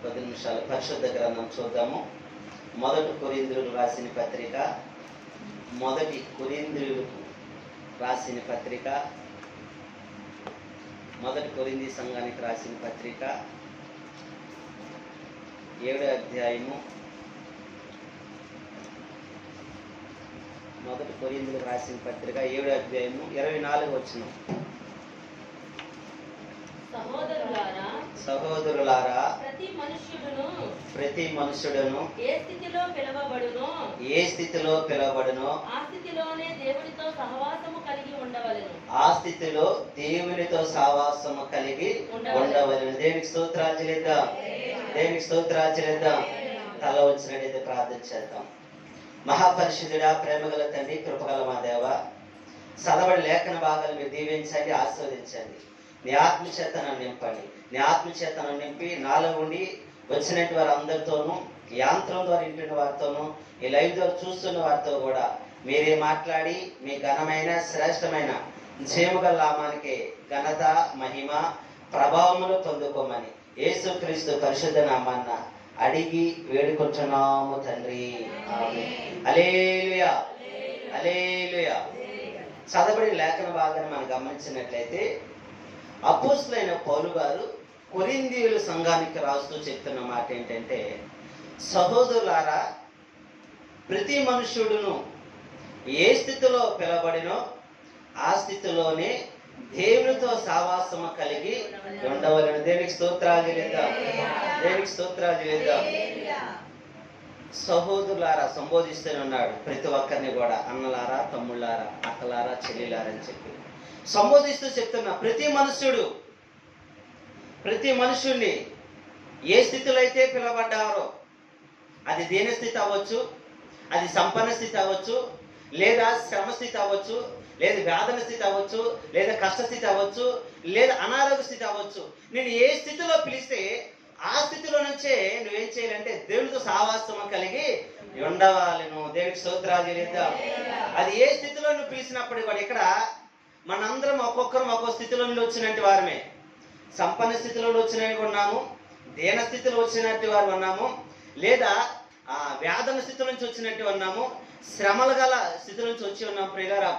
10 నిమిషాలు పరిశుద్ధ గ్రంథం చూద్దాము. మొదటి కొరింథీయులకు రాసిన పత్రిక, మొదటి కొరింథీయులకు రాసిన పత్రిక, మొదటి కొరింథీ సంఘానికి రాసిన పత్రిక 7వ అధ్యాయము, మొదటి కొరింథీయులకు రాసిన పత్రిక 7వ అధ్యాయము 24వ వచనం. సహోదరులారా, ప్రతి మనుష్యుడును ఏ స్థితిలో పిలువబడునో ఆ స్థితిలోనే దేవునితో సహవాసము కలిగి ఉండవలెను. దేవునికి స్తోత్రాలు చెల్లిద్దాం. తల వచ్చినట్టయితే ప్రార్థన చేద్దాం. మహాపరిశుద్ధుడా, ప్రేమగల తండ్రి, కృపగల మా దేవ, చదవడి లేఖన భాగాలు మీరు దీవించండి, ఆస్వాదించండి. నీ ఆత్మచేతను నింపండి. నీ ఆత్మచేతను నింపి నాలో ఉండి వచ్చినట్టు వారి అందరితోనూ, ఈ యాంత్రం ద్వారా ఇంటిన వారితోనూ, ఈ లైవ్ ద్వారా చూస్తున్న వారితో కూడా మీరే మాట్లాడి మీ ఘనమైన శ్రేష్టమైన జయముగల నామానికి ఘనత, మహిమ, ప్రభావములు పొందుకోమని యేసుక్రీస్తు పరిశుద్ధ నామాన్న అడిగి వేడుకుంటున్నాము తండ్రి. ఆమేన్. హల్లెలూయా, హల్లెలూయా. చదవబడిన లేఖన భాగాన్ని మనం గమనించినట్లయితే అపోస్తలుడైన పౌలు గారు కొరింథీయుల సంఘానికి రాస్తూ చెప్తున్న మాట ఏంటంటే, సహోదరులారా, ప్రతి మనుష్యుడును ఏ స్థితిలో పిలబడినో ఆ స్థితిలోనే దేవునితో సావాసము కలిగి ఉండవలెను. దేవునికి స్తోత్రాలు చెల్లిద్దాం. దేవునికి స్తోత్రాలు చెల్లిద్దాం. సహోదరులారా సంబోధిస్తూనే ఉన్నాడు ప్రతి ఒక్కరిని కూడా, అన్నలారా, తమ్ముళ్ళారా, అక్కలారా, చెల్లిలారా అని చెప్పి సంబోధిస్తూ చెప్తున్నా. ప్రతి మనుషుల్ని ఏ స్థితిలో అయితే పిలవబడ్డారో, అది దీన స్థితి అవ్వచ్చు, అది సంపన్న స్థితి అవ్వచ్చు, లేదా శ్రమ స్థితి అవ్వచ్చు, లేదా వేదన స్థితి అవ్వచ్చు, లేదా కష్టస్థితి అవ్వచ్చు, లేదా అనారోగ్య స్థితి అవ్వచ్చు. నేను ఏ స్థితిలో పిలిస్తే ఆ స్థితిలో నుంచే నువ్వేం చేయాలంటే దేవునితో సావాసము కలిగి ఉండవాలను. దేవునికి స్తోత్రాలు చెల్లిద్దాం. అది ఏ స్థితిలో నువ్వు పిలిచినప్పుడు కూడా, ఇక్కడ మనందరం ఒక్కొక్కరు ఒక్కొక్క స్థితిలో నుండి వచ్చినట్టు వారమే. సంపన్న స్థితిలో వచ్చినట్టు ఉన్నాము, దీన స్థితిలో వచ్చినట్టు వారు ఉన్నాము, లేదా వేదన స్థితి నుంచి వచ్చినట్టు ఉన్నాము, శ్రమలు గల స్థితి నుంచి వచ్చి ఉన్నాము ప్రియులారా.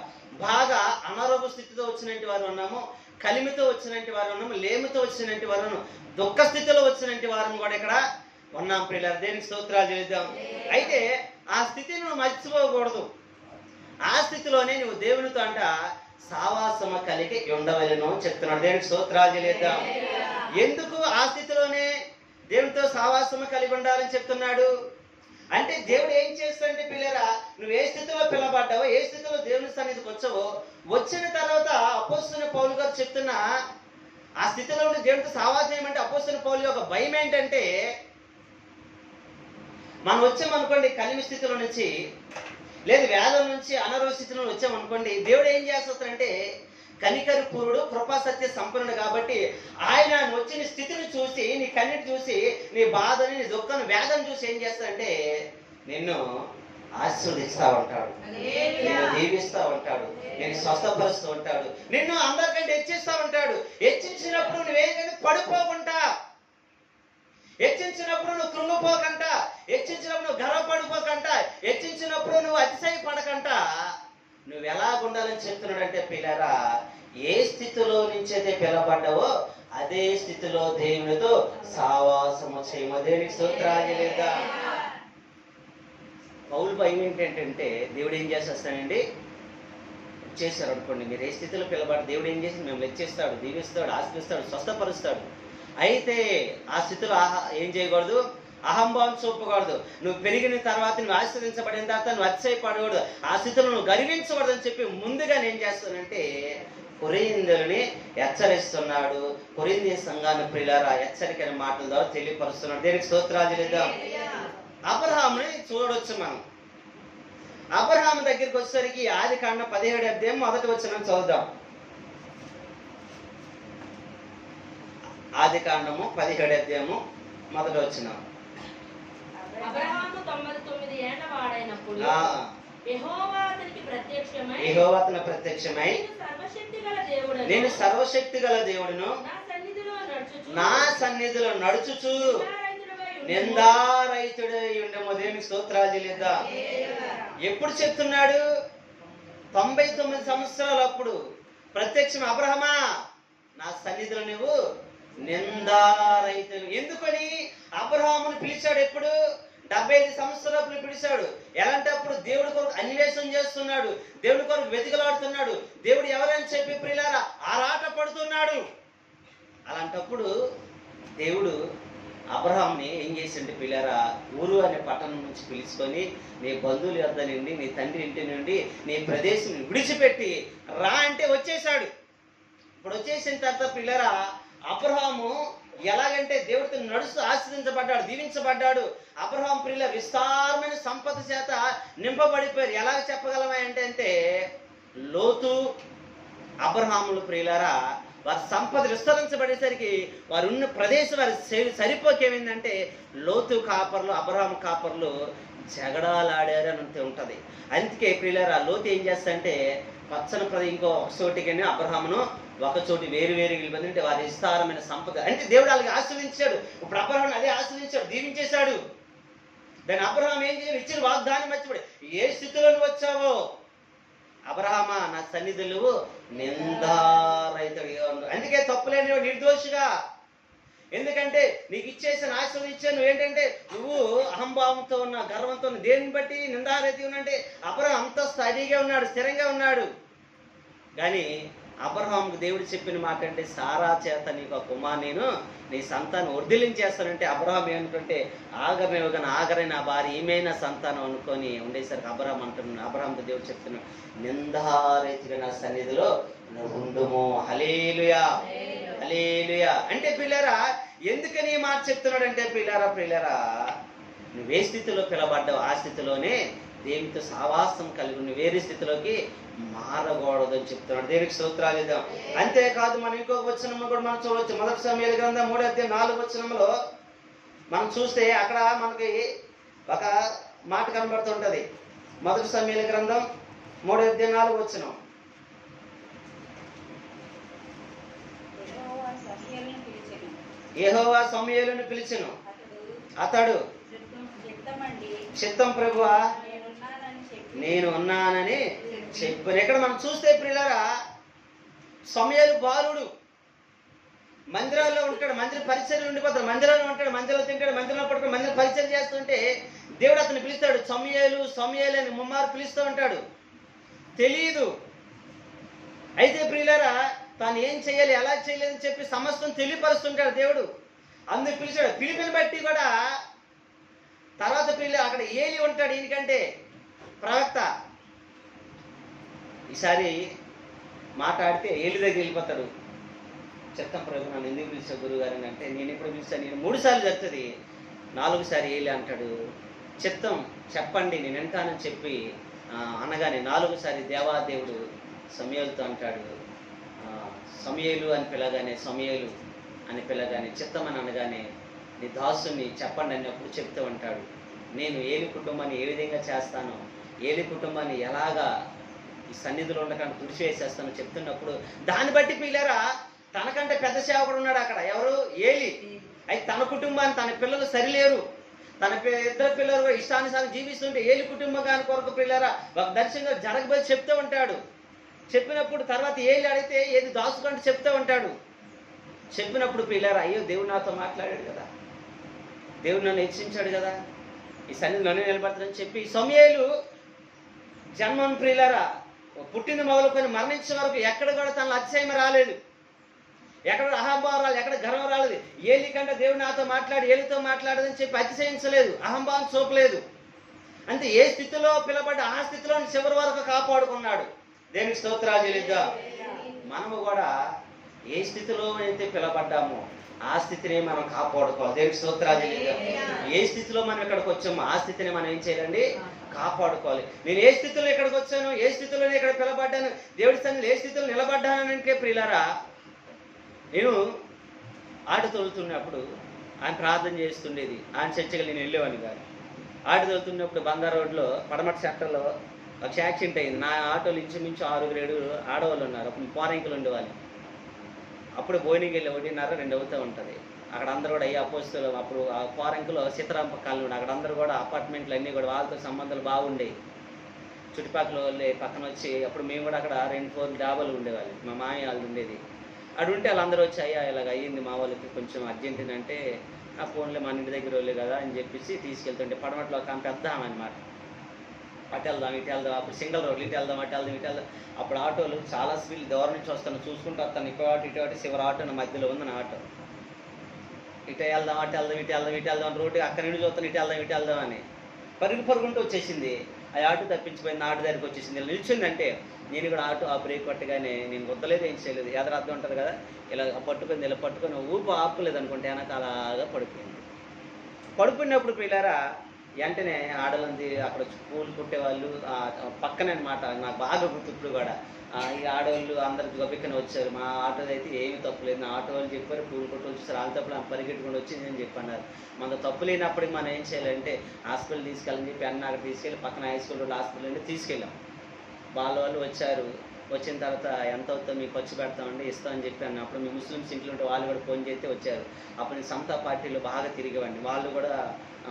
బాగా అనారోగ్య స్థితితో వచ్చినట్టు వారు ఉన్నాము, కలిమితో వచ్చినట్టు వారు ఉన్నాము, లేమితో వచ్చినట్టు వారు ఉన్నాము, దుఃఖ స్థితిలో వచ్చినట్టు వారు కూడా ఇక్కడ ఉన్నాం ప్రియులారా. దేనికి స్తోత్రాలు చెల్లిద్దాం. అయితే ఆ స్థితిని నువ్వు మర్చిపోకూడదు. ఆ స్థితిలోనే నువ్వు దేవునితో అంట సావాసము కలిగి ఉండవలెను చెప్తున్నాడు. దేవునికి స్తోత్రాలు చెల్లిద్దాం. ఎందుకు ఆ స్థితిలోనే దేవునితో సావాసము కలిగి ఉండాలని చెప్తున్నాడు అంటే, దేవుడు ఏం చేస్తాడంటే పిల్లరా, నువ్వు ఏ స్థితిలో పిలబడ్డావో, ఏ స్థితిలో దేవుని సన్నిధికి వచ్చావో, వచ్చిన తర్వాత అపోస్తలుడైన పౌలు గారు చెప్తున్న ఆ స్థితిలో ఉండి దేవునితో సావాసం ఏమంటే, అపోస్తలుడైన పౌలు యొక్క భయం ఏంటంటే, మనం వచ్చామనుకోండి కలిమి స్థితిలో నుంచి, లేదు వేదం నుంచి అనారోగ్య స్థితిలో వచ్చామనుకోండి, దేవుడు ఏం చేస్తాడంటే, కనికరి పూరుడు, కృపా సత్య సంపన్నుడు కాబట్టి ఆయన వచ్చిన స్థితిని చూసి, నీ కన్నిటి చూసి, నీ బాధని, నీ దుఃఖాన్ని, వేదన చూసి ఏం చేస్తాడంటే నిన్ను ఆశీర్వదిస్తూ ఉంటాడు, నిన్ను దీవిస్తూ ఉంటాడు, నేను స్వస్థపరుస్తూ ఉంటాడు, నిన్ను అందరికంటే హెచ్చిస్తూ ఉంటాడు. హెచ్చించినప్పుడు నువ్వేంటంటే పడిపోకుండా, హెచ్చించినప్పుడు నువ్వు కృంగిపోకంట, హెచ్చించినప్పుడు నువ్వు గర్వపడిపోకంట, హెచ్చించినప్పుడు నువ్వు అతిశయపడకంట, నువ్వు ఎలా ఉండాలని చెప్తున్నాడంటే పిల్లరా, ఏ స్థితిలో నుంచి అయితే పిలబడ్డావో అదే స్థితిలో దేవునితో సావాసము చేయము. దేవునికి స్తోత్రాలు చెల్లిద్దాం. పౌలు భయం ఏంటంటే, దేవుడు ఏం చేసేస్తాడండి, చేశారు అనుకోండి, మీరు ఏ స్థితిలో పిలబడ్డ దేవుడు ఏం చేసి మేము లెక్కిస్తాడు, దీవిస్తాడు, ఆశిస్తాడు, స్వస్థపరుస్తాడు. అయితే ఆ స్థితిలో ఏం చేయకూడదు, అహంభావం చూపకూడదు. నువ్వు పెరిగిన తర్వాత, నువ్వు ఆశీర్వదించబడిన తర్వాత నువ్వు అతిశయపడకూడదు, ఆ స్థితిలో నువ్వు గర్వించకూడదు అని చెప్పి ముందుగా నేను చేస్తానంటే కొరింథీయులని హెచ్చరిస్తున్నాడు. కొరింథీ సంఘాన్ని ప్రియులారా హెచ్చరికైన మాటల ద్వారా తెలియపరుస్తున్నాడు. దేనికి స్తోత్రాలు చెల్లిద్దాం. అబ్రహాముని చూడొచ్చు మనం. అబ్రహాము దగ్గరికి వచ్చేసరికి ఆదికాండం 17వ అధ్యాయం 1వ వచనం చదువుదాం. ఆదికాండము 17వ అధ్యాయము 1వ వచనం. అబ్రహాము 99 ఏళ్ల వాడైనప్పుడు యెహోవా అతనికి ప్రత్యక్షమై నేను సర్వశక్తి గల దేవుడును, నా సన్నిధిలో నడుచుచు నిందారహితుడై ఉండేమో. దేవునికి స్తోత్రాలు చెల్లిద్దాం. ఎప్పుడు చెప్తున్నాడు? 99 సంవత్సరాలు అప్పుడు ప్రత్యక్షం, అబ్రహమా నా సన్నిధిలో నువ్వు నిందారహితుడు. ఎందుకని అబ్రహామును పిలిచాడు? ఎప్పుడు? 75 సంవత్సరాలు పిలిచాడు. ఎలాంటప్పుడు దేవుడి కొరకు అన్వేషణ చేస్తున్నాడు, దేవుడి కొరకు వెతికలాడుతున్నాడు, దేవుడు ఎవరని చెప్పి ప్రియులారా ఆరాట పడుతున్నాడు. అలాంటప్పుడు దేవుడు అబ్రహాంని ఏం చేసిండు ప్రియులారా? ఊరు అనే పట్టణం నుంచి పిలుచుకొని, నీ బంధువుల యొద్ద నుండి, నీ తండ్రి ఇంటి నుండి, నీ ప్రదేశం విడిచిపెట్టి రా అంటే వచ్చేసాడు. ఇప్పుడు వచ్చేసిన తర్వాత ప్రియులారా అబ్రహాము ఎలాగంటే దేవుడితో నడుస్తూ ఆశీర్వదించబడ్డాడు, దీవించబడ్డాడు. అబ్రహాం ప్రియుల విస్తారమైన సంపద చేత నింపబడిపోయారు. ఎలాగ చెప్పగలమా అంటే లోతు అబ్రహాములు ప్రియులారా వారి సంపద విస్తరించబడేసరికి వారు ఉన్న ప్రదేశం వారి సరిపోకేమైందంటే లోతు కాపర్లు అబ్రహాం కాపర్లు జగడాలాడారు అని ఉంటది. అందుకే ప్రియులారా లోతు ఏం చేస్తాడంటే పచ్చని ప్రదేశం ఇంకో ఒక చోటికని అబ్రహామును ఒక చోటి వేరు వెళ్ళిపోయిందంటే వారి విస్తారమైన సంపద అంటే దేవుడు వాళ్ళకి ఆశీర్వదించాడు. ఇప్పుడు అబ్రహాం అదే ఆశీర్వదించాడు, దీవించేశాడు. దాని అబ్రహాం ఏం చేయాలి? ఇచ్చిన వాగ్దానం మర్చిపోయి ఏ స్థితిలో వచ్చావో అబ్రహామా నా సన్నిధులు నిందారహితుడిగా ఉండు. అందుకే తప్పులేని నిర్దోషిగా. ఎందుకంటే నీకు ఇచ్చేసిన ఆశీర్వదించాను. నువ్వు ఏంటంటే నువ్వు అహంభావంతో ఉన్న గర్వంతో ఉన్న దేన్ని బట్టి నిందారహిత ఉన్నంటే అబ్రహాం అంత స్థాయిగా ఉన్నాడు, స్థిరంగా ఉన్నాడు. కానీ అబ్రహాంకు దేవుడు చెప్పిన మాట అంటే సారా చేత నీకు ఒక కుమార్ నేను నీ సంతానం వర్ధిల్లించేస్తానంటే అబ్రహాం ఏమనుకుంటే ఆగరని నా భార్య ఏమైనా సంతానం అనుకొని ఉండేసరికి అబ్రహాం అంటున్నాడు. అబ్రహాంతో దేవుడు చెప్తున్నాడు నిందారహితుగా నా సన్నిధిలో నువ్వు ఉండుము. హల్లెలూయా హల్లెలూయా. అంటే పిల్లరా ఎందుకని ఈ మాట చెప్తున్నాడు అంటే పిల్లరా నువ్వు ఏ స్థితిలో పిలబడ్డావు ఆ స్థితిలోనే దేవునితో సావాసం కలిగి నువ్వు వేరే స్థితిలోకి మారకూడదు అని చెప్తున్నాడు. దేవునికి స్తోత్రాలు ఇద్దాం. అంతేకాదు మనం ఇంకొక వచనం కూడా మనం చూడవచ్చు. 1 సమూయేలు గ్రంథం 3:4 వచనంలో మనం చూస్తే అక్కడ మనకి ఒక మాట కనబడుతుంటది. 1 సమూయేలు గ్రంథం 3:4 వచనం. యెహోవా సమూయేలును పిలిచెను, అతడు చిత్తం ప్రభువా నేను ఉన్నానని చెప్పాను. ఇక్కడ మనం చూస్తే ప్రియులారా సమూయేలు బాలుడు, మందిరాల్లో ఉంటాడు, మందిర పరిచయం ఉండిపోతాడు, మందిరంలో ఉంటాడు, మందిరంలో తింటాడు, మందిరంలో పడుతాడు, మందిర పరిచయం చేస్తుంటే దేవుడు అతను పిలుస్తాడు సమూయేలు అని ముమ్మారు పిలుస్తూ ఉంటాడు. తెలియదు. అయితే ప్రియులారా తాను ఏం చేయాలి ఎలా చేయలేదని చెప్పి సమస్తం తెలియపరుస్తుంటాడు దేవుడు. అందుకు పిలిచాడు. పిలిపిని బట్టి కూడా తర్వాత అక్కడ ఏలి ఉంటాడు ఈయనకంటే ప్రవక్త. ఈసారి మాట్లాడితే ఏలి దగ్గర వెళ్ళిపోతాడు. చెప్తాం ప్రభు నన్ను ఎందుకు పిలిచావు గురువు గారిని అంటే నేను ఎప్పుడు పిలిచాను, నేను 3 సార్లు చెప్తుంది, 4వ సారి ఏలి అంటాడు. చెప్తాం చెప్పండి నేను వింటానని చెప్పి అనగానే 4వ సారి దేవాదేవుడు సమూయేలుతో అంటాడు. సమూయేలు అని పిలగానే చిత్తమని అనగానే నీ దాసుని చెప్పండి అన్నప్పుడు చెప్తూ ఉంటాడు. నేను ఏలి కుటుంబాన్ని ఏ విధంగా చేస్తానో, ఏలి కుటుంబాన్ని ఎలాగా ఈ సన్నిధిలో ఉండకుండా తుడిచివేసేస్తానో చెప్తున్నప్పుడు దాన్ని బట్టి పిల్లరా తనకంటే పెద్ద సేవకుడు ఉన్నాడు అక్కడ. ఎవరు? ఏలి. అయితే తన కుటుంబాన్ని తన పిల్లలు సరిలేరు, తన 2 పిల్లలు ఇష్టానుసారం జీవిస్తుంటే ఏలి కుటుంబం కొరకు పిల్లరా ఒక దర్శనంగా జరగబోయి చెప్తూ ఉంటాడు. చెప్పినప్పుడు తర్వాత ఏలి అడిగితే ఏది దాసుకంటే చెప్తూ ఉంటాడు. చెప్పినప్పుడు పిల్లరా అయ్యో దేవుడు నాతో మాట్లాడాడు కదా, దేవుడు నన్ను హెచ్చించాడు కదా, ఈ సన్నిధి నన్ను నిలబడతానని చెప్పి సమూయేలు జన్మం ప్రియులారా పుట్టింది మొదలుకొని మరణించే వరకు ఎక్కడ కూడా తన అతిశయం రాలేదు, ఎక్కడ అహంభావం రాలేదు, ఎక్కడ గర్వం రాలేదు. ఏలి కంటే దేవుడు నాతో ఏలితో మాట్లాడదని చెప్పి అతిశయించలేదు, అహంభావం చూపలేదు. అంటే ఏ స్థితిలో పిలబడ్డ ఆ స్థితిలో చివరి వరకు కాపాడుకున్నాడు. దేవునికి స్తోత్రాలు చెల్లిద్దాం. మనము కూడా ఏ స్థితిలో అయితే పిలబడ్డామో ఆ స్థితిని మనం కాపాడుకోవాలి. దేవునికి స్తోత్రాలు చెల్లిద్దాం. ఏ స్థితిలో మనం ఇక్కడికి వచ్చామో ఆ స్థితిని మనం ఏం చేయాలండి? కాపాడుకోవాలి. నేను ఏ స్థితిలో ఇక్కడికి వచ్చాను, ఏ స్థితిలో ఇక్కడ పిలబడ్డాను, దేవుడి సన్నిధిలో ఏ స్థితిలో నిలబడ్డానంటే ప్రియులారా నేను ఆట తోలుతున్నప్పుడు ఆయన ప్రార్థన చేస్తుండేది. ఆయన చర్చగా నేను వెళ్ళేవాడిని కాదు. ఆట తోలుతున్నప్పుడు బంగారు రోడ్లో పడమట సెక్టర్లో ఒక యాక్సిడెంట్ అయింది. నా ఆటోలు ఇంచుమించు 6-7 ఆడవాళ్ళు ఉన్నారు. అప్పుడు పోరంకులు ఉండేవాళ్ళు. అప్పుడు భోజనంకి వెళ్ళి 1:30-2 అవుతూ ఉంటుంది. అక్కడ అందరూ కూడా అయ్యి అపోస్తులు అప్పుడు ఆ పోరంకిలో సీతారామ కాలనీ అక్కడ అందరూ కూడా అపార్ట్మెంట్లు అన్నీ కూడా వాళ్ళతో సంబంధాలు బాగుండేవి. చుట్టుపక్కల వాళ్ళే పక్కన వచ్చి అప్పుడు మేము కూడా అక్కడ 2-4 డాబాలు ఉండేవాళ్ళు, మా మామయ్య వాళ్ళు ఉండేది. అటు ఉంటే వాళ్ళందరూ వచ్చి అయ్యా ఇలాగ అయ్యింది మా వాళ్ళకి కొంచెం అర్జెంట్ అంటే ఆ ఫోన్లో మన ఇంటి దగ్గర వాళ్ళే కదా అని చెప్పేసి తీసుకెళ్తుంటే పడమట్లో ఒక పెద్ద ఆమె అనమాట. అటు వెళ్దాం ఇటు వెళ్దాం, అప్పుడు సింగిల్ రోడ్లు ఇటు వెళ్దాం అటు వెళ్దాం ఇటు వెళ్దాం. అప్పుడు ఆటోలు చాలా స్పీడ్ దూరం నుంచి వస్తాను చూసుకుంటూ వస్తాను, ఇటు అటు చివరి ఆటో నా మధ్యలో ఉంది నా ఆటో. ఇటు వెళ్దాం అటు వెళ్దాం ఇటు వెళ్దాం ఇటు వెళ్దాం రోడ్డు అక్కడి నుండి చూస్తాను ఇటు వెళ్దాం అని పరుగుంటూ వచ్చేసింది. ఆ ఆటో తప్పించిపోయింది, ఆటో దగ్గరికి వచ్చేసింది. నిల్చుందంటే నేను కూడా ఆటో ఆ బ్రేక్ పట్టగానే నేను వద్దలేదు, ఏం చేయలేదు, ఎదరర్థం ఉంటుంది కదా, ఇలా పట్టుకుంది, ఇలా పట్టుకొని ఊపు ఆపుకోలేదు అనుకుంటే వెనక అలాగా పడిపోయినప్పుడు పిల్లారా వెంటనే ఆడలంది అక్కడ పూలు కుట్టేవాళ్ళు పక్కనే అనమాట. నాకు బాగా గుర్తు ఇప్పుడు కూడా ఈ ఆడవాళ్ళు అందరికి గొప్పకనే వచ్చారు. మా ఆటోది అయితే ఏమీ తప్పులేదు, నా ఆటో వాళ్ళు చెప్పారు పూలు కొట్టు వచ్చేసారు, వాళ్ళ తప్పులు పరిగెట్టుకుని వచ్చింది అని చెప్పన్నారు. మన తప్పు లేనప్పటికి మనం ఏం చేయాలంటే హాస్పిటల్ తీసుకెళ్ళని చెప్పి అక్కడ తీసుకెళ్ళి పక్కన హై స్కూల్ రోడ్ హాస్పిటల్ నుండి తీసుకెళ్ళాం. వాళ్ళు వచ్చారు, వచ్చిన తర్వాత ఎంత అవుతుందో మీకు ఖర్చు పెడతామండి ఇస్తామని చెప్పాను. అప్పుడు మీ ముస్లిమ్స్ ఇంట్లో ఉంటే వాళ్ళు కూడా ఫోన్ చేస్తే వచ్చారు. అప్పుడు నేను సమతా పార్టీలో బాగా తిరిగేవాడిని. వాళ్ళు కూడా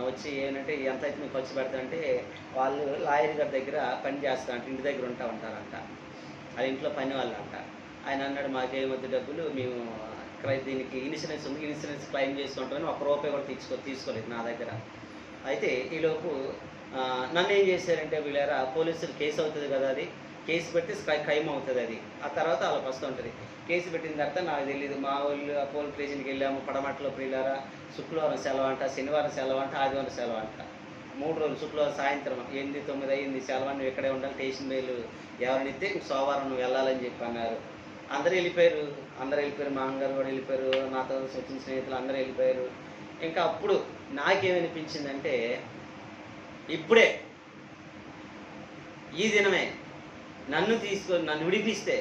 వచ్చి ఏంటంటే ఎంత అయితే మీకు ఖర్చు పెడతామంటే వాళ్ళు లాయర్ గారి దగ్గర పని చేస్తారంట, ఇంటి దగ్గర ఉంటారంట, అది ఇంట్లో పని వాళ్ళు అంట. ఆయన అన్నాడు మాకేమొద్దు డబ్బులు, మేము దీనికి ఇన్సూరెన్స్ ఉంది, ఇన్సూరెన్స్ క్లెయిమ్ చేసుకుంటామని ₹1 కూడా తీసుకోలేదు నా దగ్గర. అయితే ఈలోపు నన్ను ఏం చేశారంటే వీళ్ళారా పోలీసులు కేసు అవుతుంది కదా, అది కేసు పెట్టి క్రైమ్ అవుతుంది అది, ఆ తర్వాత వాళ్ళకి వస్తుంటుంది. కేసు పెట్టిన తర్వాత నాకు తెలియదు, మా వాళ్ళు పోలీస్ స్టేషన్కి వెళ్ళాము. పడమట్లో వీళ్ళారా శుక్రవారం సెలవు అంట, శనివారం సెలవు అంట, ఆదివారం సెలవు అంట, 3 రోజులు. శుక్రవారం సాయంత్రం 8-9 అయింది సెలవు, నువ్వు ఇక్కడే ఉండాలి, స్టేషన్ బెయిల్ ఎవరినిస్తే సోమవారం నువ్వు వెళ్ళాలని చెప్పి అన్నారు. అందరూ వెళ్ళిపోయారు, మా అమ్మగారు కూడా వెళ్ళిపోయారు, నాతో వచ్చిన స్నేహితులు అందరూ వెళ్ళిపోయారు. ఇంకా అప్పుడు నాకేమనిపించిందంటే ఇప్పుడే ఈ దినమే నన్ను విడిపిస్తే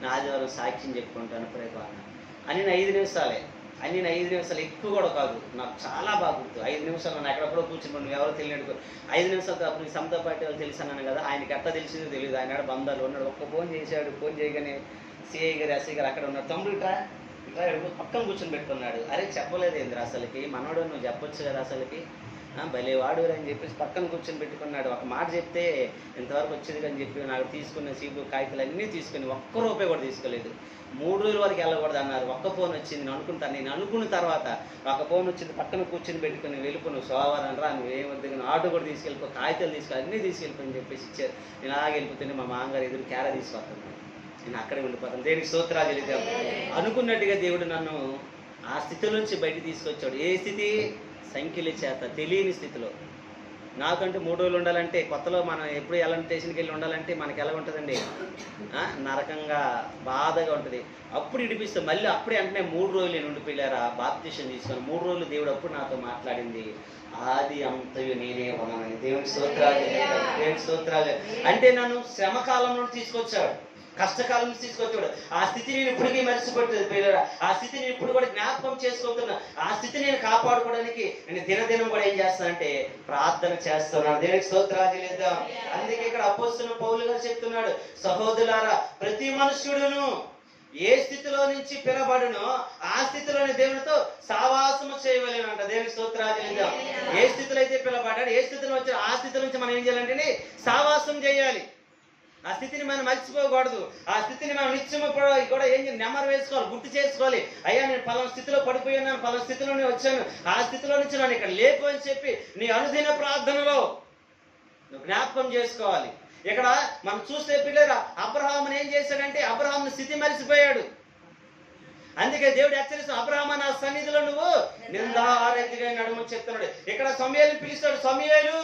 నా ఆదివారం సాక్ష్యం చెప్పుకుంటాను ప్రేపాన అని. 5 నిమిషాలే అన్ని 5 నిమిషాలు ఎక్కువ కూడా కాదు, నాకు చాలా బాగా గుర్తు. 5 నిమిషాలు నన్ను ఎక్కడెక్కడో కూర్చుని నువ్వు ఎవరో తెలియదు. 5 నిమిషాలతో అప్పుడు సమతా పార్టీ వాళ్ళు తెలిసాను కదా, ఆయనకి ఎట్లా తెలిసిందో తెలియదు. ఆయన బంధాలు ఉన్నాడు, ఒక్క ఫోన్ చేశాడు. ఫోన్ చేయగానే సిఐ గారు ఎస్ఐ గారు అక్కడ ఉన్నారు. తమ్ముడు ఇట్లా పక్కన కూర్చొని పెట్టుకున్నాడు. అరే చెప్పలేదు ఏంద్ర అసలుకి, మనోడు నువ్వు చెప్పొచ్చు కదా అసలుకి, భలే వాడు అని చెప్పేసి పక్కన కూర్చొని పెట్టుకున్నాడు. ఒక మాట చెప్తే ఇంతవరకు వచ్చేది అని చెప్పి నాకు తీసుకున్న సీబు కాగితాలు అన్నీ తీసుకుని ₹1 కూడా తీసుకోలేదు. 3 రోజుల వరకు వెళ్ళకూడదు అన్నారు. ఒక్క ఫోన్ వచ్చింది, నేను అనుకుంటాను. నేను అనుకున్న తర్వాత ఒక ఫోన్ వచ్చింది, పక్కన కూర్చొని పెట్టుకుని వెళ్ళిపోను సోమవారం రా, నువ్వేమొద్దు, ఆటో కూడా తీసుకెళ్ళిపో, కాగితాలు తీసుకెళ్ళి అన్నీ తీసుకెళ్ళిపోని చెప్పేసి ఇచ్చారు. నేను అలాగే వెళ్ళిపోతుంటే మా మామగారు ఎదురు క్యార తీసుకొస్తున్నాను, నేను అక్కడే వెళ్ళిపోతాను. దేవునికి స్తోత్రాలు చెల్లిద్దాం. అనుకున్నట్టుగా దేవుడు నన్ను ఆ స్థితి నుంచి బయట తీసుకొచ్చాడు. ఏ స్థితి? సంఖ్యల చేత తెలియని స్థితిలో. నాకంటే 3 రోజులు ఉండాలంటే, కొత్తలో మనం ఎప్పుడు ఎలాంటి స్టేషన్కి వెళ్ళి ఉండాలంటే మనకి ఎలా ఉంటుందండి, నరకంగా బాధగా ఉంటుంది. అప్పుడు ఇడిపిస్తే మళ్ళీ అప్పుడే వెంటనే 3 రోజులు నేను ఉండిపోయారా బాప్తిసం తీసుకొని 3 రోజులు దేవుడు అప్పుడు నాతో మాట్లాడింది. ఆది అంతయు నేనే ఉన్నానని. దేవుని స్తోత్రాలు. అంటే నన్ను శ్రమకాలం నుండి తీసుకొచ్చాడు, కష్టకాలం నుంచి తీసుకొచ్చాడు. ఆ స్థితి నేను ఇప్పటికీ మర్చిపోతుంది పిల్లరా, ఆ స్థితి నేను ఇప్పుడు కూడా జ్ఞాపకం చేసుకుంటున్నా. ఆ స్థితి నేను కాపాడుకోవడానికి నేను దినదినం కూడా ఏం చేస్తానంటే ప్రార్థన చేస్తున్నాను. దేవునికి స్తోత్రాలు చెల్లిద్దాం. అందుకే ఇక్కడ అపోస్తలుడైన పౌలు గారు చెప్తున్నాడు, సహోదరులారా ప్రతి మనుష్యుడును ఏ స్థితిలో నుంచి పిలబడునో ఆ స్థితిలోని దేవునితో సావాసము చేయవలెనంట. దేవునికి స్తోత్రాలు చెల్లిద్దాం. ఏ స్థితిలో అయితే పిలబడ్డాడు, ఏ స్థితిలో వచ్చాడు, ఆ స్థితి నుంచి మనం ఏం చేయాలంటే సావాసం చేయాలి. ఆ స్థితిని మనం మర్చిపోకూడదు. ఆ స్థితిని మనం నిత్యము కూడా ఏం నెమరు వేసుకోవాలి, గుర్తు చేసుకోవాలి. అయ్యా నేను పలానా స్థితిలో పడిపోయాను, పలానా స్థితిలోనే వచ్చాను, ఆ స్థితిలో నుంచి నన్ను ఇక్కడ లేపు అని చెప్పి నీ అనుదిన ప్రార్థనలో నువ్వు జ్ఞాపకం చేసుకోవాలి. ఇక్కడ మనం చూస్తే పిల్లరా అబ్రహాముని ఏం చేశాడంటే అబ్రహాము స్థితి మరిచిపోయాడు. అందుకే దేవుడు హెచ్చరిస్తాడు, అబ్రహాము నా సన్నిధిలో నువ్వు నిందారహితుడిగా నడుమని చెప్తున్నాడు. ఇక్కడ సమూయేలుని పిలుస్తాడు. సమూయేలు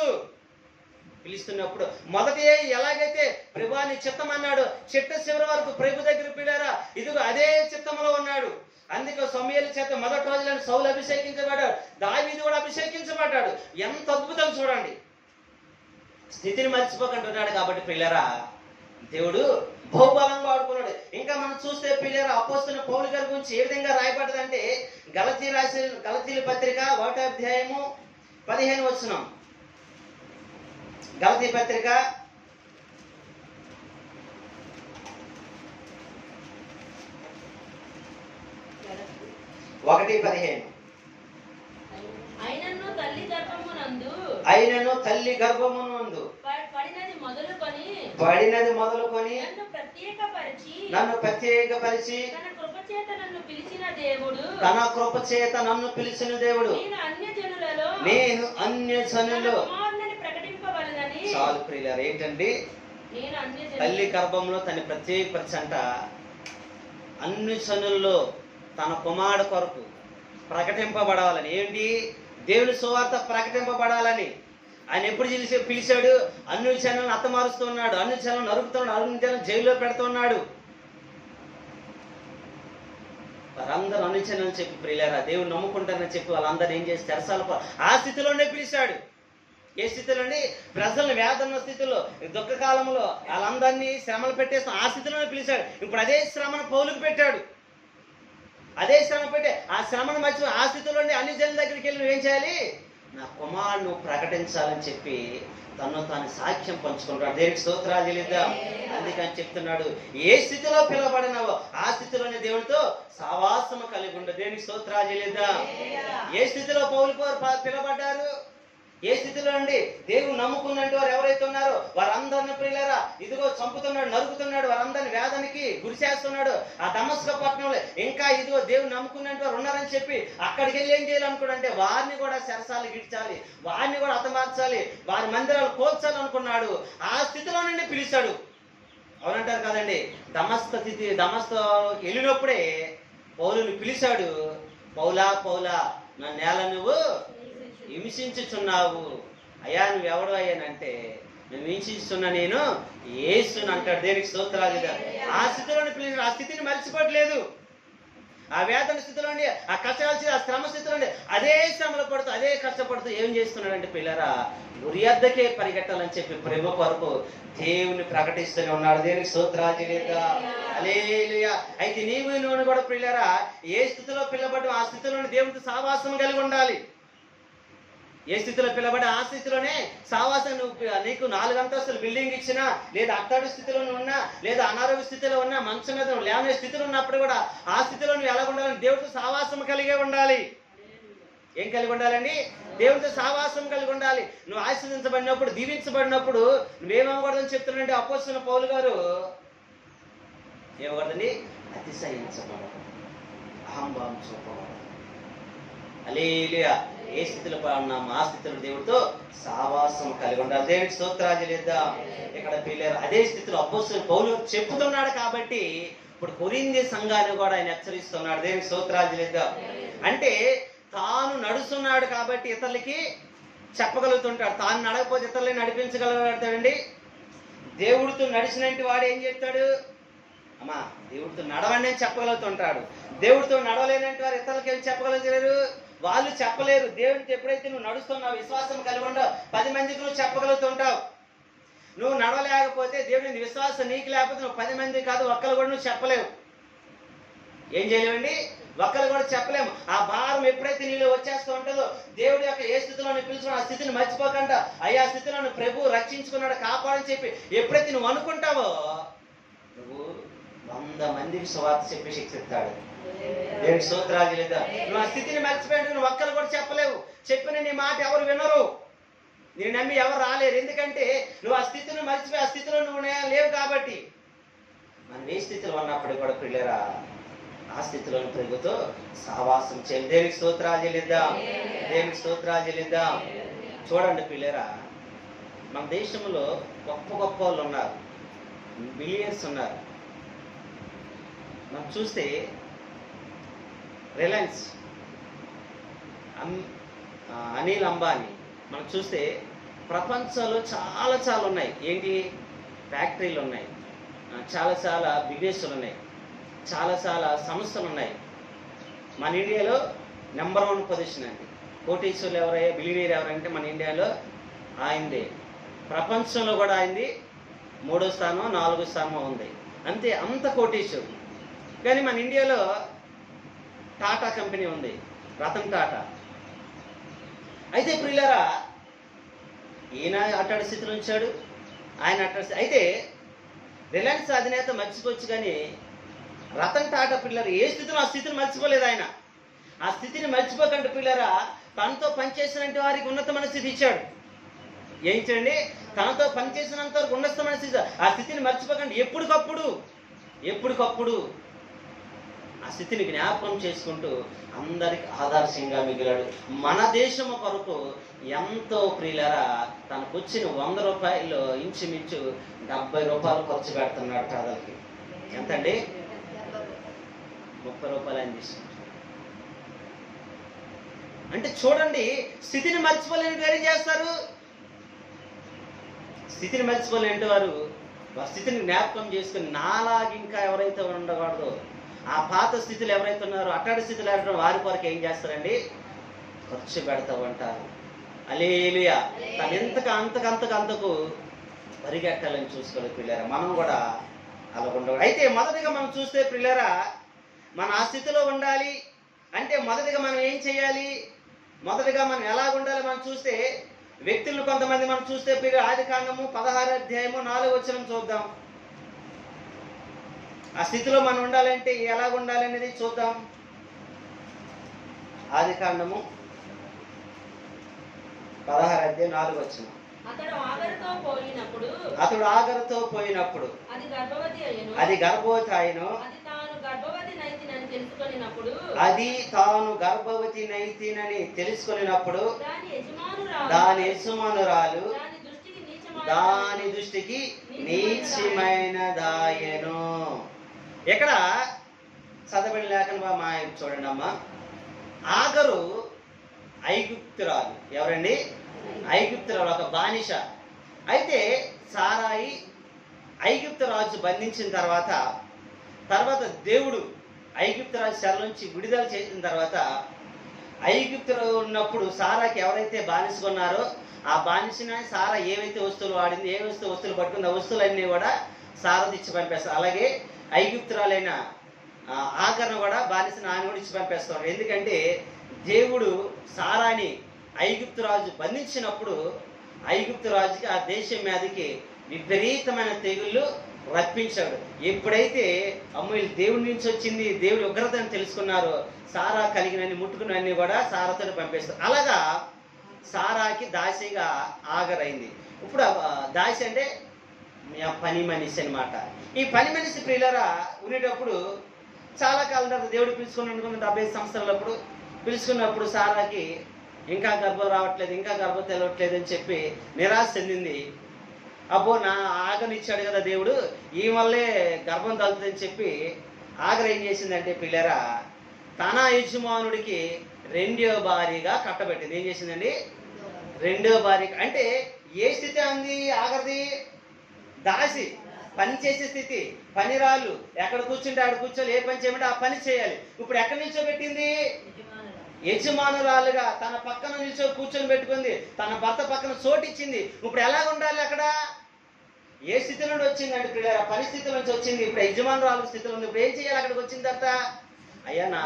పిలుస్తున్నప్పుడు మొదటి ఎలాగైతే ప్రభువా నీ చిత్తం అన్నాడు, చిట్ట చివరి వరకు ప్రభు దగ్గర పిల్లారా ఇదిగో అదే చిత్తంలో ఉన్నాడు. అందుకే సమూయేలు చేత మొదటి రోజులను సౌలు అభిషేకించబడ్డాడు, దావీదు కూడా అభిషేకించబడ్డాడు. ఎంత అద్భుతం చూడండి. స్థితిని మర్చిపోకుంటున్నాడు కాబట్టి పిల్లరా దేవుడు బహుబలంగా వాడుకున్నాడు. ఇంకా మనం చూస్తే పిల్లరా అపోస్తలుడైన పౌలు గారి గురించి ఏ విధంగా రాయబడ్డదంటే గలతీల పత్రిక 1వ అధ్యాయము 15వ వచనం. గలతీ పత్రిక 1:15. తల్లి గర్భమునందు తల్లి గర్భమునందు పడినది మొదలుకొని నన్ను ప్రత్యేకపరిచి తన కృప చేత నన్ను పిలిచిన దేవుడు నేను అన్యజనులలో ప్రకటింపవలెనని. చాలు ప్రియులారా, ఏంటండి తల్లి గర్భంలో తన ప్రత్యేకపరిచంట అన్ని జనుల్లో తన కుమారుడు కొరకు ప్రకటింపబడాలని. ఏంటి? దేవుని సువార్త ప్రకటింపబడాలని. ఆయన ఎప్పుడు పిలిచాడు? అన్ని జనులను హతమారుస్తున్నాడు, అన్ని జనులను నరుకుతున్నాడు, అన్ని జనులను జైల్లో పెడుతున్నాడు. వారందరూ అన్ని జనులను చెప్పి ప్రియులారా దేవుని నమ్ముకుంటారని చెప్పి వాళ్ళందరూ ఏం చేసి తెరసాల ఆ స్థితిలోనే పిలిచాడు. ఏ స్థితిలో అండి? ప్రజలను వేదన స్థితిలో, దుఃఖ కాలంలో వాళ్ళందరినీ శ్రమలు పెట్టేస్తాం ఆ స్థితిలోనే పిలిచాడు. ఇప్పుడు అదే శ్రమను పౌలుకు పెట్టాడు. అదే శ్రమ పెట్టే ఆ శ్రమను మర్చి ఆ స్థితిలోనే అన్ని జనుల దగ్గరికి వెళ్ళి నువ్వేం చేయాలి? నా కుమారుడు ప్రకటించాలని చెప్పి తను తాను సాక్ష్యం పంచుకుంటాడు. దేవునికి స్తోత్రాలు చెల్లిద్దాం. అందుకని చెప్తున్నాడు, ఏ స్థితిలో పిలవబడినావో ఆ స్థితిలోనే దేవుడితో సహవాసము కలిగి ఉండు. దేవునికి స్తోత్రాలు చెల్లిద్దాం. ఏ స్థితిలో పౌలు పిలవబడ్డారు? ఏ స్థితిలో అండి? దేవుడు నమ్ముకున్నట్టు వారు ఎవరైతే ఉన్నారో వారందరిని ప్రియులారా ఇదిగో చంపుతున్నాడు, నరుకుతున్నాడు, వారందరిని వేదనకి గురి చేస్తున్నాడు. ఆ దమస్క పట్టణంలో ఇంకా ఇదిగో దేవుడు నమ్ముకున్నట్టు వారు ఉన్నారని చెప్పి అక్కడికి వెళ్ళి ఏం చేయాలనుకున్నాడంటే వారిని కూడా చెరసాలు గిడ్చాలి, వారిని కూడా హతమార్చాలి, వారి మందిరాలు కోల్చాలనుకున్నాడు. ఆ స్థితిలో నుండి పిలిచాడు. అవునంటారు కదండి. దమస్క వెళ్ళినప్పుడే పౌలుని పిలిచాడు. పౌలా పౌలా నా నేల నువ్వు హింసించుచున్నావు. అయ్యా నువ్వు ఎవడు అయ్యానంటే నువ్వు హింసించుతున్నా నేను యేసుని అంటాడు. దేనికి స్తోత్రాలు. ఆ స్థితిలోని పిలిచి ఆ స్థితిని మర్చిపోవట్లేదు. ఆ వేదన స్థితిలోని, ఆ కష్టాల్సి, ఆ శ్రమ స్థితిలోని అదే శ్రమలు పడుతూ అదే కష్టపడుతూ ఏం చేస్తున్నాడంటే పిల్లరా గురియద్దకే పరిగెట్టాలని చెప్పి ప్రేమ కొరకు దేవుని ప్రకటిస్తూనే ఉన్నాడు. దేనికి స్తోత్రాలు. హల్లెలూయా. అయితే నీవు నువ్వు కూడా పిల్లరా ఏ స్థితిలో పిల్లబడ్డా ఆ స్థితిలోని దేవునితో సహవాసం కలిగి ఉండాలి. ఏ స్థితిలో పిలబడి ఆ స్థితిలోనే సావాసం. నీకు 4 అంతస్తులు బిల్డింగ్ ఇచ్చినా, లేదా అట్టడి స్థితిలో ఉన్నా, లేదా అనారోగ్య స్థితిలో ఉన్నా, మంచం మీద లేవనే స్థితిలో ఉన్నప్పుడు కూడా ఆ స్థితిలో నువ్వు ఎలా ఉండాలని దేవుడితో సావాసం కలిగే ఉండాలి. ఏం కలిగి ఉండాలండి? దేవుడితో సావాసం కలిగి ఉండాలి. నువ్వు ఆశీర్వదించబడినప్పుడు, దీవించబడినప్పుడు నువ్వేమవకూడదని చెప్తున్నాడంటే అపోస్తలుడైన పౌలు గారు. ఏమకూడదండి? అతిశయించబడదు, అహంభావం చూపబడదు. హల్లెలూయా. ఏ స్థితిలో ఉన్నాము ఆ స్థితిలో దేవుడితో సావాసం కలిగి ఉండాలి. దేవుడికి స్తోత్రాలు చెల్లిద్దాం. ఇక్కడ పిల్లలు అదే స్థితిలో అపోస్తలుడైన పౌలు చెప్తున్నాడు కాబట్టి ఇప్పుడు కొరింథీ సంఘాన్ని కూడా ఆయన హెచ్చరిస్తున్నాడు. దేవుడికి స్తోత్రాలు చెల్లిద్దాం. అంటే తాను నడుస్తున్నాడు కాబట్టి ఇతరులకి చెప్పగలుగుతుంటాడు. తాను నడకపోతే ఇతరులని నడిపించగలుగుతాడండి. దేవుడితో నడిచినట్టు వాడు ఏం చెప్తాడు? అమ్మా దేవుడితో నడవండి అని చెప్పగలుగుతుంటాడు. దేవుడితో నడవలేనంటే వారు ఇతరులకి ఏం చెప్పగలుగుతారు? వాళ్ళు చెప్పలేరు. దేవుడికి ఎప్పుడైతే నువ్వు నడుస్తున్నావు, విశ్వాసం కలిగి ఉండవు, 10 మందికి నువ్వు చెప్పగలుగుతుంటావు. నువ్వు నడవలేకపోతే దేవుడిని విశ్వాసం నీకు లేకపోతే నువ్వు 10 మంది కాదు ఒక్కరు కూడా నువ్వు చెప్పలేవు. ఏం చేయలేవండి? ఒక్కరు కూడా చెప్పలేము. ఆ భారం ఎప్పుడైతే నీలో వచ్చేస్తూ ఉంటుందో దేవుడి యొక్క ఏ స్థితిలో పిలుచుకున్నా ఆ స్థితిని మర్చిపోకుండా అయ్యా స్థితిలో ప్రభు రక్షించుకున్నాడు కాపాడని చెప్పి ఎప్పుడైతే నువ్వు అనుకుంటావో నువ్వు 100 మందికి సువార్త చెప్పి శిక్షిస్తాడు. దేవుడికి స్తోత్రాలు. లేదా నువ్వు ఆ స్థితిని మర్చిపోయింటే నువ్వు ఒక్కరు కూడా చెప్పలేవు. చెప్పిన నీ మాట ఎవరు వినరు, నేను నమ్మి ఎవరు రాలేరు. ఎందుకంటే నువ్వు ఆ స్థితిని మర్చిపోయి ఆ స్థితిలో నువ్వు లేవు కాబట్టి. మనం ఏ స్థితిలో ఉన్నప్పుడు కూడా పిల్లరా ఆ స్థితిలోని ప్రభుతో సావాసం చేయాలి. దేవునికి స్తోత్రాలు చెల్లిద్దాం. దేవునికి స్తోత్రాలు చెల్లిద్దాం. చూడండి పిల్లరా, మన దేశంలో గొప్ప గొప్ప వాళ్ళు ఉన్నారు, బిలియన్స్ ఉన్నారు. మనం చూస్తే రిలయన్స్, అనిల్ అంబానీ, మనం చూస్తే ప్రపంచంలో చాలా ఉన్నాయి. ఏంటి? ఫ్యాక్టరీలు ఉన్నాయి, చాలా బిజినెస్లు ఉన్నాయి, చాలా సంస్థలు ఉన్నాయి. మన ఇండియాలో నెంబర్ 1 పొజిషన్ అండి. కోటీశ్వరులు ఎవరయ్యా, బిలియనీర్ ఎవరంటే మన ఇండియాలో ఆయనదే. ప్రపంచంలో కూడా ఆయనది 3వ స్థానం 4వ స్థానం ఉంది. అంతే, అంత కోటీశ్వరుడు. కానీ మన ఇండియాలో టాటా కంపెనీ ఉంది, రతన్ టాటా. అయితే ప్రియులారా ఈయన అట్టడి స్థితిలో ఉంచాడు, ఆయన అట్టడి. అయితే రిలయన్స్ అధినేత మర్చిపోవచ్చు కానీ రతన్ టాటా పిల్లలు ఏ స్థితిలో ఆ స్థితిని మర్చిపోలేదు ఆయన. ఆ స్థితిని మర్చిపోకండి పిల్లరా. తనతో పనిచేసినంత వారికి ఉన్నతమైన స్థితి ఇచ్చాడు. ఏం ఇచ్చాడండి? తనతో పనిచేసినంత వరకు ఉన్నతమైన స్థితి. ఆ స్థితిని మర్చిపోకండి. ఎప్పటికప్పుడు ఆ స్థితిని జ్ఞాపకం చేసుకుంటూ అందరికి ఆదర్శంగా మిగిలాడు. మన దేశము కొరకు ఎంతో ప్రియులరా తనకు వచ్చిన 100 రూపాయల్లో ఇంచుమించు 70 రూపాయలు ఖర్చు పెడుతున్నాడు పేదలకి. ఎంతండి? 30 రూపాయలు ఆయన తీసుకుంటాడు. అంటే చూడండి, స్థితిని మర్చిపోలేని వారు ఏం చేస్తారు? స్థితిని మర్చిపోలేని వారు స్థితిని జ్ఞాపకం చేసుకుని నాలాగా ఇంకా ఎవరైతే ఉండకూడదో, ఆ పాత స్థితిలో ఎవరైతే ఉన్నారో, అట్టడి స్థితిలో ఎవరైతే వారి కొరకు ఏం చేస్తారండి? ఖర్చు పెడతా ఉంటారు. హల్లెలూయా. తను అంతకు పరిగెట్టాలని చూసుకోలేదు పిల్లరా. మనం కూడా అలా ఉండవు. అయితే మొదటిగా మనం చూస్తే పిల్లరా, మన ఆ స్థితిలో ఉండాలి అంటే మొదటిగా మనం ఏం చేయాలి? మొదటిగా మనం ఎలా ఉండాలి మనం చూస్తే, వ్యక్తులను కొంతమంది మనం చూస్తే ఆదికాండము 16 అధ్యాయము 4వ వచనం చూద్దాం. ఆ స్థితిలో మనం ఉండాలంటే ఎలా ఉండాలి అనేది చూద్దాం. ఆదికాండము 16 అధ్యాయం 4వ వచనం. అతడు ఆగరుతో పోయినప్పుడు అది గర్భవతి అయ్యెను. అది తాను గర్భవతి నైతినని తెలుసుకొనినప్పుడు దాని యజమానురాలు దాని దృష్టికి నీచమైనదాయెను. ఇక్కడ చదవని లేఖన మా చూడండి అమ్మా. ఆగరు ఐగుప్తురాలు. ఎవరండి? ఐగుప్తురాలు, ఒక బానిస. అయితే సారాయి ఐగుప్తు రాజు బంధించిన తర్వాత దేవుడు ఐగుప్తు రాజు చెర నుంచి విడుదల చేసిన తర్వాత, ఐగుప్తులో ఉన్నప్పుడు సారాకి ఎవరైతే బానిసకున్నారో ఆ బానిసని సారా ఏవైతే వస్తువులు వాడింది, ఏ వస్తువులు పట్టుకుంది, ఆ వస్తువులన్నీ కూడా సారా ఇచ్చి పంపేస్తారు. అలాగే ఐగుప్తురాలైన ఆగర్ను కూడా బానిసని ఆయన కూడా ఇచ్చి పంపేస్తారు. ఎందుకంటే దేవుడు సారాని ఐగుప్తు రాజు బంధించినప్పుడు ఐగుప్తు రాజుకి ఆ దేశం మీదకి విపరీతమైన తెగుళ్ళు రప్పించాడు. ఎప్పుడైతే అమ్మాయిలు దేవుడి నుంచి వచ్చింది, దేవుడి ఉగ్రతని తెలుసుకున్నారో, సారా కలిగినన్ని ముట్టుకున్నవన్నీ కూడా సారాతో పంపేస్తారు. అలాగా సారాకి దాసిగా ఆగరైంది. ఇప్పుడు దాసి అంటే పని మనిషి అనమాట. ఈ పని మనిషి ప్రియులరా ఉండేటప్పుడు చాలా కాలం తర్వాత దేవుడు పిలుచుకుని 75 సంవత్సరాలప్పుడు పిలుచుకున్నప్పుడు సారాకి ఇంకా గర్భం రావట్లేదు, ఇంకా గర్భం తెలవట్లేదు అని చెప్పి నిరాశ చెందింది. అబ్బో, నా ఆగనిచ్చాడు కదా దేవుడు, ఈ వల్లే గర్భం తగ్గుతుందని చెప్పి ఆగర ఏం చేసిందంటే పిల్లరా, తన యజమానుడికి 2వ భార్యగా కట్టబెట్టింది. ఏం చేసిందండి? 2వ భార్య. అంటే ఏ స్థితి అంది ఆగరది? దాసి, పని చేసే స్థితి, పనిరాళ్ళు. ఎక్కడ కూర్చుంటే ఆడ కూర్చోవాలి, ఏ పని చేయమంటే ఆ పని చేయాలి. ఇప్పుడు ఎక్కడి నుంచో పెట్టింది? యజమానురాలుగా తన పక్కన నిల్చో కూర్చొని పెట్టుకుంది, తన భర్త పక్కన చోటిచ్చింది. ఇప్పుడు ఎలా ఉండాలి? అక్కడ ఏ స్థితి నుండి వచ్చిందంటే పిల్లల పరిస్థితి నుంచి వచ్చింది. ఇప్పుడు యజమానురాలు స్థితిలో ఉంది. ఇప్పుడు ఏం చేయాలి? అక్కడికి వచ్చిన తర్వాత, అయ్యా నా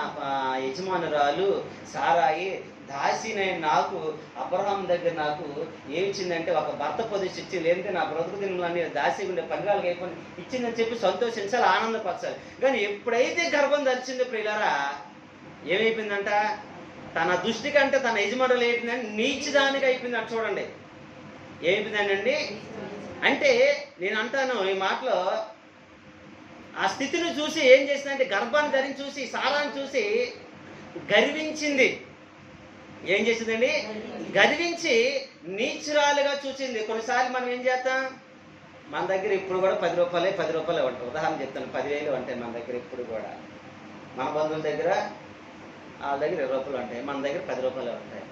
యజమానురాలు సారాయి దాసినైన నాకు అబ్రహాం దగ్గర నాకు ఏమిచ్చిందంటే ఒక భర్త పొజిషన్ ఇచ్చింది. లేదంటే నా బ్రతుకు దినములన్నీ దాసి ఉండే పనిరాలుగా అయిపోయి ఇచ్చిందని చెప్పి సంతోషించాలి, ఆనందపరచాలి. కానీ ఎప్పుడైతే గర్భం ధరిచిందో ప్రియులారా ఏమైపోయిందంట? తన దృష్టి కంటే తన యజమానులు అయిపోయిందని నీచిదానికి అయిపోయిందంట. చూడండి ఏమైపోయిందండి అంటే, నేను అంటాను ఈ మాటలో, ఆ స్థితిని చూసి ఏం చేసిందంటే గర్భాన్ని ధరించి చూసి సారాన్ని చూసి గర్వించింది. ఏం చేసిందండి? గర్వించి నీచురాలుగా చూసింది. కొన్నిసార్లు మనం ఏం చేస్తాం? మన దగ్గర ఇప్పుడు కూడా 10 రూపాయలే ఉంటాయి. ఉదాహరణ చెప్తాను, 10,000 ఉంటాయి మన దగ్గర ఇప్పుడు కూడా. మన బంధువుల దగ్గర వాళ్ళ దగ్గర 20 రూపాయలు ఉంటాయి, మన దగ్గర 10 రూపాయలు ఉంటాయి.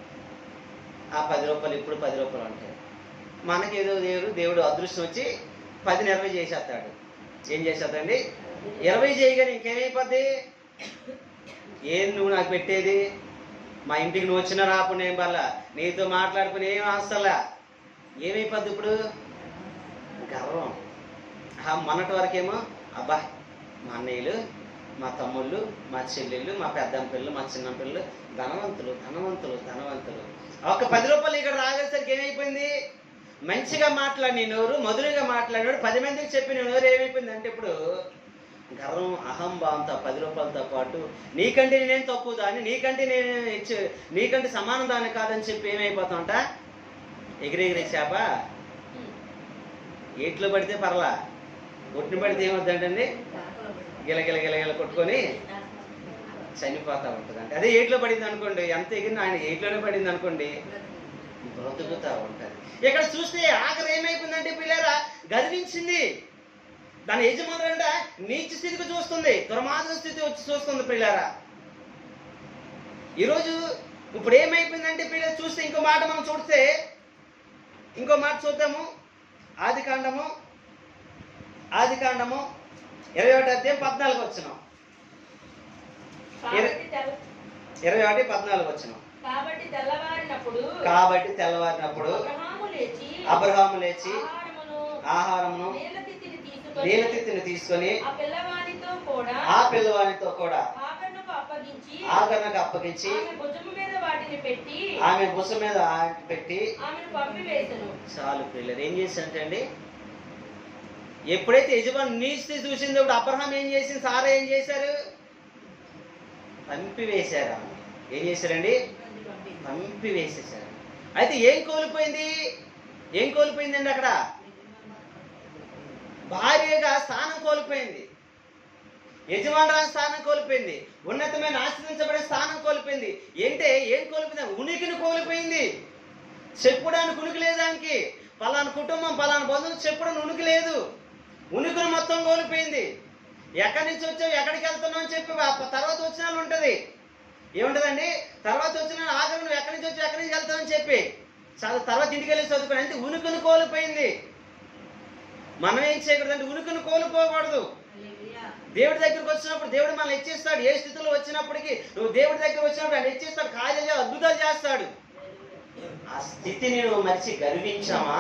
ఆ 10 రూపాయలు ఇప్పుడు 10 రూపాయలు ఉంటాయి. మనకి ఏదో దేవుడు అదృష్టం వచ్చి 10ని 20 చేసేస్తాడు. ఏం చేసేస్తాడండి? 20 చేయగానే ఇంకేమైపోద్ది? ఏం నువ్వు నాకు పెట్టేది? మా ఇంటికి నువ్వు వచ్చినా రాకుండా ఏం వల్ల నీతో మాట్లాడుకుని ఏం అసలా ఏమైపోద్ది? ఇప్పుడు గర్వం. మొన్నటి వరకేమో అబ్బా మా అన్నయ్యలు, మా తమ్ముళ్ళు, మా చెల్లెళ్ళు, మా పెద్దమ్మ పిల్లలు, మా చిన్న పిల్లలు ధనవంతులు. ఒక 10 రూపాయలు ఇక్కడ రాగేసరికి ఏమైపోయింది? మంచిగా మాట్లాడిన నోరు, మధురంగా మాట్లాడినోడు, 10 మందికి చెప్పిన నోరు ఏమైపోయింది అంటే ఇప్పుడు గర్వం అహంభావంతో 10 రూపాయలతో పాటు నీకంటే నేనేం తక్కువ దాన్ని, నీకంటే సమానం దాన్ని కాదని చెప్పి ఏమైపోతామంట, ఎగిరెగిరే చేప ఏట్లో పడితే పర్లా, ఒట్టిని పడితే ఏమవుతుందండి, గిలగిల గిలగిల కొట్టుకొని చనిపోతా ఉంటుంది. అంటే అదే ఏట్లో పడింది అనుకోండి, ఎంత ఎగిరిన ఆయన ఏట్లోనే పడింది అనుకోండి, బ్రతుకుతా ఉంటుంది. ఇక్కడ చూస్తే ఆఖరి ఏమైపోయిందంటే పిల్లరా, గర్వించింది. దాని యజమానులంట నీచ స్థితికి చూస్తుంది, దుర్మార్గ స్థితి వచ్చి చూస్తుంది పిల్లరా. ఈరోజు ఇప్పుడు ఏమైపోయిందంటే పిల్లలు చూస్తే ఇంకో మాట మనం చూస్తే, ఇంకో మాట చూద్దాము. ఆది కాండము 21 అధ్యాయం 14 వచనం. 21:14 వచనం. కాబట్టి తెల్లవారినప్పుడు అబ్రహాము లేచి ఆహారమును నీలతిత్తిని తీసుకొని ఆ పిల్లవానితో కూడా ఆగరణకు అప్పగించి ఆమె భుజం మీద పెట్టి చాలు పిల్లలు ఏం చేశారంటే అండి, ఎప్పుడైతే యజమాని నీతి చూసింది అప్పుడు అబ్రహాం ఏం చేసింది, సారా ఏం చేశారు, పంపివేశారు. ఏం చేశారండి, పంపివేసేశారు. అయితే ఏం కోల్పోయిందండి అక్కడ, భార్యగా స్థానం కోల్పోయింది, యజమానురాలు స్థానం కోల్పోయింది, ఉన్నతమైన ఆశ్రయించబడే స్థానం కోల్పోయింది. ఏంటే ఏం కోల్పోయింది, ఉనికిని కోల్పోయింది. చెప్పుడానికి ఉనికి లేదు దానికి, పలానా కుటుంబం పలానా బంధువులు చెప్పడానికి ఉనికి లేదు, ఉనికిని మొత్తం కోల్పోయింది. ఎక్కడి నుంచి వచ్చావు, ఎక్కడికి వెళ్తున్నావు అని చెప్పి తర్వాత వచ్చిన వాళ్ళు ఉంటుంది, ఏముంటుందండి, తర్వాత వచ్చిన ఆఖరి నువ్వు ఎక్కడి నుంచి వచ్చావు ఎక్కడి నుంచి వెళ్తావు అని చెప్పి తర్వాత ఇంటికి వెళ్ళి చదువుకోండి. అంటే ఉనికిని కోల్పోయింది. మనం ఏం చేయకూడదంటే ఉనికిని కోల్పోకూడదు. దేవుడి దగ్గరికి వచ్చినప్పుడు దేవుడు మనల్ని హెచ్చిస్తాడు. ఏ స్థితిలో వచ్చినప్పటికీ నువ్వు దేవుడి దగ్గర వచ్చినప్పుడు ఆయన హెచ్చిస్తాడు, కార్యాలు అద్భుతాలు చేస్తాడు. ఆ స్థితిని నువ్వు మరిచి గర్వించామా,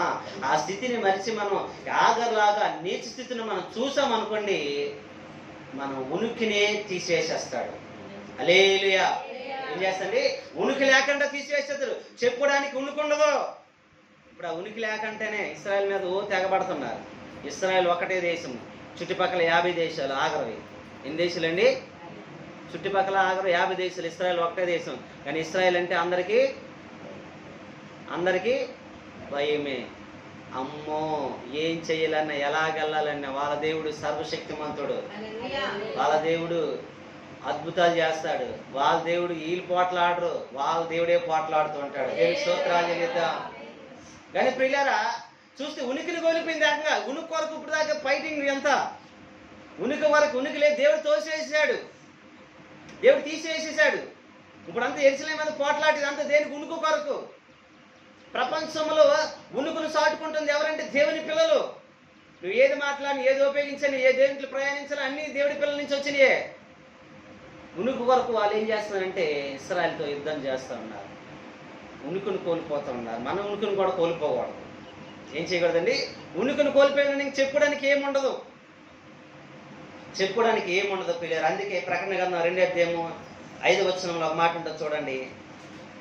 ఆ స్థితిని మరిచి మనం యాగర్లాగా నీచ స్థితిని మనం చూసామనుకోండి, మనం ఉనికినే తీసివేసేస్తాడు. హల్లెలూయా. ఏం చేస్తండి, ఉనికి లేకుండా తీసివేసేస్తాడు. చెప్పుకోవడానికి ఉనికి ఉండదు. ఇప్పుడు ఆ ఉనికి లేకుంటేనే ఇశ్రాయేల్ మీద తెగబడుతున్నారు. ఇశ్రాయేల్ ఒకటే దేశం, చుట్టుపక్కల 50 దేశాలు ఆగరవి. ఎన్ని దేశాలు అండి, చుట్టుపక్కల ఆగరు 50 దేశాలు, ఇశ్రాయేల్ ఒకటే దేశం. కానీ ఇశ్రాయేల్ అంటే అందరికీ భయమే. అమ్మో ఏం చెయ్యాలన్నా ఎలాగెళ్ళాలన్నా వాళ్ళ దేవుడు సర్వశక్తిమంతుడు, వాళ్ళ దేవుడు అద్భుతాలు చేస్తాడు, వాళ్ళ దేవుడు వీళ్ళు పోట్లాడరు, వాళ్ళ దేవుడే పోట్లాడుతూ ఉంటాడు. దేవుడి స్తోత్రాలు చెల్లిద్దాం. కానీ ప్రియులారా చూస్తే ఉనికిని కోల్పోయింది. ఏకంగా ఉనికి కొరకు ఇప్పుడు దాకా ఫైటింగ్ ఎంత, ఉనికి వరకు ఉనికి లేదు. దేవుడు తోసివేసాడు, దేవుడు తీసివేసేసాడు. ఇప్పుడు అంతా ఎరుసలేం మీద పోట్లాడేది అంతా దేనికి, ఉనికి కొరకు. ప్రపంచంలో ఉనుకును సాటుకుంటుంది ఎవరంటే దేవుని పిల్లలు. నువ్వు ఏది మాట్లాడి, ఏది ఉపయోగించని, ఏ దేంట్లో ప్రయాణించాలి, అన్ని దేవుడి పిల్లల నుంచి వచ్చినాయే. ఉనికి కొరకు వాళ్ళు ఏం చేస్తున్నారంటే ఇశ్రాయేలుతో యుద్ధం చేస్తూ ఉన్నారు, ఉనికిని కోల్పోతూ ఉన్నారు. మనం ఉనికిని కూడా కోల్పోకూడదు. ఏం చేయకూడదండి, ఉనికిని కోల్పోయిన నీకు చెప్పుకోవడానికి ఏముండదు, పిల్లలు. అందుకే ప్రకటన గ్రంథం 2వ అధ్యాయము 5వ వచనంలో ఒక మాట ఉంటుంది చూడండి.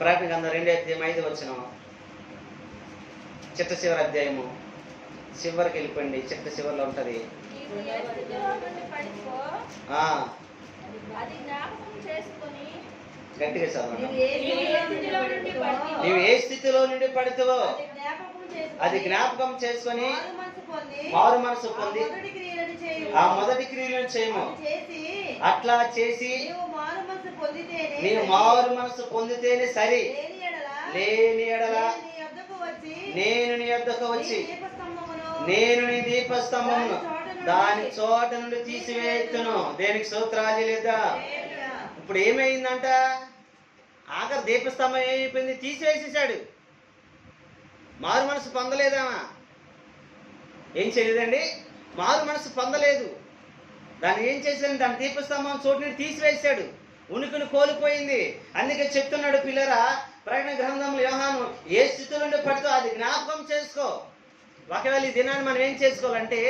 ప్రకటన గ్రంథం 2వ అధ్యాయం 5వ వచనం, చిట్ట చివరి అధ్యాయము చివరికి వెళ్ళిపోయింది, చిట్ట చివరిలో ఉంటది. గట్టిగా చదవండి. నీవు ఏ స్థితిలో నుండి పడితేవో అది జ్ఞాపకం చేసుకొని మారు మనసు పొంది ఆ మొదటి క్రియలను చేయము. అట్లా చేసి నీవు మారు మనసు పొందితేనే సరి, లేని ఎడల నేను నీ యొద్దకు వచ్చి నేను నీ దీపస్తంభమును దాని చోట నుండి తీసివేస్తును. దేనికి స్తోత్రాలు లేదా. ఇప్పుడు ఏమైందంట, ఆఖరి దీపస్తంభం ఏమైపోయింది, తీసివేసేసాడు. మారు మనసు పొందలేదామా, ఏం చేయలేదండి, మారు మనసు పొందలేదు. దాన్ని ఏం చేశాడు, దాని దీపస్తంభం చోటు నుండి తీసివేసాడు, ఉనికిని కోల్పోయింది. అందుకే చెప్తున్నాడు పిల్లరా, ప్రకటన గ్రంథంలో యోహాను ఏ స్థితిలో నుండి పడితో అది జ్ఞాపకం చేసుకో. ఒకవేళ ఈ దినాన్ని మనం ఏం చేసుకోవాలంటే,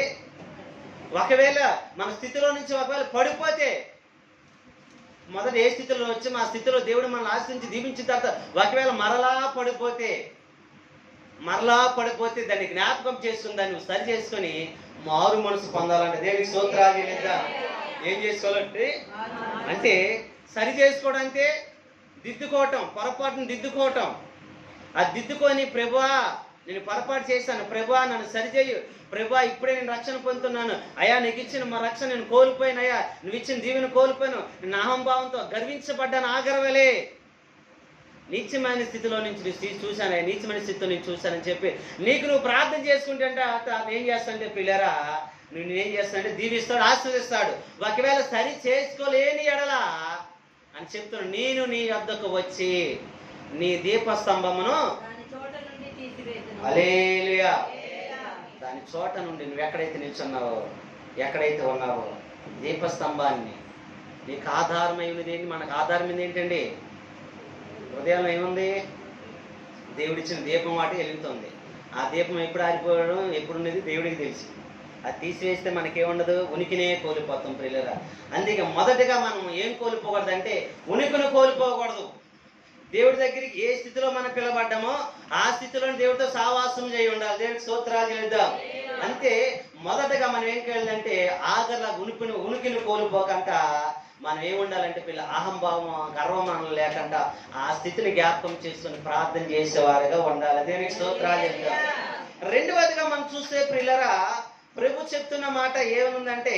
ఒకవేళ మన స్థితిలో నుంచి ఒకవేళ పడిపోతే, మొదట ఏ స్థితిలో వచ్చి మా స్థితిలో దేవుడు మనల్ని ఆశ్రయించి దీవించిన తర్వాత ఒకవేళ మరలా పడిపోతే దాన్ని జ్ఞాపకం చేసుకుని దాన్ని సరి చేసుకొని మారు మనసు పొందాలంటే దేవునికి స్తోత్రాలు లేదా. ఏం చేసుకోవాలంటే అంటే సరి చేసుకోవడం అంటే దిద్దుకోవటం, పొరపాటును దిద్దుకోవటం. ఆ దిద్దుకొని ప్రభువా నేను పొరపాటు చేశాను, ప్రభువా నన్ను సరిచేయు, ప్రభువా ఇప్పుడే నేను రక్షణ పొందుతున్నాను, అయ్యా నీకు ఇచ్చిన మా రక్షణ నేను కోల్పోయాను, అయ్యా నువ్వు ఇచ్చిన దీవెన కోల్పోయాను, నేను అహంభావంతో గర్వించబడ్డాను, ఆగరవలే నీచమైన స్థితిలో నుంచి చూశాను, నీచమైన స్థితిలో నేను చూశానని చెప్పి నీకు నువ్వు ప్రార్థన చేసుకుంటే ఏం చేస్తానంటే పిల్లరా నువ్వు ఏం చేస్తానంటే దీవిస్తాడు, ఆశీర్వదిస్తాడు. ఒకవేళ సరి చేసుకోలేని ఎడలా అని చెప్తున్నాను, నేను నీ వద్దకు వచ్చి నీ దీపస్తంభమును హల్లెలూయా దాని చోట నుండి నువ్వు ఎక్కడైతే నిల్చున్నావో, ఎక్కడైతే ఉన్నావో దీపస్తంభాన్ని, నీకు ఆధారమైనది ఏంటి? మనకు ఆధారమైనది ఏంటండి? హృదయంలో ఏముంది? దేవుడిచ్చిన దీపం వాటి వెలుగుతుంది. ఆ దీపం ఎప్పుడు ఆరిపోవడం ఎప్పుడు ఉండేది దేవుడికి తెలుసు. అది తీసివేస్తే మనకేముండదు, ఉనికినే కోల్పోతాం ప్రియులారా. అందుకే మొదటగా మనం ఏం కోల్పోకూడదంటే ఉనికిని కోల్పోకూడదు. దేవుడి దగ్గరికి ఏ స్థితిలో మనం పిలబడ్డామో ఆ స్థితిలో దేవుడితో సావాసం చేయి ఉండాలి. దేవుడికి స్తోత్రాలు చెల్లిద్దాం. అంతే మొదటగా మనం ఏం చేయాలంటే ఆగల ఉనికిని కోల్పోకంట మనం ఏముండాలంటే అహంభావం, గర్వమానం లేకుండా ఆ స్థితిని జ్ఞాపకం చేసుకుని ప్రార్థన చేసేవారుగా ఉండాలి. దేవునికి స్తోత్రాలు చెల్లిద్దాం. రెండవదిగా మనం చూస్తే ప్రియులారా ప్రభు చెప్తున్న మాట ఏమనుందంటే,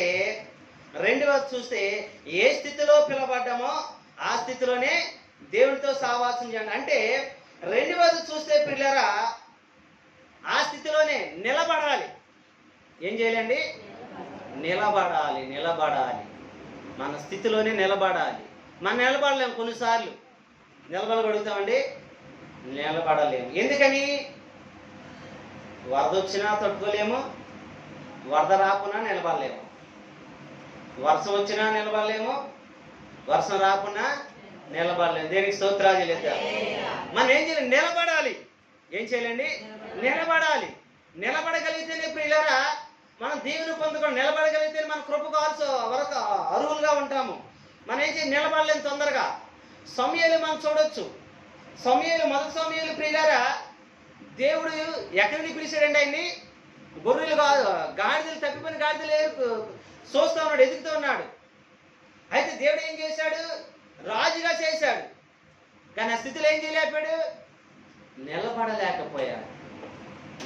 రెండవది చూస్తే ఏ స్థితిలో పిలబడ్డామో ఆ స్థితిలోనే దేవుడితో సావాసం చేయండి. అంటే రెండవది చూస్తే పిల్లరా ఆ స్థితిలోనే నిలబడాలి. ఏం చేయాలండి? నిలబడాలి. మన స్థితిలోనే నిలబడాలి. మనం నిలబడలేము, కొన్నిసార్లు నిలబడగలుగుతామండి, నిలబడలేము. ఎందుకని? వరద వచ్చినా తట్టుకోలేము, వరద రాకున్నా నిలబడలేము, వర్షం వచ్చినా నిలబడలేము, వర్షం రాకున్నా నిలబడలేము. దేనికి స్తోత్రాలు చెల్లిద్దాం. మనం ఏం చేయాలి? నిలబడాలి. ఏం చేయాలండి? నిలబడాలి. నిలబడగలిగితేనే ప్రియులారా మనం దీవెన పొందుకొని నిలబడగలిగితే మన కృపకు వరకు అర్హులుగా ఉంటాము. మనం ఏం చేయాలి? నిలబడలేము తొందరగా. సమయాలు మనం చూడొచ్చు. మొదటి సమయాలు ప్రియులారా దేవుడు ఎక్కడికి పిలిచాడండి ఆయన్ని? గొర్రెలు గాడిదలు తప్పిపోయిన గాడిదలు చూస్తూ ఉన్నాడు, ఎదుగుతూ ఉన్నాడు. అయితే దేవుడు ఏం చేశాడు? రాజుగా చేశాడు. కానీ ఆ స్థితిలో ఏం చేయలేకపోయాడు?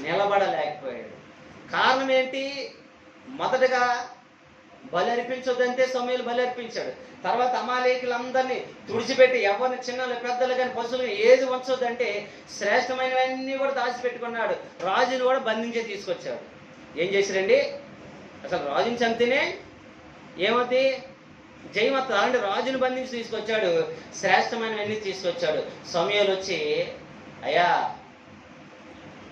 నిలబడలేకపోయాడు. కారణం ఏంటి? మొదటగా బలి అర్పించొద్దంటే సమయాలు బలి అర్పించాడు. తర్వాత అమాలేకులందరినీ తుడిచిపెట్టి ఎవరిని చిన్నలు పెద్దలు కానీ పశువులు ఏది ఉంచొద్దంటే శ్రేష్టమైనవన్నీ కూడా దాచిపెట్టుకున్నాడు. రాజుని కూడా బంధించే తీసుకొచ్చాడు. ఏం చేశాడండి? అసలు రాజుని చంపితేనే ఏమవుతుంది? జయమత్త అంటే రాజుని బంధించి తీసుకొచ్చాడు, శ్రేష్టమైనవన్నీ తీసుకొచ్చాడు. సమయాలు వచ్చి అయ్యా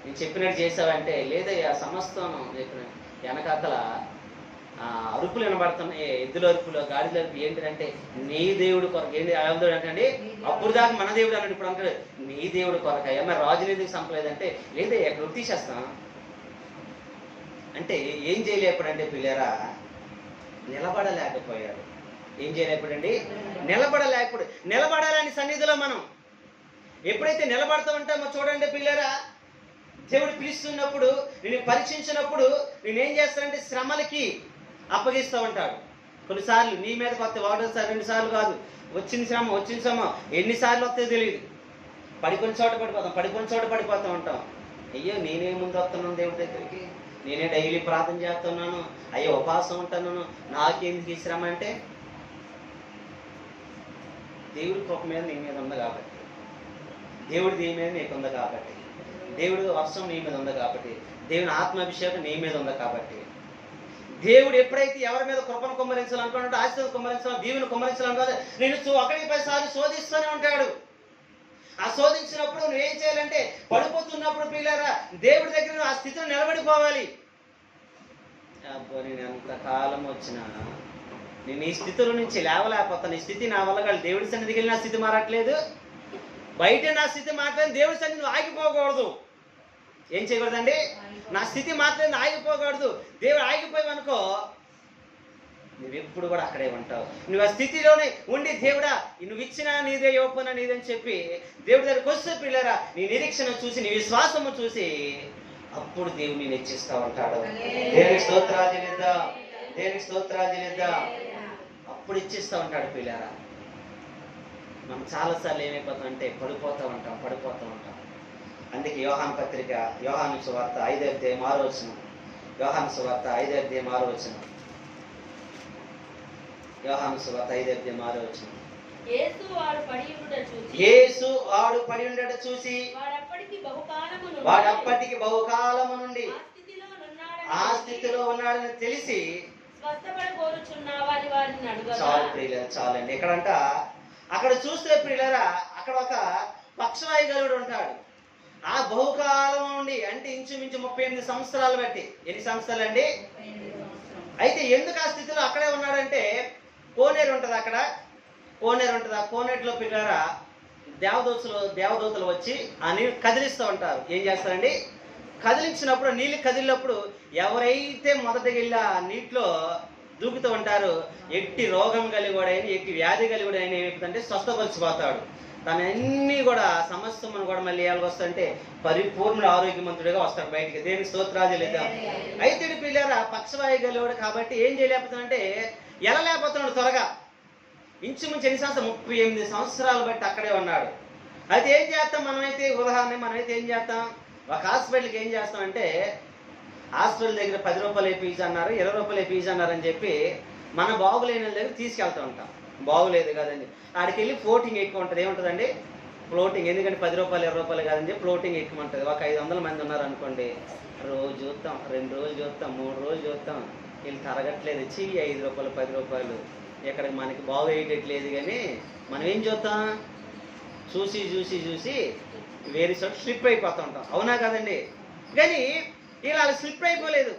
నేను చెప్పినట్టు చేసావంటే లేదయ్యా సమస్తం చెప్పిన వెనకాతల అరుపులు వినబడుతున్నాయి, ఎద్దుల అరుపులు, గాడిదల అరుపు. ఏంటంటే నీ దేవుడు కొరకు. ఏంటి దేవుడు అంటే అప్పుడు దాకా మన దేవుడు అన్నాడు, ఇప్పుడు అంటాడు నీ దేవుడు కొరకయ్యా. మరి రాజుని ఎందుకు చంపలేదంటే లేదయ్యా ఎక్కడ తీసేస్తాం అంటే ఏం చేయలేకపోయాడంటే పిల్లరా నిలబడలేకపోయాడు. ఏం చేయలేకపోయాడండి? నిలబడాలని సన్నిధిలో మనం ఎప్పుడైతే నిలబడతా ఉంటామో చూడండి పిల్లరా, దేవుడు పిలుస్తున్నప్పుడు నేను పరీక్షించినప్పుడు నేనేం చేస్తానంటే శ్రమలకి అప్పగిస్తూ ఉంటాడు. కొన్నిసార్లు నీ మీద కొత్త ఒకటోసారి 2 సార్లు కాదు, వచ్చిన శ్రమ ఎన్నిసార్లు వస్తాయో తెలియదు. పడిపోయిన చోట పడిపోతూ ఉంటాం. అయ్యో నేనే ముందు వస్తున్నాను దేవుడి దగ్గరికి, నేనే డైలీ ప్రార్థన చేస్తున్నాను, అయ్యో ఉపవాసం ఉంటున్నాను, నాకెందుకు ఈ శ్రమ అంటే దేవుడి కృప మీద నీ మీద ఉంది కాబట్టి, దేవుడి దీని మీద నీకు ఉంది కాబట్టి, దేవుడి వర్షం నీ మీద ఉంది కాబట్టి, దేవుని ఆత్మాభిషేకం నీ మీద ఉంది కాబట్టి, దేవుడు ఎప్పుడైతే ఎవరి మీద కృపను కుమ్మరించాలనుకుంటే ఆశీర్వాదం కుమ్మరించాలి, దీవెను కుమ్మరించాలనుకో నేను 1-10 సార్లు శోధిస్తూనే ఉంటాడు. ఆ శోధించినప్పుడు నువ్వేం చేయాలంటే పడిపోతున్నప్పుడు పిల్లరా దేవుడి దగ్గర ఆ స్థితిలో నిలబడిపోవాలి. అబ్బో నేను ఎంతకాలం వచ్చినా నేను ఈ స్థితిలో నుంచి లేవలేకపోతాను, ఈ స్థితి నా వల్ల కాదు. దేవుడి సన్నిధికి వెళ్ళి నా స్థితి మారట్లేదు, బయట నా స్థితి మాట్లాడి దేవుడి సన్నిధి ఆగిపోకూడదు. ఏం చేయకూడదండి? నా స్థితి మాట్లాడి ఆగిపోకూడదు. దేవుడు ఆగిపోయావనుకో నువ్వెప్పుడు కూడా అక్కడే ఉంటావు. నువ్వు ఆ స్థితిలోనే ఉండి దేవుడా నువ్వు ఇచ్చినా నీదే, ఇవ్వకపోయినా నీదని చెప్పి దేవుడి దగ్గరికి వస్తే పిల్లరా నీ నిరీక్షణ చూసి నీ విశ్వాసము చూసి అప్పుడు దేవుడు నేను హెచ్చిస్తూ ఉంటాడు. దేవునికి స్తోత్రాలు చెల్లిద్దాం. అప్పుడు ఇచ్చిస్తూ ఉంటాడు పిల్లారా. మనం చాలాసార్లు ఏమైపోతాం అంటే పడిపోతూ ఉంటాం. అందుకే యోహాను పత్రిక, యోహాను సువార్త 5వ అధ్యాయం 6వ వచనం, యోహాను సువార్త 5వ అధ్యాయం 6వ వచనం, యోహాను సువార్త 5వ అధ్యాయం 6వ వచనం. యేసు వాడు పడి ఉండట చూసి వాడు అప్పటికి బహుకాలము నుండి ఆ స్థితిలో ఉన్నాడని తెలిసి చాలు ప్రియుల, చాలండి. ఎక్కడంట అక్కడ చూస్తే ప్రియులరా, అక్కడ ఒక పక్షవాయుగలుడు ఉంటాడు. ఆ బహుకాలం నుండి అంటే ఇంచుమించు 38 సంవత్సరాలు బట్టి. ఎన్ని సంవత్సరాలు అండి? అయితే ఎందుకు ఆ స్థితిలో అక్కడే ఉన్నాడంటే కోనేరు ఉంటుంది అక్కడ, కోనేరు ఉంటుంది. ఆ కోనేరులో పిల్లరా దేవదూతలు వచ్చి ఆ నీళ్ళు కదిలిస్తూ ఉంటారు. ఏం చేస్తారండి? కదిలించినప్పుడు, నీళ్ళు కదిలినప్పుడు ఎవరైతే మొదటికి వెళ్ళి ఆ నీటిలో దూకుతూ ఉంటారో ఎట్టి రోగం కలిగిన ఎట్టి వ్యాధి కలిగిన ఏమైపోతుందంటే స్వస్థపరిచిపోతాడు. తన అన్ని కూడా సమస్తమును కూడా మళ్ళీ ఎలాగ వస్తుందంటే పరిపూర్ణ ఆరోగ్యవంతుడిగా వస్తాడు బయటికి. దేవునికి స్తోత్రాలు లేదా. అయితే పిల్లరా పక్షవాయు కలిగాడు కాబట్టి ఏం చేయలేకపోతున్నాడంటే ఎలా లేకపోతున్నాడు త్వరగా. ఇంచుమించు ఎన్ని సంవత్సరాలు? 38 సంవత్సరాలు బట్టి అక్కడే ఉన్నాడు. అయితే ఏం చేస్తాం మనమైతే? మనమైతే ఏం చేస్తాం? ఒక హాస్పిటల్కి ఏం చేస్తామంటే హాస్పిటల్ దగ్గర 10 రూపాయలు ఫీజు అన్నారు, 20 రూపాయలు ఫీజు అన్నారని చెప్పి మన బాగులేని దగ్గర తీసుకెళ్తూ ఉంటాం. బాగులేదు కదండి, ఆడికి వెళ్ళి ఫ్లోటింగ్ ఎక్కువ ఉంటుంది. ఏముంటుందండి? ఫ్లోటింగ్. ఎందుకంటే 10 రూపాయలు 20 రూపాయలు కాదని చెప్పి ఫ్లోటింగ్ ఎక్కువ ఉంటుంది. ఒక 500 మంది ఉన్నారు అనుకోండి, రోజు చూస్తాం, 2 రోజులు చూస్తాం, 3 రోజులు చూస్తాం, వీళ్ళు తరగట్లేదు, చెయ్యి 5 రూపాయలు 10 రూపాయలు ఎక్కడికి మనకి బాగు వేయట్లేదు. కానీ మనం ఏం చూస్తాం? చూసి వేరే చోట స్లిప్ అయిపోతూ ఉంటాం. అవునా కదండి? కానీ ఇలా స్లిప్ అయిపోలేదు,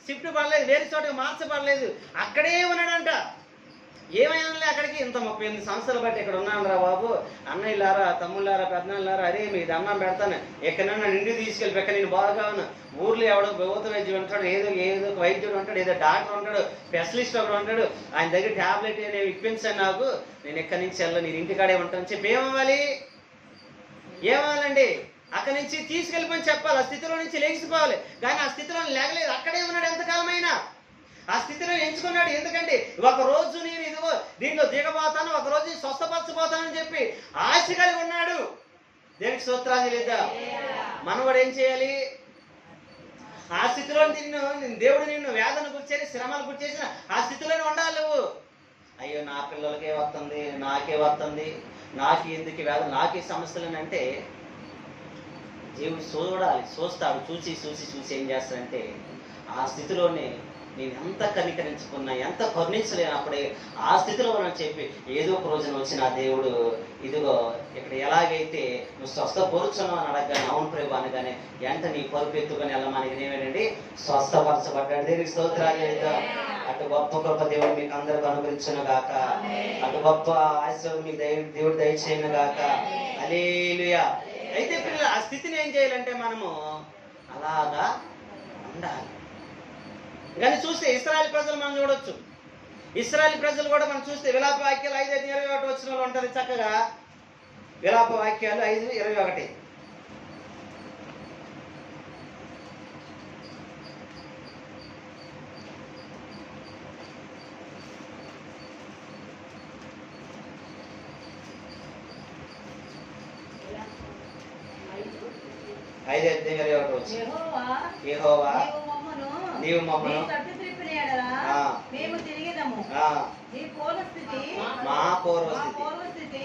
స్లిప్ పడలేదు, వేరే చోటకి మార్చబడలేదు, అక్కడే ఉన్నాడంట. ఏమైనా అక్కడికి ఇంత 38 సంవత్సరాలు బట్టి ఇక్కడ ఉన్నాను రా బాబు, అన్నయ్యలారా, తమ్ముళ్ళారా, పెద్దనాళ్ళారా, అరే మీరు అన్నం పెడతాను, ఎక్కడన్నా నిండి తీసుకెళ్ళి ఎక్కడ నేను బాగా ఉన్నా. ఊర్లో ఎవడో భౌత వైద్యుడు ఉంటాడు, ఏదో వైద్యుడు ఉంటాడు, ఏదో డాక్టర్ ఉంటాడు, స్పెషలిస్ట్ ఒకడు ఉంటాడు, ఆయన దగ్గర ట్యాబ్లెట్ అనేవి ఇప్పించాను నాకు, నేను ఎక్కడి నుంచి వెళ్ళను, నేను ఇంటికాడే ఉంటాను చెప్పి ఏమవ్వాలండి? అక్కడి నుంచి తీసుకెళ్ళిపోయి చెప్పాలి. ఆ స్థితిలో నుంచి లేచిపోవాలి. కానీ ఆ స్థితిలో లేగలేదు, అక్కడే ఉన్నాడు ఎంతకాలమైనా. ఆ స్థితిలో ఎంచుకున్నాడు. ఎందుకంటే ఒక రోజు నేను ఇదిగో దీంట్లో దిగబోతాను, ఒక రోజు స్వస్థపరచబోతానని చెప్పి ఆశ కలిగి ఉన్నాడు. దేవునికి స్తోత్రాలు లేదా. మనం కూడా ఏం చేయాలి? ఆ స్థితిలో దేవుడు నిన్ను వేదన గుర్చేసి శ్రమలు గుర్చేసిన ఆ స్థితిలోనే ఉండాలి నువ్వు. అయ్యో నా పిల్లలకే వస్తుంది, నాకే వస్తుంది, నాకు ఎందుకు వేదన, నాకే సమస్యలు అంటే దేవుడు చూస్తాడు. చూసి ఏం చేస్తాడంటే ఆ స్థితిలోనే నేను ఎంత కనికరించుకున్నా, ఎంత కరుణించలేనప్పుడే ఆ స్థితిలో మనం చెప్పి ఏదో ఒక రోజున వచ్చిన దేవుడు ఇదిగో ఇక్కడ ఎలాగైతే నువ్వు స్వస్థపరుచును అని అడగగానే అవును ప్రభు అనగానే ఎంత నీ పరుపెత్తుకొని వెళ్ళమని ఏమేనండి స్వస్థపరచబడ్డాడు. దేవునికి స్తోత్రాలు చేద్దాం. అటు గొప్ప గొప్ప దేవుడు మీకు అందరికి అనుగ్రహించును గాక, అటు గొప్ప ఆశీర్వాదం మీకు దేవుడు దయచేయను గాక. హల్లెలూయా. అయితే పిల్లలు ఆ స్థితిని ఏం చేయాలంటే మనము అలాగా ఉండాలి. కానీ చూస్తే ఇశ్రాయేలు ప్రజలు మనం చూడొచ్చు. ఇశ్రాయేలు ప్రజలు కూడా మనం చూస్తే విలాప వాక్యాలు 5:21 వచనంలో ఉంటుంది చక్కగా. విలాప వాక్యాలు 5:21. యెహోవా నీవు మమ్మను మా పూర్వస్థితి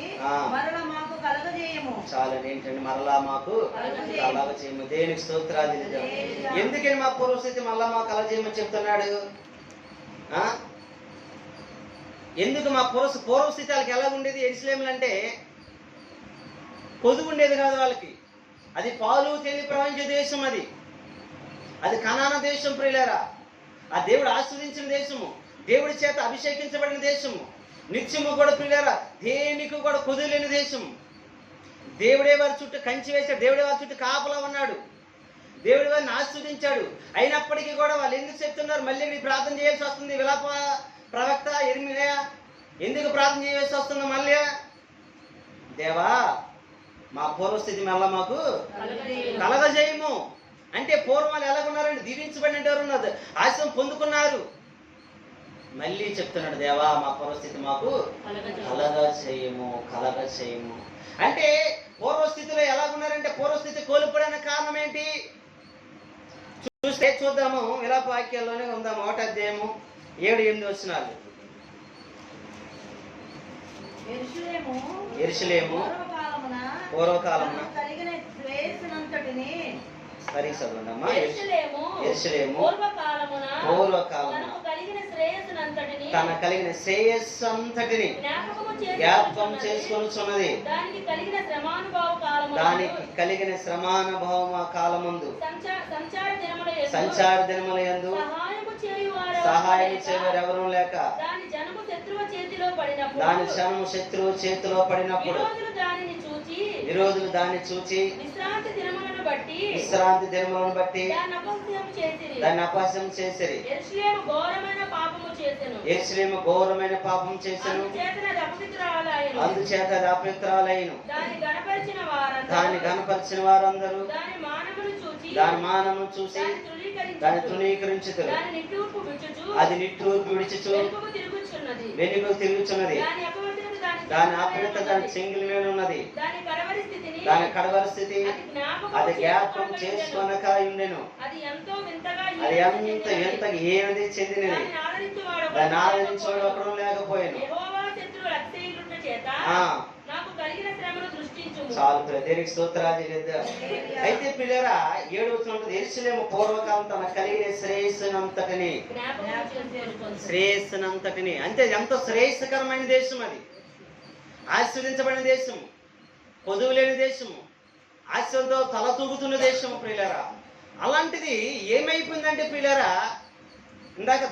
చాలని ఏంటండి మరలా మాకు కలగజేయము. దేనికి స్తోత్రాలు. ఎందుకని మా పూర్వస్థితి మళ్ళా మాకు కలగజేయమని చెప్తున్నాడు? ఎందుకు మా పూర్వస్థితి వాళ్ళకి ఎలా ఉండేది? యెరూషలేములు అంటే పొదుగు ఉండేది కాదు వాళ్ళకి. అది పాలు తేలి ప్రవహించే దేశం. అది కనాన దేశం ప్రియులారా. ఆ దేవుడు ఆస్వాదించిన దేశము, దేవుడి చేత అభిషేకించబడిన దేశము, నిత్యము కూడా ప్రియులారా దేనికి కూడా కుదిలేని దేశం. దేవుడే వారి చుట్టూ కంచి వేశాడు, దేవుడే వారి చుట్టూ కాపలా ఉన్నాడు, దేవుడి వారిని ఆస్వాదించాడు. అయినప్పటికీ కూడా వాళ్ళు ఎందుకు చెప్తున్నారు మళ్ళీ ప్రార్థన చేయాల్సి వస్తుంది? విలాప ప్రవక్త ఇర్మియా ఎందుకు ప్రార్థన చేయాల్సి వస్తుంది మళ్ళీ? దేవా మా పూర్వస్థితి మళ్ళా మాకు కలగజేయము. అంటే పూర్వం వాళ్ళు ఎలాగున్నారండి? దీవించబడిన వారు ఉన్నారు, ఆశయం పొందుకున్నారు. మళ్ళీ చెప్తున్నాడు, దేవా మా పూర్వస్థితి మాకు కలగా చేయము. అంటే పూర్వస్థితిలో ఎలాగున్నారంటే పూర్వస్థితి కోల్పోవడానికి కారణం ఏంటి చూద్దాము. విలాప వాక్యాల్లోనే ఉందాము. 1వ అధ్యాయము 7-8 వచనాలు. యెరూషలేము పూర్వకాలమున సరి చదవండమ్మా. యెరూషలేము పూర్వకాలమున తన కలిగిన శ్రేయస్సంతటిని జ్ఞాపకం చేసుకొనుచున్నది. దానికి కలిగిన శ్రమానుభవ కాలమందు సంచార దినములయందు సహాయం చేయవారు ఎవరూ లేక దాని జనము శత్రువు చేతిలో పడినప్పుడు విరోధులు దాన్ని చూచి విశ్రాంతి దినములను బట్టి దాన్ని అపహాస్యం చేసిరి. యెరూషలేము ఘోరమైన పాపం చేసెను, అందుచేత అది అపవిత్రాలైను. దాన్ని గణపరిచిన వారందరూ దాని మానమును చూసి దాన్ని తృణీకరించుదురు. అది నిట్టూర్పు విడిచుచు వెనుకకు తిరుగుచున్నది. దాని అపవిత్రత దాని చెంగిలి మీద ఉన్నది. దాని కడవరి స్థితి అది జ్ఞాపకం చేసుకొనక ఉండెను. అది ఎంత వింతగా ఏది చెందినది. దాన్ని ఆదరించేవాడు ఒకడు లేకపోయాను. చాలు దేనికి స్తోత్రాలు చేద్దాం. అయితే పిల్లరా 7వ వచనం ఉంటుంది, యెరూషలేము పూర్వకాలం తన కలిగిన శ్రేయస్సునంతటిని అంటే ఎంతో శ్రేయస్కరమైన దేశం, అది ఆశీర్వదించబడిన దేశం, కొదువు లేని దేశము, ఆశయంతో తల తూగుతున్న దేశము ప్రియులారా. అలాంటిది ఏమైపోయిందంటే ప్రియులారా, ఇందాక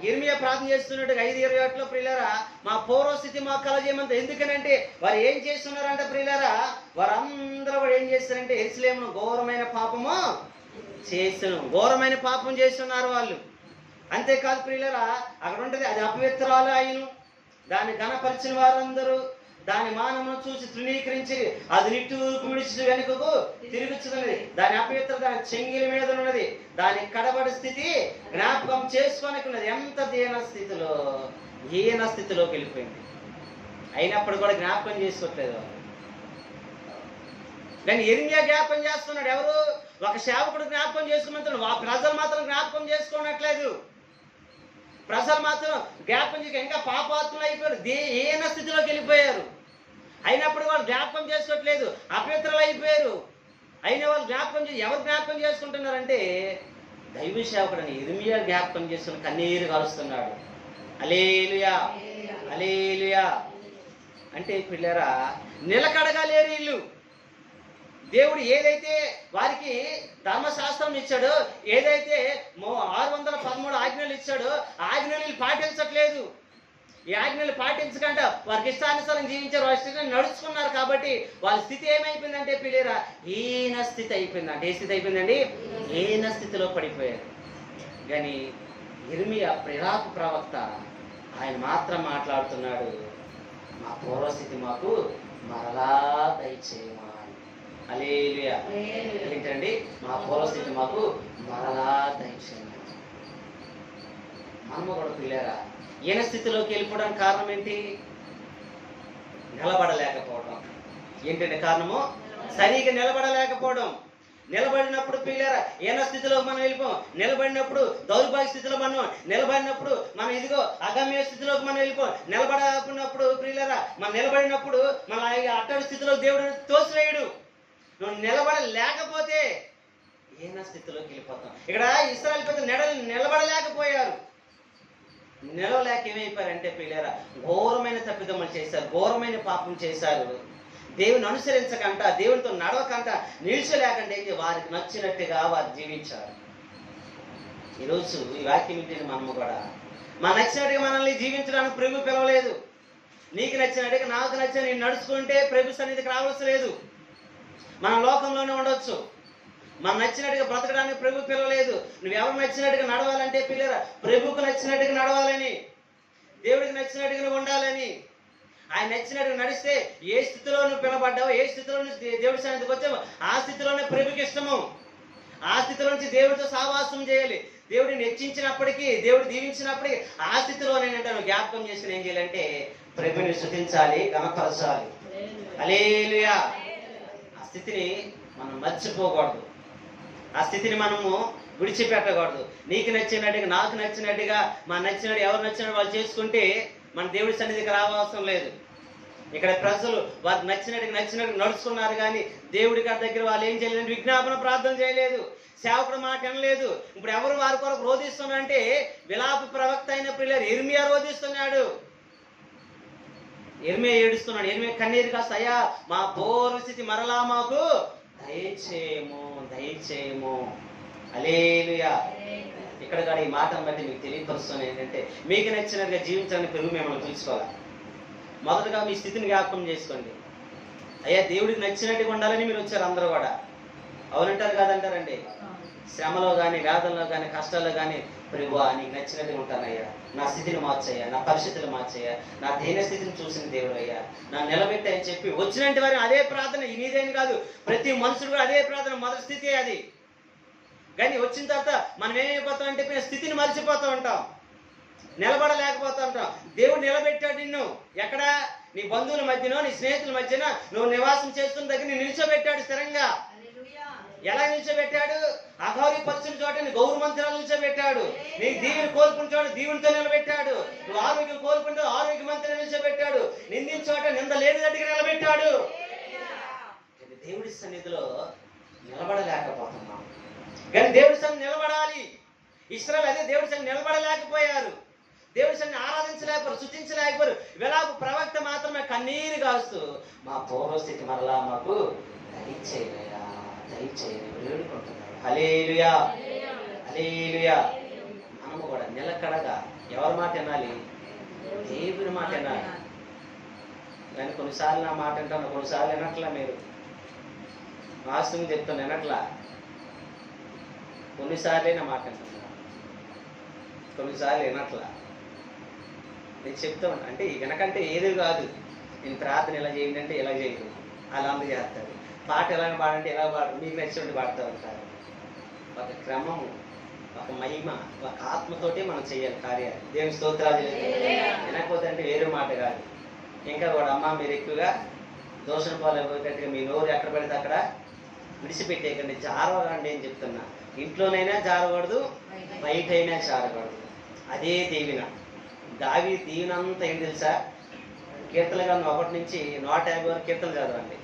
యిర్మీయా ప్రార్థన చేస్తున్నట్టుగా 5:28లో ప్రియులారా మా పూర్వస్థితి మాకు కలజేయమంత. ఎందుకనంటే వారు ఏం చేస్తున్నారంటే ప్రియులారా, వారందరూ కూడా ఏం చేస్తారంటే యెరూషలేమును ఘోరమైన పాపం చేస్తున్నారు వాళ్ళు. అంతేకాదు ప్రియులారా, అక్కడ ఉంటుంది అది అపవిత్రాలు అయిను. దాన్ని ఘనపరిచిన వారందరూ దాని మానమును చూసి తృణీకరించి అది నిట్టూర్పు విడిచి వెనుకకు తిరుగుచున్నది. దాని అపవిత్రత దాని చెంగిలి మీద ఉన్నది. దాని కడబడి స్థితి జ్ఞాపకం చేసుకొనకున్నది. ఎంత హీన స్థితిలోకి వెళ్ళిపోయింది. అయినప్పుడు కూడా జ్ఞాపకం చేసుకోవట్లేదు. కానీ యిర్మీయా జ్ఞాపకం చేస్తున్నాడు. ఎవరు? ఒక సేవకుడు జ్ఞాపకం చేసుకోమంటున్నాడు. ప్రజలు మాత్రం జ్ఞాపకం చేసుకోనట్లేదు. ప్రజలు మాత్రం జ్ఞాపకం చేయక ఇంకా పాపాత్ములు అయిపోయారు, హీన స్థితిలోకి వెళ్ళిపోయారు. అయినప్పుడు వాళ్ళు జ్ఞాపకం చేసుకోవట్లేదు, అపవిత్రులు అయిపోయారు. అయిన వాళ్ళు జ్ఞాపకం ఎవరు జ్ఞాపకం చేసుకుంటున్నారంటే దైవ సేవకుడు అని యిర్మీయా జ్ఞాపకం చేసుకుని కన్నీరు కాలుస్తున్నాడు. హల్లెలూయా హల్లెలూయా. అంటే పిల్లరా నిలకడగా లేరు వీళ్ళు. దేవుడు ఏదైతే వారికి ధర్మశాస్త్రం ఇచ్చాడో, ఏదైతే 613 ఆజ్ఞలు ఇచ్చాడో ఆజ్ఞలు పాటించట్లేదు. ఈ ఆజ్ఞలు పాటించకుండా వారికి ఇష్టానుసారం జీవించారు, వారి స్థితిని నడుచుకున్నారు. కాబట్టి వాళ్ళ స్థితి ఏమైపోయిందంటే పిల్లరా హీన స్థితి అయిపోయిందంటే. ఏ స్థితి అయిపోయిందండి? హీన స్థితిలో పడిపోయారు. కానీ యిర్మీయా ప్రవక్త ఆయన మాత్రం మాట్లాడుతున్నాడు, మా పూర్వస్థితి మాకు మరలా దయచేయమా. హల్లెలూయా. ఏంటండి? మా పూర్వస్థితి మాకు మరలా దయచేయమా. మనము కూడా పిల్లరా ఈయన స్థితిలోకి వెళ్ళిపోవడానికి కారణం ఏంటి? నిలబడలేకపోవడం. ఏంటంటే కారణము? సరిగా నిలబడలేకపోవడం. నిలబడినప్పుడు పిల్లరా ఈయన స్థితిలోకి మనం వెళ్ళిపోం. నిలబడినప్పుడు దౌర్భాగ్య స్థితిలో నిలబడినప్పుడు మనం ఇదిగో అగమ్య స్థితిలోకి మనం వెళ్ళిపోం. నిలబడకున్నప్పుడు పిల్లరా మనం నిలబడినప్పుడు మన అట్టడి స్థితిలో దేవుడు తోసివేయడు. నువ్వు నిలబడలేకపోతే ఈయన స్థితిలోకి వెళ్ళిపోతాం. ఇక్కడ ఇశ్రాయేలు పెద్ద నిలబడలేకపోయారు. నిలవలేక ఏమైపోయారంటే పిల్లరా ఘోరమైన తప్పిదములు చేశారు, ఘోరమైన పాపం చేశారు. దేవుని అనుసరించకంట, దేవునితో నడవకంట, నిలిచలేకంటే వారికి నచ్చినట్టుగా వారు జీవించారు. ఈరోజు ఈ వాక్యం ఇంటిని మనము కూడా నచ్చినట్టుగా మనల్ని జీవించడానికి ప్రభు పిలవలేదు. నీకు నచ్చినట్టుగా నాకు నచ్చిన నేను నడుచుకుంటే ప్రభు సన్నిధికి రావాల్సి లేదు. మనం లోకంలోనే ఉండొచ్చు. మనం నచ్చినట్టుగా బ్రతకడానికి ప్రభు పిలవలేదు. నువ్వెవరు నచ్చినట్టుగా నడవాలంటే పిల్లరా ప్రభుకు నచ్చినట్టుగా నడవాలని, దేవుడికి నచ్చినట్టుగా ఉండాలని. ఆయన నచ్చినట్టుగా నడిస్తే ఏ స్థితిలో నువ్వు పిలబడ్డావో, ఏ స్థితిలో దేవుడి సన్నిధికి వచ్చావో ఆ స్థితిలోనే ప్రభుకి ఇష్టము. ఆ స్థితిలో నుంచి దేవుడితో సహవాసం చేయాలి. దేవుడిని హెచ్చించినప్పటికీ, దేవుడు దీవించినప్పటికీ ఆ స్థితిలో నేను జ్ఞాపకం చేసుకుని ఏం చేయాలంటే ప్రభుని స్తుతించాలి, గణపరచాలి. హల్లెలూయా. ఆ స్థితిని మనం మర్చిపోకూడదు. ఆ స్థితిని మనము విడిచిపెట్టకూడదు. నీకు నచ్చినట్టుగా, నాకు నచ్చినట్టుగా, మన నచ్చినట్టు ఎవరు నచ్చినట్టు వాళ్ళు చేసుకుంటే మన దేవుడి సన్నిధికి రావాల్సిన లేదు. ఇక్కడ ప్రజలు వారికి నచ్చినట్టు నడుచుకున్నారు, కానీ దేవుడి గారి దగ్గర వాళ్ళు ఏం చేయలేదు, విజ్ఞాపన ప్రార్థన చేయలేదు, సేవకుడు మాట వినలేదు. ఇప్పుడు ఎవరు వారి కొరకు రోధిస్తున్నారంటే విలాప ప్రవక్త అయిన ప్రియులారా ఇర్మియా రోధిస్తున్నాడు. ఇర్మియా ఏడుస్తున్నాడు. ఇర్మియా కన్నీరు కాస్త, అయ్యా మా పూర్వస్థితి మరలా మాకు దయచేయము, దయచేయము. హల్లెలూయా. ఇక్కడ కూడా ఈ మాటను బట్టి మీకు తెలియపరుస్తుంది ఏంటంటే మీకు నచ్చినట్టుగా జీవించడానికి పెరుగు మిమ్మల్ని పిలుచుకోవాలి. మొదటగా మీ స్థితిని జ్ఞాపకం చేసుకోండి. అయ్యా దేవుడికి నచ్చినట్టుగా ఉండాలని మీరు వచ్చారు అందరూ కూడా. అవునంటారు కాదంటారండి? శ్రమలో కానీ, వేదనలో కానీ, కష్టాల్లో కానీ, ప్రభువా నీకు నచ్చినట్టుగా ఉంటానయ్యా, నా స్థితిని మార్చయ్యా, నా పరిస్థితులు మార్చయ్యా, నా దేన స్థితిని చూసిన దేవుడు అయ్యా, నన్ను నిలబెట్టని చెప్పి వచ్చినట్టు వారిని అదే ప్రార్థన. నీదేని కాదు, ప్రతి మనుషుడు కూడా అదే ప్రార్థన. మొదటి స్థితి అది. కానీ వచ్చిన తర్వాత మనం ఏమైపోతాం అంటే స్థితిని మర్చిపోతూ ఉంటాం, నిలబడలేకపోతూ ఉంటాం. దేవుడు నిలబెట్టాడు నిన్ను. ఎక్కడ? నీ బంధువుల మధ్యనో, నీ స్నేహితుల మధ్యన నువ్వు నివాసం చేస్తున్న దగ్గర నేను నిలిచోబెట్టాడు స్థిరంగా. ఎలా నిలిచోబెట్టాడు? అగౌరవపరిచిన చోట నీ గౌరవ మంత్రాలు నిలిచోబెట్టాడు. నీ దీవెని కోల్పున్న చోట దీవునితో నిలబెట్టాడు. నువ్వు ఆరోగ్యం కోల్పుంటే ఆరోగ్య మంత్రాలు నిలిచోబెట్టాడు. నిందిన చోట నింద లేని దగ్గర నిలబెట్టాడు. దేవుడి సన్నిధిలో నిలబడలేకపోతున్నాం, కానీ దేవుడి సన్నిధి నిలబడాలి. ఇశ్రాయేలు అదే దేవుడి సన్నిధి నిలబడలేకపోయారు, దేవుడి సన్నిధిని ఆరాధించలేకపోయారు, స్తుతించలేకపోయారు. విలాప ప్రవక్త మాత్రమే కన్నీరు కాస్తూ మా పూర్వస్థితి మరలా మాకు దయచేయవయ్యా, దయచేయని వేడుకుంటున్నాడు. హల్లెలూయా, హల్లెలూయా. మనము కూడా నిలకడగా ఎవరి మాట వినాలి? దేవుని మాట వినాలి. కానీ కొన్నిసార్లు నా మాట వింటాను, కొన్నిసార్లు వినట్లా. మీరు వాస్తవం చెప్తాను, వినట్లా. కొన్నిసార్లే నా మాట వింటున్నా, కొన్నిసార్లు వినట్లా. నేను చెప్తా ఉంటాను, అంటే వెనకంటే ఏది కాదు. నేను ప్రార్థన ఎలా చేయండి అంటే ఎలా చేయదు, అలా అందరూ చేస్తారు. పాట ఎలా పాడంటే ఎలా పాడు, మీకు నచ్చినట్టు పాడుతూ ఉంటారు. ఒక క్రమము, ఒక మహిమ, ఒక ఆత్మతోటే మనం చేయాలి కార్యాలు. దేవుని స్తోత్రాలు. వినకపోతే అంటే వేరే మాట కాదు. ఇంకా కూడా అమ్మ మీరు ఎక్కువగా దోషణ పాలైపోయేటట్టుగా మీ నోరు ఎక్కడ పడితే అక్కడ విడిచిపెట్టేయకండి, జారవకండి అని చెప్తున్నా. ఇంట్లోనైనా జారకూడదు, బయటైనా జారకూడదు. అదే దీవెన. దావీదు దీవెనంతా ఏం తెలుసా? కీర్తన గ్రంథం 1 నుంచి 150 వరకు కీర్తనలు చదవండి.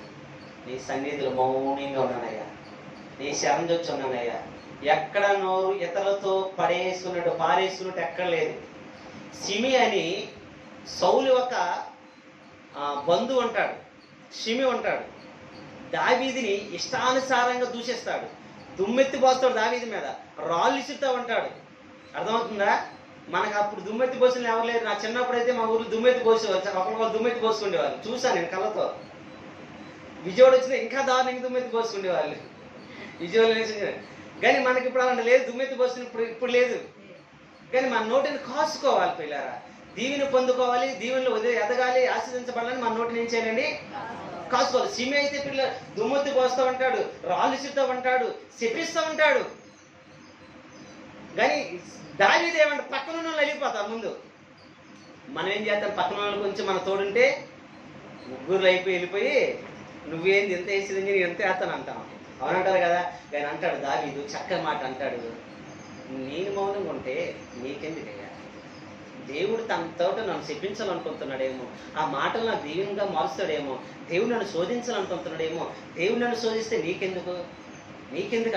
నీ సన్నిధిలో మౌనంగా ఉన్నానయ్యా, నీ శరణు వచ్చి ఉన్నానయ్యా. ఎక్కడ నోరు ఇతరులతో పారేసుకున్నట్టు ఎక్కడ లేదు. సిమి అని సౌలు ఒక బంధువు ఉంటాడు, షిమి ఉంటాడు. దావీదిని ఇష్టానుసారంగా దూషిస్తాడు, దుమ్మెత్తి పోస్తాడు దావీది మీద, రాళ్ళు ఇసురుతూ ఉంటాడు. అర్థమవుతుందా? మనకు అప్పుడు దుమ్మెత్తి పోసిన ఎవరు లేరు. నా చిన్నప్పుడు అయితే మా ఊరు దుమ్మెత్తి పోసేవాళ్ళు, ఒకరికొకరు దుమ్మెత్తి పోసుకునేవాళ్ళు. చూసాను నేను కళ్ళతో. విజయవాడ వచ్చినా ఇంకా దారుణంగా దుమ్మెత్తి పోసుకునేవాళ్ళు విజయవాడ నుంచి. కానీ మనకి ఇప్పుడు అలాంటి లేదు, దుమ్మెత్తి పోసిన ఇప్పుడు లేదు. కానీ మన నోటిని కాసుకోవాలి పిల్లారా. దీవెని పొందుకోవాలి, దీవెనలో ఎదగాలి, ఆశీర్వదించబడాలని మన నోటిని ఏం చేయాలండి? కాసుకోవాలి. సిమి అయితే పిల్ల దుమ్మెత్తి పోస్తూ ఉంటాడు, రాళ్ళు ఇసురుతూ ఉంటాడు, శపిస్తూ ఉంటాడు. కానీ దావీదు ఏమంటే పక్కన ఉన్న వాళ్ళు వెళ్ళిపోతారు ముందు. మనం ఏం చేస్తాం? పక్కన వాళ్ళు కొంచెం మన తోడుంటే ముగ్గురు వెళ్ళిపోయి నువ్వేంది ఎంత వేసేది, నేను ఎంత వేస్తాను అంటాం. అవునంటారు కదా. కానీ అంటాడు దావీదు, చక్కని మాట అంటాడు, నేను మౌనంగా ఉంటే నీకెందుకయ్యా? దేవుడు తనతో నన్ను శపించాలనుకుంటున్నాడేమో, ఆ మాటలు నాకు దీవెనగా మారుస్తాడేమో, దేవుడు నన్ను శోధించాలనుకుంటున్నాడేమో, దేవుడు నన్ను శోధిస్తే నీకెందుకు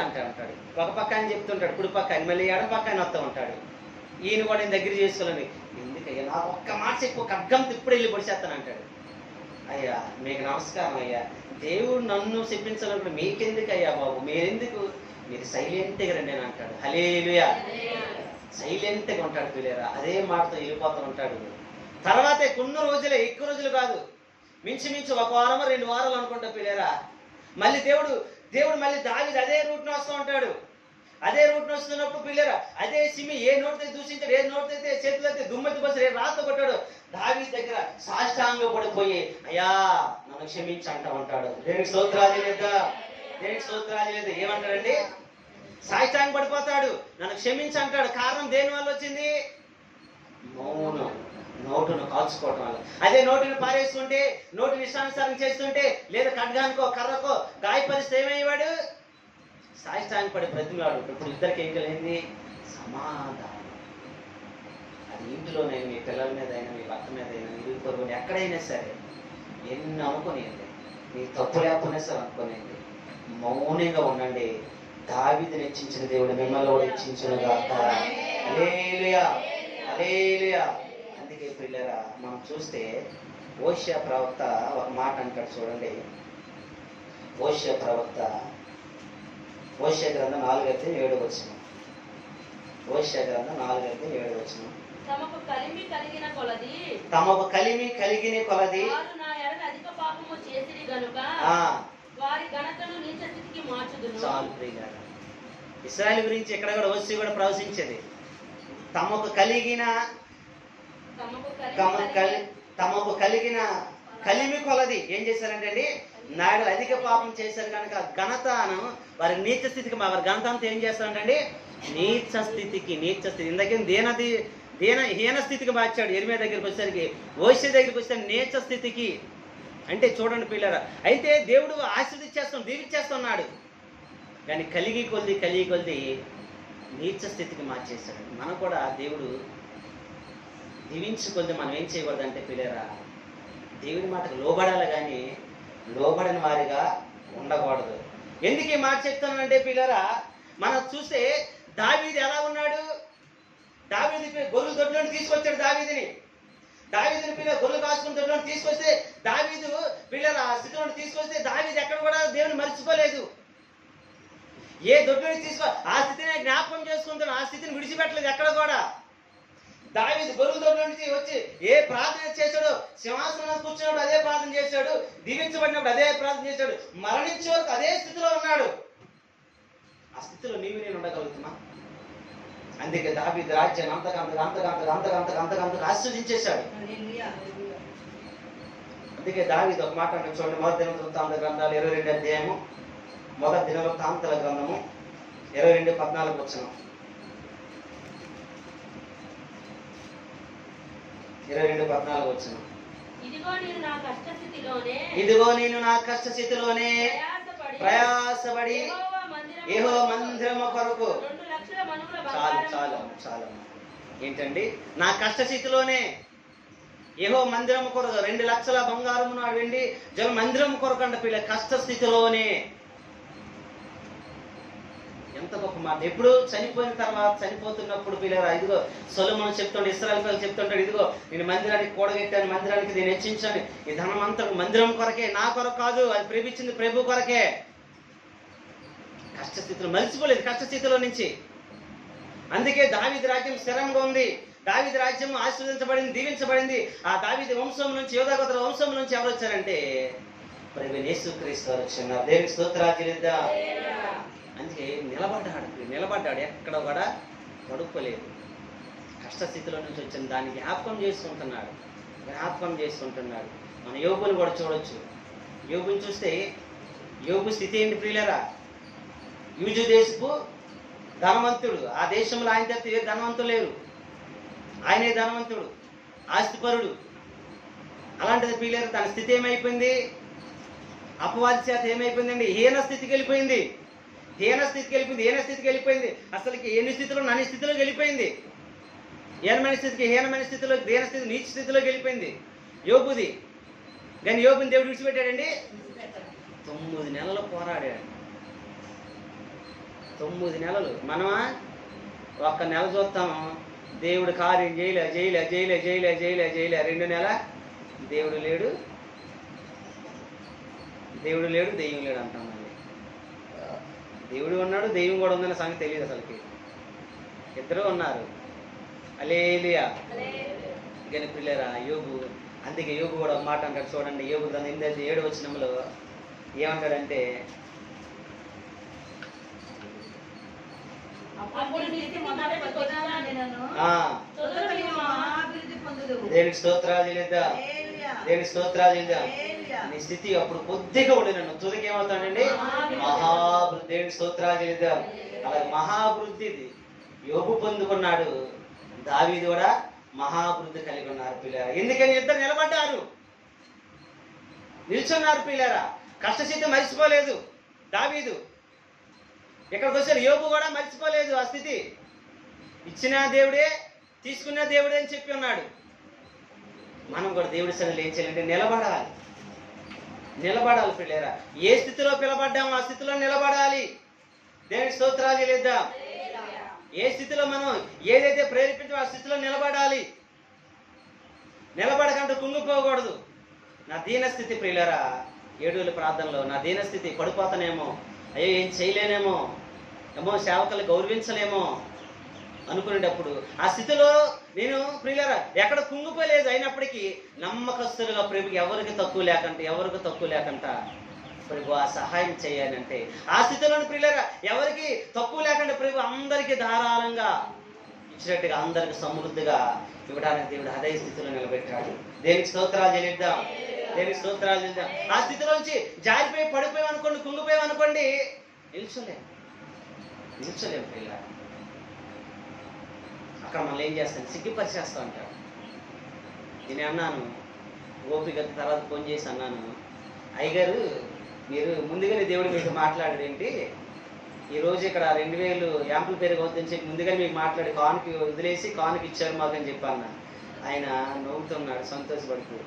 అంటాడు. ఒక పక్క ఆయన చెప్తుంటాడు, కుడి పక్క ఆయన, మళ్ళీ ఎడం పక్క ఆయన వస్తూ ఉంటాడు. ఈయన కూడా నేను దగ్గర చేసుకోవాలని, ఎందుకయ్యా నా ఒక్క మాట చెప్పు, ఒక అగ్గం తిప్పుడు వెళ్ళి పొడిచేస్తాను అంటాడు. అయ్యా మీకు నమస్కారం అయ్యా, దేవుడు నన్ను శపించాలనుకుంటే మీకెందుకయ్యా బాబు, మీరు సైలెంట్గా రండి అని అంటాడు. హల్లెలూయా. సైలెంట్గా ఉంటాడు పిల్లేరా, అదే మాటతో వెళ్ళిపోతూ ఉంటాడు. తర్వాతే కొన్ని రోజులే, ఎక్కువ రోజులు కాదు, మించుమించు 1 వారమో 2 వారాలు అనుకుంటా పిల్లేరా, మళ్ళీ దేవుడు మళ్ళీ దావీదు అదే రూట్ను వస్తూ ఉంటాడు. అదే రూట్ను వస్తున్నప్పుడు పిల్లరా అదే సిమి ఏ నోటితో దూషించాడు, ఏ నోటితో చేతులు అయితే దుమ్మెత్తి పోసి రాత కొట్టాడు. దావీదు దగ్గర సాష్టాంగ పడిపోయి అయ్యా నన్ను క్షమించి అంటా ఉంటాడు. దేనికి స్తోత్రాలు లేదు, దేనికి స్తోత్రాలు లేదు. ఏమంటాడండి? సాయిష్టాంగ పడిపోతాడు, నన్ను క్షమించి అంటాడు. కారణం దేని వల్ల వచ్చింది? మౌనం, నోటును కాల్చుకోవటం వల్ల. అదే నోటిని పారేస్తుంటే, నోటిని ఇష్టానుసారం చేస్తుంటే, లేదా ఖడ్గానికో కర్రకో గాయపరిస్తే ఏమయ్యేవాడు? సాయిష్టాంగ పడి బ్రతిమాడు. ఇప్పుడు ఇద్దరికి ఏం కలిగింది? సమాధానం. అది ఇంటిలోనైనా, మీ పిల్లల మీద అయినా, మీ భర్త మీద అయినా, ఇరుగు పొరుగు ఎక్కడైనా సరే, ఎన్ని అనుకునేది, మీ తప్పు లేకుండా సరే అనుకునేది, మౌనంగా ఉండండి. దావీదుని హెచ్చించిన దేవుడు మిమ్మల్ని కూడా హెచ్చించునుగాక. హల్లెలూయా, హల్లెలూయా. అందుకే పిల్లరా, మనం చూస్తే హోషేయ ప్రవక్త ఒక మాట అంటాడు చూడండి. హోషేయ ప్రవక్త, హోషేయ గ్రంథం 4:7. హోషేయ గ్రంథం 4:7. తమకు కలిమి కలిగిన కొలది వారు నా ఎడల అధిక పాపము చేసిరి గనుక వారి ఘనతను నీచ స్థితికి మార్చుదును. చాలు ప్రియులారా, ఇశ్రాయేలు గురించి ఎక్కడ కూడా హోషేయ కూడా ప్రవచించేది. తమకు కలిగిన కలిమి కొలది ఏం చేశారంటే అండి, నాయుడు అధిక పాపం చేశారు కనుక ఘనతను వారి నీచ స్థితికి, వారి ఘనత అంతా ఏం చేస్తారంటే నీచ స్థితికి. ఇందాక హీన స్థితికి మార్చాడు. ఎరిమియా దగ్గరికి వచ్చేసరికి, హోషేయ దగ్గరికి వచ్చే నీచ స్థితికి. అంటే చూడండి పిల్లరా, అయితే దేవుడు దీవించేస్తున్నాడు, కానీ కలిగి కొద్ది నీచ స్థితికి మార్చేశాడు. మనం కూడా దేవుడు దీవించుకొద్ది మనం ఏం చేయకూడదంటే పిల్లరా, దేవుడి మాటకు లోబడాలి, కానీ లోబడని వారిగా ఉండకూడదు. ఎందుకు ఈ మాట చెప్తానంటే పిల్లరా, మనం చూస్తే దావీదు ఎలా ఉన్నాడు? దావీదు గొర్రెల దొడ్లోని తీసుకొచ్చాడు. దావీదుని పిల్లలు గొర్రెలు కాసుకుని దొడ్లోని తీసుకొస్తే, దావీదు పిల్లల ఆ స్థితిలో తీసుకొస్తే, దావీదు ఎక్కడ కూడా దేవుని మర్చిపోలేదు. ఏ దొడ్లోని ఆ స్థితిని జ్ఞాపకం చేసుకుంటాడు, ఆ స్థితిని విడిచిపెట్టలేదు ఎక్కడ కూడా. దావీదు గొర్రెల దొడ్లో నుంచి వచ్చి ఏ ప్రార్థన చేశాడు, సింహాసనం కూర్చున్నప్పుడు అదే ప్రార్థన చేశాడు, దీవించబడినప్పుడు అదే ప్రార్థన చేశాడు, మరణించే వరకు అదే స్థితిలో ఉన్నాడు. ఆ స్థితిలో నీవు నేను ఉండగలుగుతున్నా? అందుకే దావీదు రాజ్యాన్ని అంతకంతకు ఆస్వాదించేశాడు. అందుకే దావీదు ఒక మాట అంటే చూడండి, మొదటి దినవృత్తాంత గ్రంథాలు 22వ అధ్యాయము, మొదటి దినవృత్తాంతాల గ్రంథము 22:14. 22:14. ఇదిగో నేను నా కష్టస్థితిలోనే ప్రయాసపడి యెహోవా మందిరము కొరకు. చాలు ఏంటండి? నా కష్టస్థితిలోనే యెహోవా మందిరము కొరకు 2 లక్షల బంగారము నాడు వెండి జన మందిరం కొరకు అంట పిల్ల. కష్టస్థితిలోనే. ఎంత గొప్ప మాట! ఎప్పుడు చనిపోయిన తర్వాత, చనిపోతున్నప్పుడు పిల్లరా, ఇదిగో సొలొమోను చెప్తుంటే, ఇశ్రాయేలు పిల్లలు చెప్తుంటాడు, ఇదిగో నేను మందిరానికి కూడగెట్టాను, మందిరానికి నేను హెచ్చించాను, ఈ ధనం అంతా మందిరం కొరకే, నా కొరకు కాదు, అది ప్రేమించింది ప్రభు కొరకే. కష్టస్థితిలో మలిసిపోలేదు, కష్టస్థితిలో నుంచి. అందుకే దావీదు రాజ్యం స్థిరంగా ఉంది, దావీదు రాజ్యం ఆశీర్వదించబడింది, దీవించబడింది. ఆ దావీదు వంశం నుంచి, యోధాగోత్ర వంశం నుంచి ఎవరు వచ్చారంటే ప్రభువైన యేసుక్రీస్తు వారు వచ్చున్నారు. దేవునికి స్తోత్రాలు చెల్లిద్దాం. అందుకే నిలబడ్డాడు, ఎక్కడ కూడా పడుకోలేదు. కష్టస్థితిలో నుంచి వచ్చిన దాన్ని జ్ఞాపకం చేసుకుంటున్నాడు. మన యోబుని కూడా చూడొచ్చు. యోబుని చూస్తే, యోబు స్థితి ఏంటి ప్రియులరా? యూజు దేశపు ధనవంతుడు. ఆ దేశంలో ఆయన తప్ప ఏ ధనవంతులు లేరు, ఆయనే ధనవంతుడు, ఆస్తిపరుడు. అలాంటిది ప్రియులరా, తన స్థితి ఏమైపోయింది? అపవాది చేత ఏమైపోయిందండి? హీన స్థితికి వెళ్ళిపోయింది. అసలుకి ఎన్ని స్థితిలో, అన్ని స్థితిలోకి వెళ్ళిపోయింది. హీనమైన స్థితికి, దీన స్థితి, నీచ స్థితిలోకి వెళ్ళిపోయింది యోబుది. కానీ యోబుని దేవుడు విడిచిపెట్టాడండి. 9 నెలలు పోరాడాడు. 9 నెలలు. మనమా 1 నెల చూస్తాము, దేవుడు కార్యం చేయలే. 2 నెల దేవుడు లేడు, దెయ్యం లేడు అంటాం. దేవుడు ఉన్నాడు, దెయ్యం కూడా ఉందన్న సంగతి తెలియదు అసలుకి. ఇద్దరు ఉన్నారు. హల్లెలూయా. కానీ పిల్లరా, యోబు, అందుకే యోబు కూడా ఒక మాట అంటాడు చూడండి. యోబు గ్రంథం 8వ వచనంలో ఏమంటాడంటే, దేవునికి స్తోత్రాలు చెల్లిద్దాం. నీ స్థితి అప్పుడు కొద్దిగా ఉండి నన్ను తుదికి ఏమవుతాడండి? మహాభివృద్ధి. దేవుని స్తోత్రాలు చెల్లిద్దాం. అలాగే మహాభివృద్ధి యోబు పొందుకున్నాడు, దావీదు కూడా మహాభివృద్ధి కలిగి ఉన్నారు పిల్లరా. ఎందుకని ఇద్దరు నిలబడ్డారు, నిల్చున్నారు పిల్లరా. కష్టస్థితి మర్చిపోలేదు దావీదు, ఇక్కడికి వచ్చారు. యోబు కూడా మర్చిపోలేదు ఆ స్థితి. ఇచ్చిన దేవుడే తీసుకున్న దేవుడే అని చెప్పి ఉన్నాడు. మనం కూడా దేవుడి సన్నిధిలో ఏం చేయాలంటే నిలబడాలి, నిలబడాలి పిల్లరా. ఏ స్థితిలో పిలబడ్డామో ఆ స్థితిలో నిలబడాలి. దేవుని స్తోత్రాలు చెల్లిద్దాం. ఏ స్థితిలో మనం ఏదైతే ప్రేరేపించో ఆ స్థితిలో నిలబడాలి. నిలబడకంటూ కుంగిపోకూడదు. నా దీనస్థితి ప్రియులరా, 7 వేల ప్రార్థనలో నా దీనస్థితి, పడిపోతానేమో, అయ్యో ఏం చేయలేనేమో, ఏమో సేవకులు గౌరవించలేమో అనుకునేటప్పుడు ఆ స్థితిలో నేను ప్రియులరా ఎక్కడ కుంగిపోలేదు. అయినప్పటికీ నమ్మకస్తులుగా ప్రభుకి ఎవరికి తక్కువ లేకంట ప్రభు ఆ సహాయం చేయాలంటే ఆ స్థితిలోని ప్రియులరా ఎవరికి తక్కువ లేకుండా ప్రభు అందరికీ ధారాళంగా ఇచ్చినట్టుగా అందరికి సమృద్ధిగా ఇవ్వడానికి దేవుడు అదే స్థితిలో నిలబెట్టాడు. దేనికి స్తోత్రాలు చెల్లిద్దాం, దేనికి స్తోత్రాలు చెల్లిద్దాం. ఆ స్థితిలోంచి జారిపోయి పడిపోయాం అనుకోండి, కుంగిపోయాం అనుకోండి, నిల్చోలేము పిల్ల. అక్కడ మళ్ళీ ఏం చేస్తాను, సిగ్గుపరిచేస్తా అంటాడు. నేను అన్నాను, ఓపిక తర్వాత ఫోన్ చేసి అన్నాను, అయ్యగారు మీరు ముందుగానే దేవుడు మీకు మాట్లాడారేంటి, ఈరోజు ఇక్కడ 2000 యాంపుల్ పెరుగు అవుతుందని చెప్పి ముందుగానే మీకు మాట్లాడి కానుకి వదిలేసి కానుకి ఇచ్చారు మాకు అని చెప్పాను. ఆయన నవ్వుతున్నాడు సంతోషపడుతూ.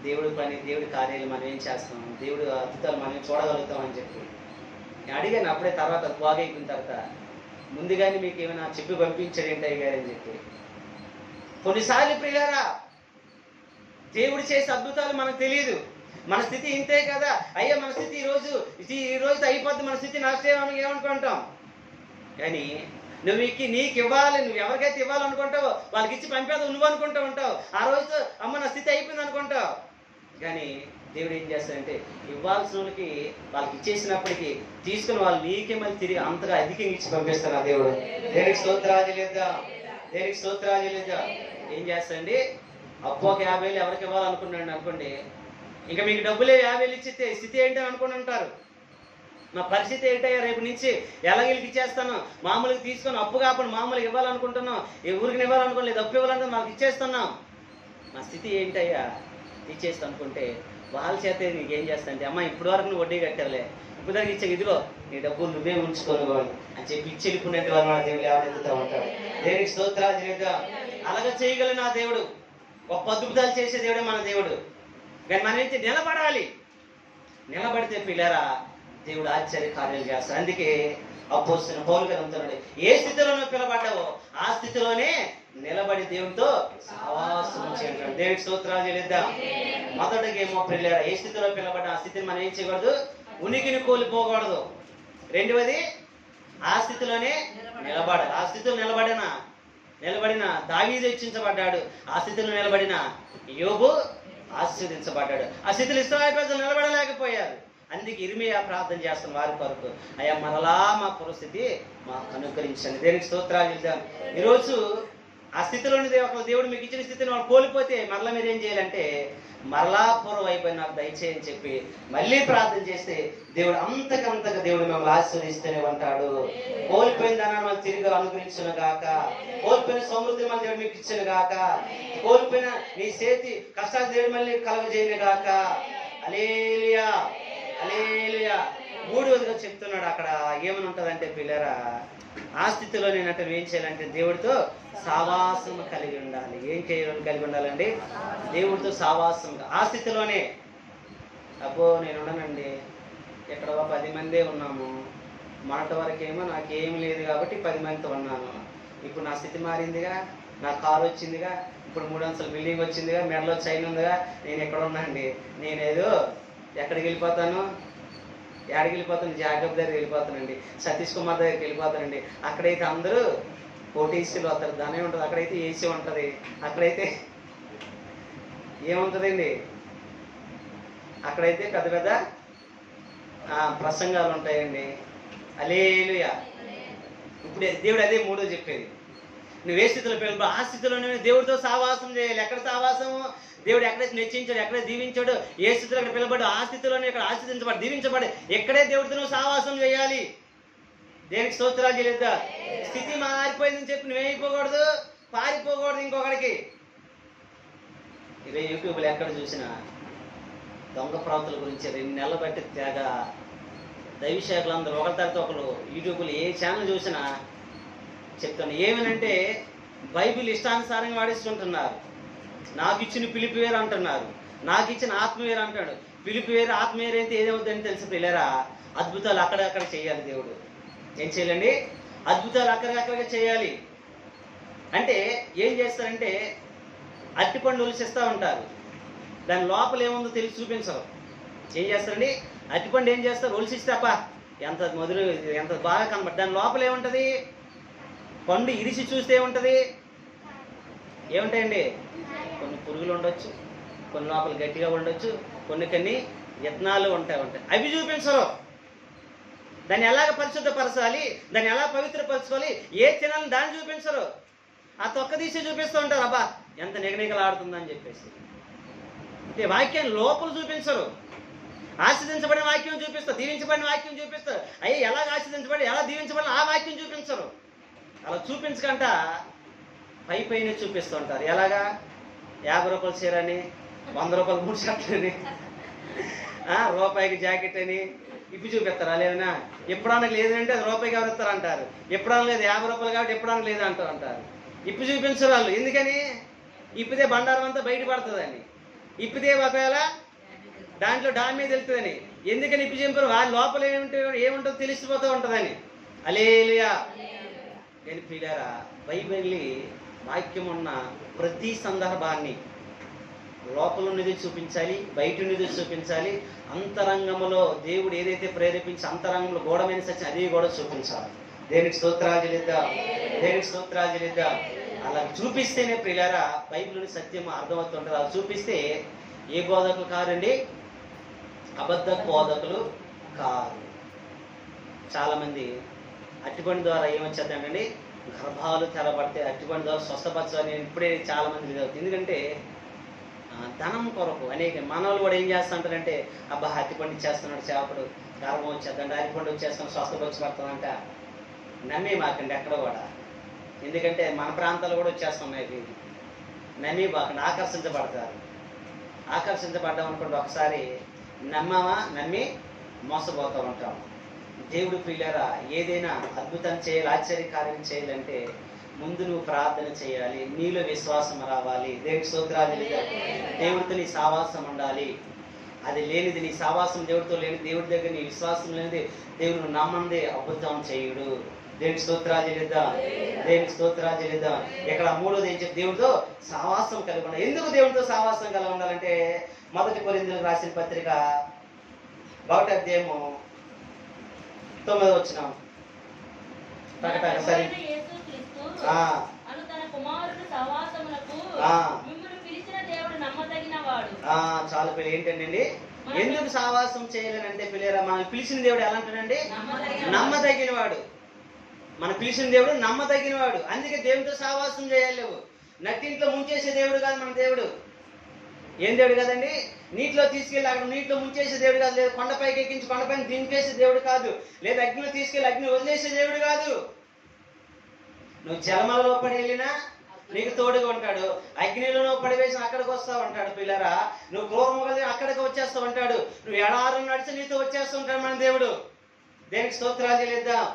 దేవుడి పని, దేవుడి కార్యాలు మనం ఏం చేస్తాం, దేవుడు అద్భుతాలు మనం చూడగలుగుతామని చెప్పి నేను అడిగాను. అప్పుడే తర్వాత బాగా అయిపోయిన తర్వాత ముందుగానే మీకు ఏమైనా చెప్పి పంపించాడు ఏంటి అయ్యారు అని చెప్పి. కొన్నిసార్లు ప్రియులారా దేవుడు చేసే అద్భుతాలు మనకు తెలియదు. మన స్థితి ఇంతే కదా, అయ్యా మన స్థితి ఈ రోజు అయిపోద్ది, మన స్థితి నష్టం ఏమనుకుంటాం. కానీ నీకు ఇవ్వాలి, నువ్వు ఎవరికైతే ఇవ్వాలనుకుంటావో వాళ్ళకి ఇచ్చి పంపేది నువ్వు అనుకుంటూ ఉంటావు. ఆ రోజుతో అమ్మ నా స్థితి అయిపోయింది అనుకుంటావు. కానీ దేవుడు ఏం చేస్తాడంటే ఇవ్వాల్సిన వాళ్ళకి ఇచ్చేసినప్పటికీ తీసుకుని వాళ్ళు నీకే మళ్ళీ తిరిగి అంతగా అధికంగా ఇచ్చి పంపిస్తాను ఆ దేవుడు. దేనికి స్తోత్రాలు చెల్లిద్దాం. ఏం చేస్తాడండి, అప్పు ఒక 50,000 ఎవరికి ఇవ్వాలనుకున్నాడు అనుకోండి, ఇంకా మీకు డబ్బులే 50,000 ఇచ్చితే స్థితి ఏంటని అనుకుని ఉంటారు. నా పరిస్థితి ఏంటయ్యా, రేపు నుంచి ఎలాగీళ్ళకి ఇచ్చేస్తాను, మామూలుగా తీసుకొని అప్పు కాకుండా మామూలుగా ఇవ్వాలనుకుంటున్నాం, ఏ ఊరికి ఇవ్వాలనుకోలేదు, అప్పు ఇవ్వాలంటే మాకు ఇచ్చేస్తున్నాం, నా స్థితి ఏంటయ్యా ఇచ్చేస్తా అనుకుంటే వాళ్ళ చేత నీకేం చేస్తా అంటే, అమ్మ ఇప్పుడు వరకు నువ్వు వడ్డీ కట్టాలే, ఇప్పుడు దాకా ఇచ్చే ఇదిలో నీ డబ్బులు నువ్వే ఉంచుకోవాలి అని చెప్పి ఇచ్చి వెళ్ళిపోయినట్టు వాళ్ళు మన దేవుడు ఎవరెత్తుతూ ఉంటాడు. దేనికి స్తోత్రాలు చెల్లిద్దాం. అలాగే చేయగలను నా దేవుడు, గొప్ప అద్భుతాలు చేసే దేవుడే మన దేవుడు. కానీ మనం ఏంటి, నిలబడితే పిల్లరా దేవుడు ఆశ్చర్య కార్యాలు చేస్తాడు. అందుకే అపోస్తలుడైన పౌలు గారు అంటున్నాడు, ఏ స్థితిలోనూ పిలబడ్డావో ఆ స్థితిలోనే నిలబడి దేవుడితో సహవాసం చేయండి. దేవుడికి స్తోత్రాలు చెల్లిద్దాం. మొదటిగా ఏమో పిల్లరా ఏ స్థితిలో పిలబడ్డా ఆ స్థితిని మనం ఏం చేయకూడదు, ఉనికిని కోల్పోకూడదు. రెండవది ఆ స్థితిలోనే నిలబడాలి. ఆ స్థితిలో నిలబడిన దావీదు హెచ్చించబడ్డాడు, ఆ స్థితిలో నిలబడిన యోబు ఆశీర్వదించబడ్డాడు. ఆ స్థితిలో ఇశ్రాయేలు ప్రజలు నిలబడలేకపోయారు. అందుకే ఇర్మియా ప్రార్థన చేస్తాం వారి కొరకు, అయ్యా మరలా మా పరిస్థితి మాకు అనుకరించండి. దేనికి స్తోత్రాలు చెల్లిద్దాం. ఈరోజు ఆ స్థితిలోని దేవుడు మీకు ఇచ్చిన స్థితిని వాళ్ళు కోల్పోతే మరలా మీరు ఏం చేయాలంటే, మరలా పూర్వవైపోయి నాకు దయచేయని చెప్పి మళ్ళీ ప్రార్థన చేస్తే దేవుడు అంతకంతగా దేవుడు మిమ్మల్ని ఆశీర్వదిస్తూనే ఉంటాడు. కోల్పోయిన దాన్ని మనం తిరిగి అనుగ్రహించును గాక, కోల్పోయిన సమృద్ధిని మళ్ళీ దేవుడు మీకు ఇచ్చిన గాక, కోల్పోయిన నీ చేతి కష్టాలు దేవుడు మళ్ళీ కలుగజేయను గాక. హల్లెలూయా, హల్లెలూయా. మూడవదిగా చెప్తున్నాడు అక్కడ ఏమని ఉంటుందంటే పిల్లరా, ఆ స్థితిలో నేనంటే ఏం చేయాలంటే దేవుడితో సావాసం కలిగి ఉండాలి. ఏం కలిగి ఉండాలండి, దేవుడితో సావాసం. ఆ స్థితిలోనే అబ్బో నేను ఉండనండి, ఎక్కడ 10 మందే ఉన్నాము, మొన్నటి వరకేమో నాకేం లేదు కాబట్టి 10 మందితో ఉన్నాను. ఇప్పుడు నా స్థితి మారిందిగా, నా కారు వచ్చిందిగా, ఇప్పుడు 3 అంతస్తుల బిల్డింగ్ వచ్చిందిగా, మెడలో చైన్ ఉందిగా, నేను ఎక్కడ ఉన్నానండి, నేనేదో ఎక్కడికి వెళ్ళిపోతాను, జాగ్రత్త దగ్గరికి వెళ్ళిపోతానండి, సతీష్ కుమార్ దగ్గరికి వెళ్ళిపోతానండి. అక్కడైతే అందరూ పోటీసీలు వస్తారు, దానే ఉంటుంది, అక్కడైతే ఏసీ ఉంటుంది, అక్కడైతే ఏముంటుందండి, అక్కడైతే పెద్ద పెద్ద ప్రసంగాలు ఉంటాయండి. హల్లెలూయా. ఇప్పుడు దేవుడు అదే మూడో చెప్పేది, నువ్వు ఏ స్థితిలో పిలబడి ఆ స్థితిలోనే దేవుడితో సావాసం చేయాలి. ఎక్కడ సావాసము? దేవుడు ఎక్కడైతే నెచ్చించాడు, ఎక్కడే దీవించాడు, ఏ స్థితిలో అక్కడ పిలబడి ఆ స్థితిలోనే ఇక్కడ ఆశీర్దించబడి దీవించబడి ఎక్కడే దేవుడితో నువ్వు సావాసం చేయాలి. దేనికి స్తోత్రాలు చెల్లిద్దా. స్థితి మారిపోయిందని చెప్పి నువ్వేమైపోకూడదు, పారిపోకూడదు ఇంకొకడికి. ఇదే యూట్యూబ్లో ఎక్కడ చూసినా దొంగ ప్రవక్తల గురించి 2 నెలలు బట్టి తెగ దైవశాఖలు అందరూ ఒకరి తర్వాత ఒకరు యూట్యూబ్లో ఏ ఛానల్ చూసినా చెప్తాను. ఏమనంటే బైబిల్ ఇష్టానుసారంగా వాడిస్తుంటున్నారు. నాకు ఇచ్చిన పిలుపు వేరు అంటున్నారు, నాకు ఇచ్చిన ఆత్మ వేరు అంటాడు. పిలుపు వేరు ఆత్మ వేరు అయితే ఏదవుతుందని తెలిసి పిల్లరా, అద్భుతాలు అక్కడక్కడ చేయాలి. దేవుడు ఏం చేయాలండి? అద్భుతాలు అక్కడక్కడగా చేయాలి. అంటే ఏం చేస్తారంటే అరటిపండు ఒలిసిస్తూ ఉంటారు, దాని లోపల ఏముందో తెలిసి చూపించరు. ఏం చేస్తారండి? అరటిపండు ఏం చేస్తారు? ఒలిసిస్తాపా ఎంత మధుర, ఎంత బాగా కనబడి దాని లోపల ఏముంటుంది? పండు ఇరిసి చూస్తే ఏముంటుంది? ఏముంటాయండి? కొన్ని పురుగులు ఉండొచ్చు, కొన్ని లోపల గట్టిగా ఉండొచ్చు, కొన్ని యత్నాలు ఉంటాయి. అవి చూపించరు. దాన్ని ఎలాగ పరిశుద్ధపరచాలి, దాన్ని ఎలా పవిత్రపరచుకోవాలి, ఏ తినాలని దాన్ని చూపించరు. ఆ తొక్క తీసి చూపిస్తూ ఉంటారు. అబ్బా ఎంత నిగనిగలాడుతుందని చెప్పేసి. అంటే వాక్యాన్ని లోపల చూపించరు. ఆశీర్దించబడిన వాక్యం చూపిస్తారు, దీవించబడిన వాక్యం చూపిస్తారు. అయ్యి ఎలాగ ఆశీర్దించబడి ఎలా దీవించబడిన ఆ వాక్యం చూపించరు. అలా చూపించకంట పైన చూపిస్తూ ఉంటారు. ఎలాగా? 50 రూపాయల చీర అని, 100 రూపాయలు 3 షర్ట్లని, రూపాయికి జాకెట్ అని ఇప్పి చూపిస్తారు. అలేనా ఎప్పుడన్నా లేదంటే అది రూపాయికి ఎవరు ఇస్తారు అంటారు, ఎప్పుడన్నా లేదు 50 రూపాయలు కాబట్టి ఎప్పుడన్నా లేదు అంటారు. ఇప్పి చూపించరు వాళ్ళు. ఎందుకని? ఇప్పితే బండారం అంతా బయటపడుతుందని, ఇప్పితే ఒకవేళ దాంట్లో డామేజ్ వెళ్తుందని. ఎందుకని ఇప్పి చూపించారు? వాళ్ళ లోపల ఏముంటుందో తెలిసిపోతూ ఉంటుందని. హల్లెలూయా. నేను ప్రియులారా, బైబిల్ వాక్యం ఉన్న ప్రతి సందర్భాన్ని లోపల ఉన్నది చూపించాలి, బయట ఉన్నది చూపించాలి. అంతరంగంలో దేవుడు ఏదైతే ప్రేరేపించి అంతరంగంలో గూఢమైన సత్యం అది కూడా చూపించాలి. దేనికి స్తోత్రాలు చెల్లిద్దాం, దేనికి స్తోత్రాలు చెల్లిద్దాం. అలా చూపిస్తేనే ప్రియులారా బైబిల్లోని సత్యం అర్థమవుతుంటుంది. అలా చూపిస్తే ఏ బోధకులు కారండి? అబద్ధ బోధకులు కారు. చాలామంది అట్టిపండు ద్వారా ఏమొచ్చేద్దండి? గర్భాలు తెరబడితే అట్టిపండు ద్వారా స్వస్థపరచాలని ఇప్పుడే చాలామంది ఇదవుతుంది. ఎందుకంటే ధనం కొరకు అనేక మనవాళ్ళు కూడా ఏం చేస్తుంటారంటే, అబ్బా అట్టిపండు ఇచ్చేస్తున్నాడు చేపడు, గర్భం వచ్చేద్దండి, అరటిపండు వచ్చేస్తాను స్వస్థపరచబడుతుందంట. నమ్మి మాకండి ఎక్కడ కూడా. ఎందుకంటే మన ప్రాంతాలు కూడా వచ్చేస్తున్నాయి. నమ్మి మాకండి ఆకర్షించబడతారు. ఆకర్షించబడ్డాం అనుకోండి, ఒకసారి నమ్మి మోసపోతూ ఉంటాం. దేవుడు ప్రియులారా ఏదైనా అద్భుతం చేయాలి, ఆశ్చర్యకార్యం చేయాలంటే ముందు నువ్వు ప్రార్థన చేయాలి, నీలో విశ్వాసం రావాలి. దేవుడి స్తోత్రాలు. దేవుడితో నీ సావాసం ఉండాలి. అది లేనిది నీ సావాసం దేవుడితో లేని, దేవుడి దగ్గర నీ విశ్వాసం లేనిది దేవుడు నమ్మంది అద్భుతం చేయుడు. దేవుడికి స్తోత్రాలు చెల్లిద్దాం, దేవుడికి స్తోత్రాలు చెల్లిద్దాం. ఇక్కడ 3వది ఏం చెప్పి దేవుడితో సావాసం కలిగి ఉండాలి. ఎందుకు దేవుడితో సావాసం కలిగి ఉండాలంటే 1 కొరింథీయులకు రాసిన పత్రిక 1వ అధ్యాయము 9వ వచనం. ప్రకటన సరే చాలా పిల్లలు ఏంటండి? ఎందుకు సావాసం చేయాలనంటే పిల్లరా, మనం పిలిచిన దేవుడు ఎలా అంటాడండి? నమ్మదగిన వాడు. మన పిలిచిన దేవుడు నమ్మదగిన వాడు. అందుకే దేవుడితో సావాసం చేయాలి. లేవు నట్టింట్లో ముంచేసే దేవుడు కాదు మన దేవుడు. ఏం దేవుడు కాదండి? నీటిలో తీసుకెళ్ళి అక్కడ నీటిలో ముంచేసే దేవుడు కాదు. లేదు కొండపైకి ఎక్కించి కొండపైన దింపేసే దేవుడు కాదు. లేదు అగ్నిలో తీసుకెళ్ళి అగ్ని వదిలేసే దేవుడు కాదు. నువ్వు జలమలలో పడి వెళ్ళినా నీకు తోడుగా ఉంటాడు. అగ్నిలో పడివేసి అక్కడికి వస్తావు అంటాడు. పిల్లరా నువ్వు క్రూరముగా అక్కడికి వచ్చేస్తావు అంటాడు. నువ్వు ఎడారు నడిచి నీతో వచ్చేస్తూ ఉంటాడు మన దేవుడు. దేనికి స్తోత్రాలు చెల్లిద్దాం.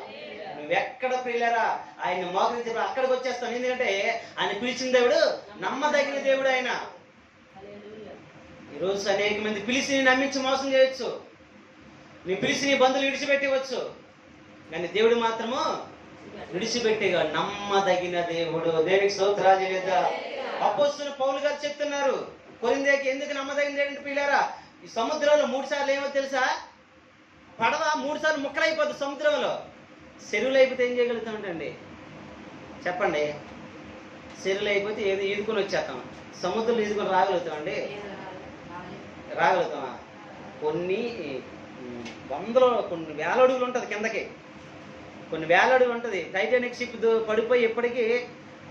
నువ్వెక్కడ పిల్లరా ఆయన మోకరించి అక్కడికి వచ్చేస్తావు. ఎందుకంటే ఆయన పిలిచిన దేవుడు నమ్మదగిన దేవుడు. ఆయన ఈరోజు అనేక మంది పిలిచి నమ్మించి మోసం చేయొచ్చు. నీ పిలిచి నీ బంధువులు విడిచిపెట్టవచ్చు, కానీ దేవుడు మాత్రము విడిచిపెట్టేగా నమ్మదగిన దేవుడు. దేవునికి స్తోత్రాలు చెల్లిద్దా. అపోస్తలుడు పౌలు గారు చెప్తున్నారు కొరింథీయులకు ఎందుకు నమ్మదగిన దేవుడు పిల్లారా. ఈ సముద్రంలో 3 సార్లు ఏమో తెలుసా? పడవ 3 సార్లు ముక్కలైపోతుంది సముద్రంలో. చెరువులు అయిపోతే ఏం చేయగలుగుతామంటండి చెప్పండి? చెరువులు అయిపోతే ఏదో ఈదుకొని వచ్చేస్తాం. సముద్రంలో ఈదుకొని రాగలుగుతామండి? రాగలుగుతామా? కొన్ని వందలు కొన్ని వేల అడుగులు ఉంటుంది కిందకి, కొన్ని వేల అడుగులు ఉంటుంది. టైటానిక్ షిప్ పడిపోయి ఇప్పటికీ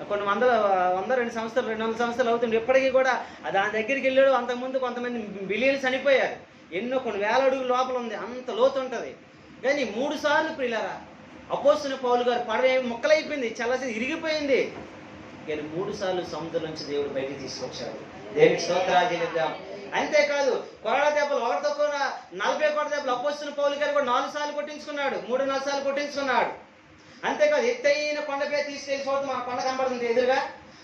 కొన్ని 200 సంవత్సరాలు 200 సంవత్సరాలు అవుతుంది. ఇప్పటికీ కూడా దాని దగ్గరికి వెళ్ళాడు. అంతకుముందు కొంతమంది బిలియన్స్ చనిపోయారు. ఎన్నో కొన్ని వేల అడుగుల లోపల ఉంది, అంత లోతు ఉంటుంది. కానీ 3 సార్లు ప్రియులారా అపోస్తలుడైన పౌలు గారు పడవ ముక్కలైపోయింది, చల్లసి ఇరిగిపోయింది. కానీ 3 సార్లు సముద్రం నుంచి దేవుడు బయటికి తీసుకొచ్చాడు. దేవునికి స్తోత్రాలు చెల్లిద్దాం. అంతేకాదు కొరడ దెబ్బలు ఒకటి తక్కువ 40 కొరడ దెబ్బలు అపోస్తలుడైన పౌలు గారు కూడా 4 సార్లు కొట్టించుకున్నాడు, 3-4 సార్లు కొట్టించుకున్నాడు. అంతేకాదు ఎత్తైన కొండపై తీసుకెళ్ళి చూడటం, మన కొండ కనబడుతుంది ఎదురుగా,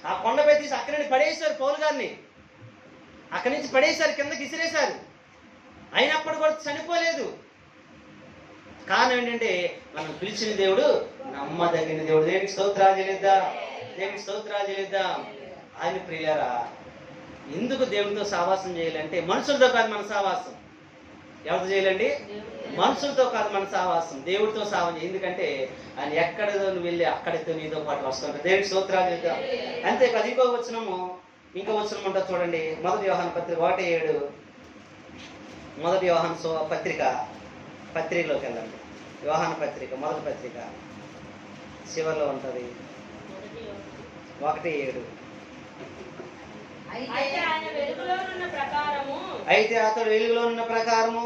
ఆ కొండపై తీసి అక్కడి నుండి పడేశారు పౌలు గారిని. అక్కడి నుంచి పడేశారు, కిందకి ఇసిరేశారు. అయినప్పుడు కూడా చనిపోలేదు. కారణం ఏంటంటే మనం పిలిచిన దేవుడు నమ్మదగిన దేవుడు. దేవునికి స్తోత్రాలు చెల్లిద్దాం, దేవునికి స్తోత్రాలు చెల్లిద్దాం. ఆయన ప్రియులారా ఎందుకు దేవుడితో సావాసం చేయాలంటే మనుషులతో కాదు మన సావాసం. ఎవరితో చేయాలండి? మనుషులతో కాదు మన సావాసం, దేవుడితో సావం. ఎందుకంటే ఆయన ఎక్కడితో వెళ్ళి అక్కడితో నీతో పాటు వస్తుంటాడు. దేవుడికి స్తోత్రాలు చెల్లిద్దాం. అంతేకాదు ఇంకో వచనం ఉంటుంది చూడండి. 1 యోహాను పత్రిక 1:7. 1 యోహాను పత్రికలోకి వెళ్ళండి. యోహాను పత్రిక 1వ పత్రిక చివరిలో ఉంటుంది 1:7. అయితే అతడు వెలుగులో ఉన్న ప్రకారము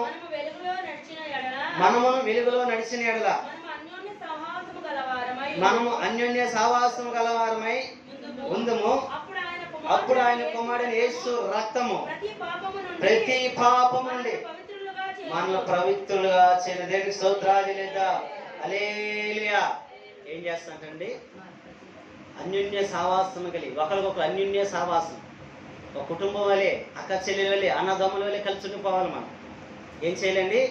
మనము వెలుగులో నడిచిన ఎడల మనము అన్యోన్య సహవాసము గలవారమై ఉందుము. అప్పుడు ఆయన కుమారుడైన యేసు రక్తము ప్రతి పాపము నుండి మనల్ని పవిత్రులుగా చేయని దేవునికి స్తోత్రాలు చెల్లిద్దాం. హల్లెలూయా. ఏం చేస్తానండి? అన్యోన్య సహవాసం కలిగి ఒకరికొకరు అన్యోన్య సహవాసం, ఒక కుటుంబం వలె, అక్క చెల్లెల వలె, అన్నదమ్ముల వలె కలిసి ఉండిపోవాలి. మనం ఏం చేయాలండి?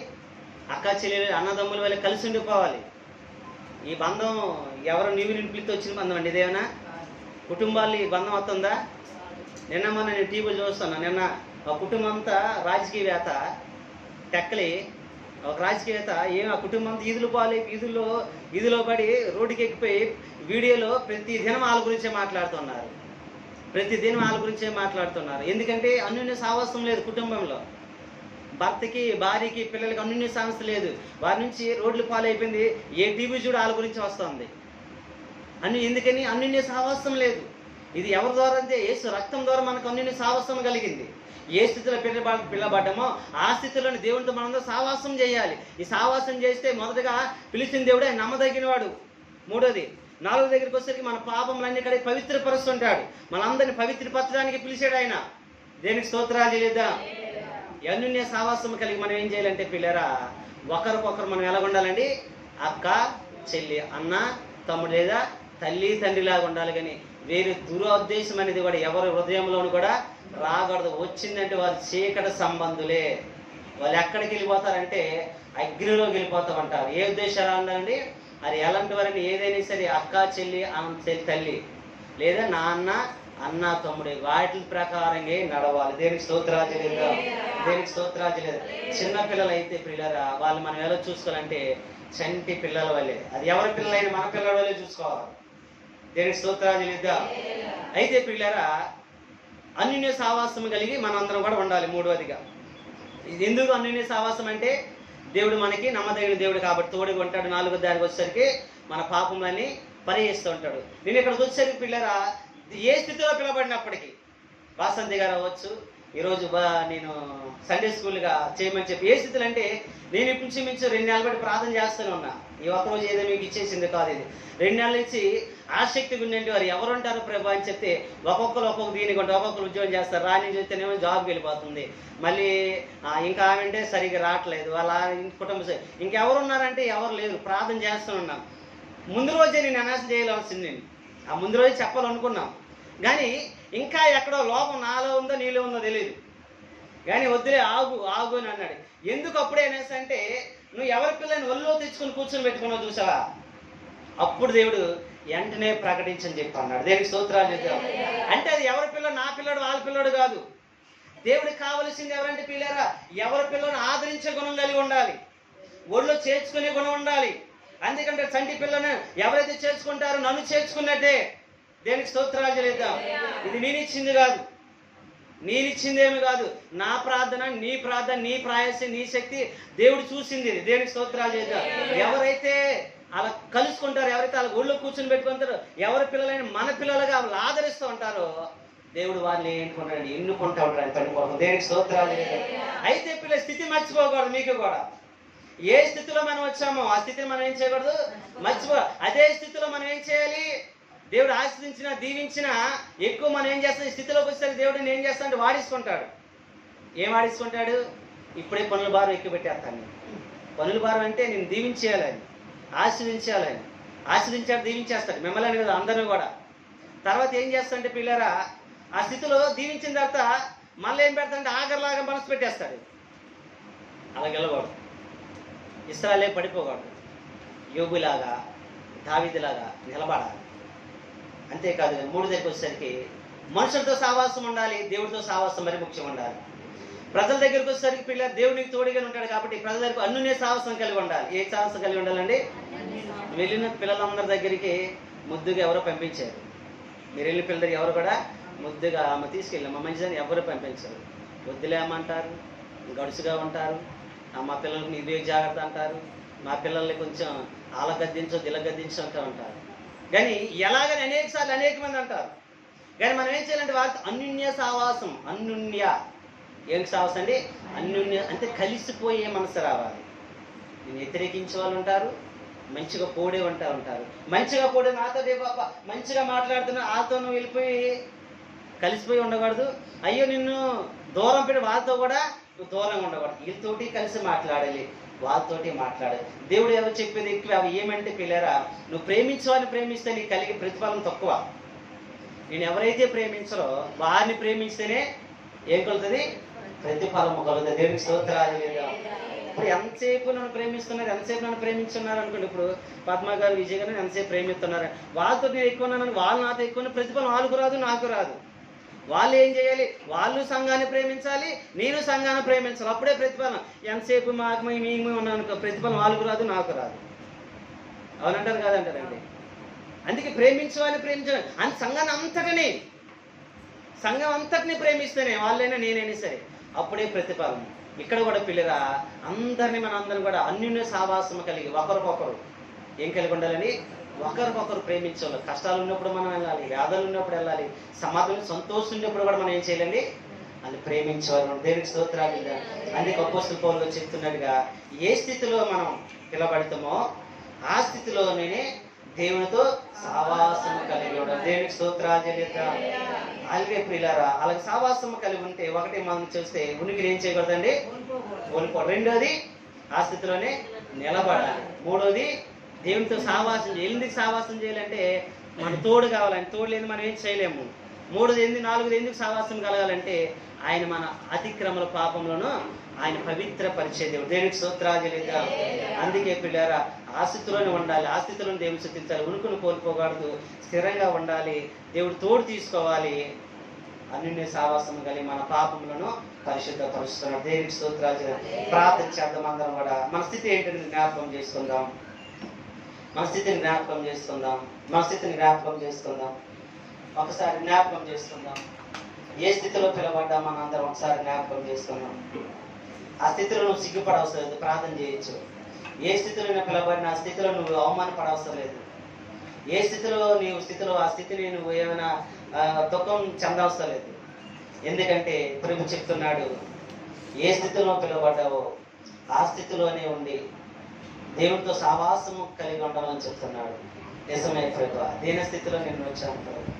అక్క చెల్లెలు అన్నదమ్ముల వలె కలిసి ఉండిపోవాలి. ఈ బంధం ఎవరు నీవు నింపులతో వచ్చిన బంధం అండి ఇదేమన్నా? కుటుంబాలు ఈ బంధం వస్తుందా? మొన్న నేను టీవీ చూస్తున్నా. ఒక కుటుంబం అంతా రాజకీయవేత్త టెక్కలి, ఒక రాజకీయవేత్త ఆ కుటుంబం అంతా ఈదులో పడి రోడ్డుకి ఎక్కిపోయి వీడియోలో ప్రతి దినం వాళ్ళ గురించే మాట్లాడుతున్నారు. ఎందుకంటే అన్యోన్య సావాసం లేదు కుటుంబంలో. భర్తకి, భార్యకి, పిల్లలకి అన్యోన్య సావాసం లేదు. వారి నుంచి రోడ్లు పాలైపోయింది. ఏ టీవీ చూడ వాళ్ళ గురించి వస్తుంది. ఎందుకని? అన్యోన్య సావాసం లేదు. ఇది ఎవరి ద్వారా అంటే యేసు రక్తం ద్వారా మనకు అన్యోన్య సావాసం కలిగింది. ఏ స్థితిలో పిల్లబడ్డామో ఆ స్థితిలోని దేవునితో మనందరూ సావాసం చేయాలి. ఈ సావాసం చేస్తే మొదటగా పిలిచిన దేవుడే నమ్మదగిన వాడు. 3వది 4వ దగ్గరికి వచ్చేసరికి మన పాపములన్నీ కడిగి పవిత్రపరుస్తుంటాడు. మనందరినీ పవిత్రపరచడానికి పిలిచాడు ఆయన. దేనికి స్తోత్రాలు చెల్లిద్దాం. అన్యోన్య సావాసం కలిగి మనం ఏం చేయాలంటే పిల్లరా, ఒకరికొకరు మనం ఎలా ఉండాలండి? అక్క చెల్లి, అన్న తమ్ముడు, లేదా తల్లి తండ్రిలాగా ఉండాలి. కానీ వేరే దురుద్దేశం అనేది కూడా ఎవరి హృదయంలోనూ కూడా రాకూడదు. వచ్చిందంటే వారు చీకటి సంబంధులే. వాళ్ళు ఎక్కడికి వెళ్ళిపోతారంటే అగ్నిలోకి వెళ్ళిపోతామంటారు. ఏ ఉద్దేశాలు ఉండాలండి? అది ఎలాంటి వారండి? ఏదైనా సరే అక్క చెల్లి తల్లి, లేదా నాన్న అన్న తమ్ముడు, వాటి ప్రకారంగా నడవాలి. దేనికి స్తోత్రాలు చెల్లిద్దాం, దేనికి స్తోత్రాలు చెల్లిద్దాం. చిన్న పిల్లలు అయితే పిల్లరా వాళ్ళు మనం ఎలా చూసుకోవాలంటే చంటి పిల్లల వల్లే. అది ఎవరి పిల్లలైనా మన పిల్లల వల్లే చూసుకోవాలి. దేనికి స్తోత్రాలు చెల్లిద్దాం. అయితే పిల్లరా అన్యోన్య సావాసం కలిగి మనందరం కూడా ఉండాలి. 3వదిగా ఇది ఎందుకు అన్యోన్య సావాసం అంటే దేవుడు మనకి నమ్మదగిన దేవుడు కాబట్టి తోడుగా ఉంటాడు. 4వ దానికి వచ్చేసరికి మన పాపములని పరిహరిస్తూ ఉంటాడు. నేను ఇక్కడికి వచ్చేసరికి పిల్లరా ఏ స్థితిలో పిలబడినప్పటికీ వాసంతి గారు అవ్వచ్చు, ఈరోజు నేను సండే స్కూల్గా చేయమని చెప్పి ఏ స్థితులు అంటే నేను ఇప్పుడు మించి 2 నెలలు బట్టి ప్రార్థన చేస్తూనే ఉన్నా. ఈ ఒక్కరోజు ఏదో మీకు ఇచ్చేసింది కాదు. ఇది 2 నెలల నుంచి ఆసక్తిగా ఉండే వారు ఎవరు ఉంటారు ప్రభు అని చెప్తే ఒక్కొక్కరు దీనికి ఉంటే ఒక్కొక్కరు ఉద్యోగం చేస్తారు. రాని చూస్తేనేమో జాబ్కి వెళ్ళిపోతుంది. మళ్ళీ ఇంకా ఆమె అంటే సరిగ్గా రావట్లేదు. వాళ్ళ కుటుంబ ఇంకెవరు ఉన్నారంటే ఎవరు లేరు. ప్రార్థన చేస్తూ ఉన్నాం. ముందు రోజే నేను అనాశ చేయాల్సింది. నేను ఆ ముందు రోజు చెప్పాలనుకున్నాం. కానీ ఇంకా ఎక్కడో లోపం నాలో ఉందో నీలో ఉందో తెలియదు. కానీ వద్దులే ఆగు అని అన్నాడు. ఎందుకు అప్పుడే అనేసి అంటే నువ్వు ఎవరి పిల్లని ఒళ్ళో తెచ్చుకుని కూర్చొని పెట్టుకున్నావు చూసావా, అప్పుడు దేవుడు వెంటనే ప్రకటించని చెప్పి అన్నాడు. దేవునికి స్తోత్రాలు చెప్తాం. అంటే అది ఎవరి పిల్లడు, నా పిల్లడు, వాళ్ళ పిల్లడు కాదు. దేవుడికి కావలసింది ఎవరంటే పిల్లరా ఎవరి పిల్లని ఆదరించే గుణం కలిగి ఉండాలి, ఒళ్ళో చేర్చుకునే గుణం ఉండాలి. అందుకంటే చంటి పిల్లను ఎవరైతే చేర్చుకుంటారో నన్ను చేర్చుకున్నట్టే. దేనికి స్తోత్రాలు చెల్లిద్దాం. ఇది నేనిచ్చింది కాదు, నేనిచ్చిందేమి కాదు. నా ప్రార్థన, నీ ప్రార్థన, నీ ప్రయాసం, నీ శక్తి దేవుడు చూసింది. దేనికి స్తోత్రాలు చేద్దాం. ఎవరైతే అలా కలుసుకుంటారు, ఎవరైతే వాళ్ళ ఊళ్ళో కూర్చొని పెట్టుకుంటారో, ఎవరి పిల్లలైనా మన పిల్లలుగా వాళ్ళు ఆదరిస్తూ ఉంటారో దేవుడు వారిని ఏంటుకుంటాడు, ఎన్నుకుంటా ఉంటాడు ఆయన పని కోసం. దేవునికి స్తోత్రాలు. అయితే పిల్లల స్థితి మర్చిపోకూడదు. మీకు కూడా ఏ స్థితిలో మనం వచ్చామో ఆ స్థితిని మనం ఏం చేయకూడదు, మర్చిపో. అదే స్థితిలో మనం ఏం చేయాలి, దేవుడు ఆశ్రదించిన దీవించిన ఎక్కువ మనం ఏం చేస్తాం, ఈ స్థితిలోకి వచ్చేసరికి దేవుడిని ఏం చేస్తాడంటే వాడేసుకుంటాడు. ఏం వాడేసుకుంటాడు, ఇప్పుడే పనుల భారం ఎక్కువ పెట్టేస్తాను. పనుల భారం అంటే నేను దీవించేయాలని, ఆశ్రదించాలని. ఆశ్రదించాడు, దీవించేస్తాడు మిమ్మల్ని కదా, అందరూ కూడా. తర్వాత ఏం చేస్తాడంటే పిల్లరా, ఆ స్థితిలో దీవించిన తర్వాత మళ్ళీ ఏం పెడతాడంటే ఆఖరిలాగా మనసు పెట్టేస్తాడు. అలా గెలవకూడదు, ఇస్రాయేలే పడిపోకూడదు. యోబులాగా దావీదులాగా నిలబడాలి. అంతేకాదు మూడు దగ్గరికి వచ్చేసరికి మనుషులతో సావాసం ఉండాలి, దేవుడితో సావాసం మరి ముఖ్యం ఉండాలి. ప్రజల దగ్గరికి వచ్చేసరికి పిల్లలు దేవునికి తోడుగా ఉంటాడు కాబట్టి ప్రజల దగ్గరకు అన్నునే సావాసం కలిగి ఉండాలి. ఏ సావాసం కలిగి ఉండాలండి? వెళ్ళిన పిల్లలందరి దగ్గరికి ముద్దుగా ఎవరో పంపించారు. మీరు వెళ్ళిన పిల్లల దగ్గర ఎవరు కూడా ముద్దుగా అమ్మ తీసుకెళ్ళాము మంచిదని ఎవరు పంపించారు. వద్దులేమంటారు, గడుసుగా ఉంటారు. మా పిల్లలకి నిర్వే జాగ్రత్త అంటారు, మా పిల్లల్ని కొంచెం ఆలగద్దించో దిలగద్దించో అంటూ ఉంటారు. కానీ ఎలాగని అనేక సార్లు అనేక మంది అంటారు. కానీ మనం ఏం చేయాలంటే వారితో అన్యున్య సావాసం. అన్యున్య ఏం సావాసం అండి? అన్యున్య అంటే కలిసిపోయే మనసు రావాలి. నేను వ్యతిరేకించే వాళ్ళు ఉంటారు, మంచిగా పోడే ఉంటారు. మంచిగా పోడే నాతో బాబా మంచిగా మాట్లాడుతున్నా వాళ్ళతో నువ్వు వెళ్ళిపోయి కలిసిపోయి ఉండకూడదు. అయ్యో నిన్ను దూరం పెట్టి వాళ్ళతో కూడా నువ్వు దూరంగా ఉండకూడదు. వీళ్ళతోటి కలిసి మాట్లాడాలి, వాళ్ళతోటి మాట్లాడాలి. దేవుడు ఎవరు చెప్పేది ఎక్కువ. అవి ఏమంటే పిల్లరా, నువ్వు ప్రేమించేవాడిని ప్రేమిస్తే నీకు కలిగే ప్రతిఫలం తక్కువ. నేను ఎవరైతే ప్రేమించరో వారిని ప్రేమిస్తేనే ఏం కలుగుతుంది, ప్రతిఫలం కలుగుతుంది. దేవునికి స్తోత్రాలు. ఇప్పుడు ఎంతసేపు నన్ను ప్రేమిస్తున్నారు, ఎంతసేపు నన్ను ప్రేమిస్తున్నారు అనుకోండి. ఇప్పుడు పద్మ గారు, విజయ్ గారు ఎంతసేపు ప్రేమిస్తున్నారు, వాళ్ళతో నేను ఎక్కువ ఉన్నాను, వాళ్ళు నాతో ఎక్కువ, ప్రతిఫలం వాళ్ళకు రాదు, నాకు రాదు. వాళ్ళు ఏం చేయాలి, వాళ్ళు సంఘాన్ని ప్రేమించాలి, నేను సంఘాన్ని ప్రేమించాలి. అప్పుడే ప్రతిఫలం. ఎంతసేపు మాకు మేము ఉన్నాను, ప్రతిఫలం వాళ్ళకు రాదు, నాకు రాదు. అవునంటారు కాదంటారండి. అందుకే ప్రేమించాలని ప్రేమించాలి అని సంఘం అంతటిని ప్రేమిస్తేనే వాళ్ళైనా నేనైనా సరే అప్పుడే ప్రతిఫలం. ఇక్కడ కూడా పిల్లరా అందరినీ మన అందరం కూడా అన్యున్య సావాసం కలిగి ఒకరికొకరు ఏం కలిగి ఉండాలని, ఒకరికొకరు ప్రేమించాలి. కష్టాలు ఉన్నప్పుడు మనం వెళ్ళాలి, వ్యాధులు ఉన్నప్పుడు వెళ్ళాలి, సమాధానం సంతోషం ఉన్నప్పుడు కూడా మనం ఏం చేయాలండి, అది ప్రేమించేవాళ్ళు. దేవునికి స్తోత్రాలు. అందుకే అపోస్తలుల పౌలు చెప్తున్నట్టుగా ఏ స్థితిలో మనం పిలబడతామో ఆ స్థితిలోనే దేవునితో సావాసం కలిగి ఉండాలి. దేవునికి స్తోత్రాలు. అలాగే ప్రియులారా అలాగే సావాసం కలిగి ఉంటే ఒకటి మనం చూస్తే ఉనికిని ఏం చేయకూడదండి, కోల్పోవడం. రెండోది ఆ స్థితిలోనే నిలబడాలి. మూడోది దేవునితో సావాసం చేయాలి. ఎందుకు సావాసం చేయాలంటే మన తోడు కావాలని, తోడు లేదు మనం ఏం చేయలేము. మూడోది నాలుగోది ఎందుకు సావాసం కలగాలంటే ఆయన మన అతిక్రమల పాపంలోనూ ఆయన పవిత్ర పరిచయ దేవుడు. దేవునికి స్తోత్రాలు. అందుకే పిల్లారా ఆ స్థితిలోనే ఉండాలి, ఆ స్థితిలోనే దేవుని స్తుతించాలి. ఉనుకును కోల్పోకూడదు, స్థిరంగా ఉండాలి, దేవుడు తోడు తీసుకోవాలి. అన్యున్య సావాసం కలిగి మన పాపములను పరిశుద్ధపరుస్తున్నాడు. దేవునికి స్తోత్రాలు. ప్రార్థన చేద్దాం అందరం కూడా. మన స్థితి ఏంటంటే జ్ఞాపకం చేసుకుందాం, మన స్థితిని జ్ఞాపకం చేసుకుందాం. ఒకసారి జ్ఞాపకం చేసుకుందాం. ఏ స్థితిలో పిలవడ్డా మన అందరం ఒకసారి జ్ఞాపకం చేసుకుందాం. ఆ స్థితిలో నువ్వు సిగ్గుపడవసరం లేదు, ప్రార్థన చేయొచ్చు. ఏ స్థితిలో పిలవబడిన ఆ స్థితిలో నువ్వు అవమానపడవసరం లేదు. ఏ స్థితిలో ఆ స్థితిని నువ్వు ఏమైనా దుఃఖం చెందవసరం లేదు. ఎందుకంటే ప్రభు చెప్తున్నాడు, ఏ స్థితిలో పిలువబడ్డావో ఆ స్థితిలోనే ఉండి దేవుడితో సావాసము కలిగి ఉండాలని చెప్తున్నాడు. నిజమే ప్రభు, దీన స్థితిలో నేను వచ్చాను ప్రభు,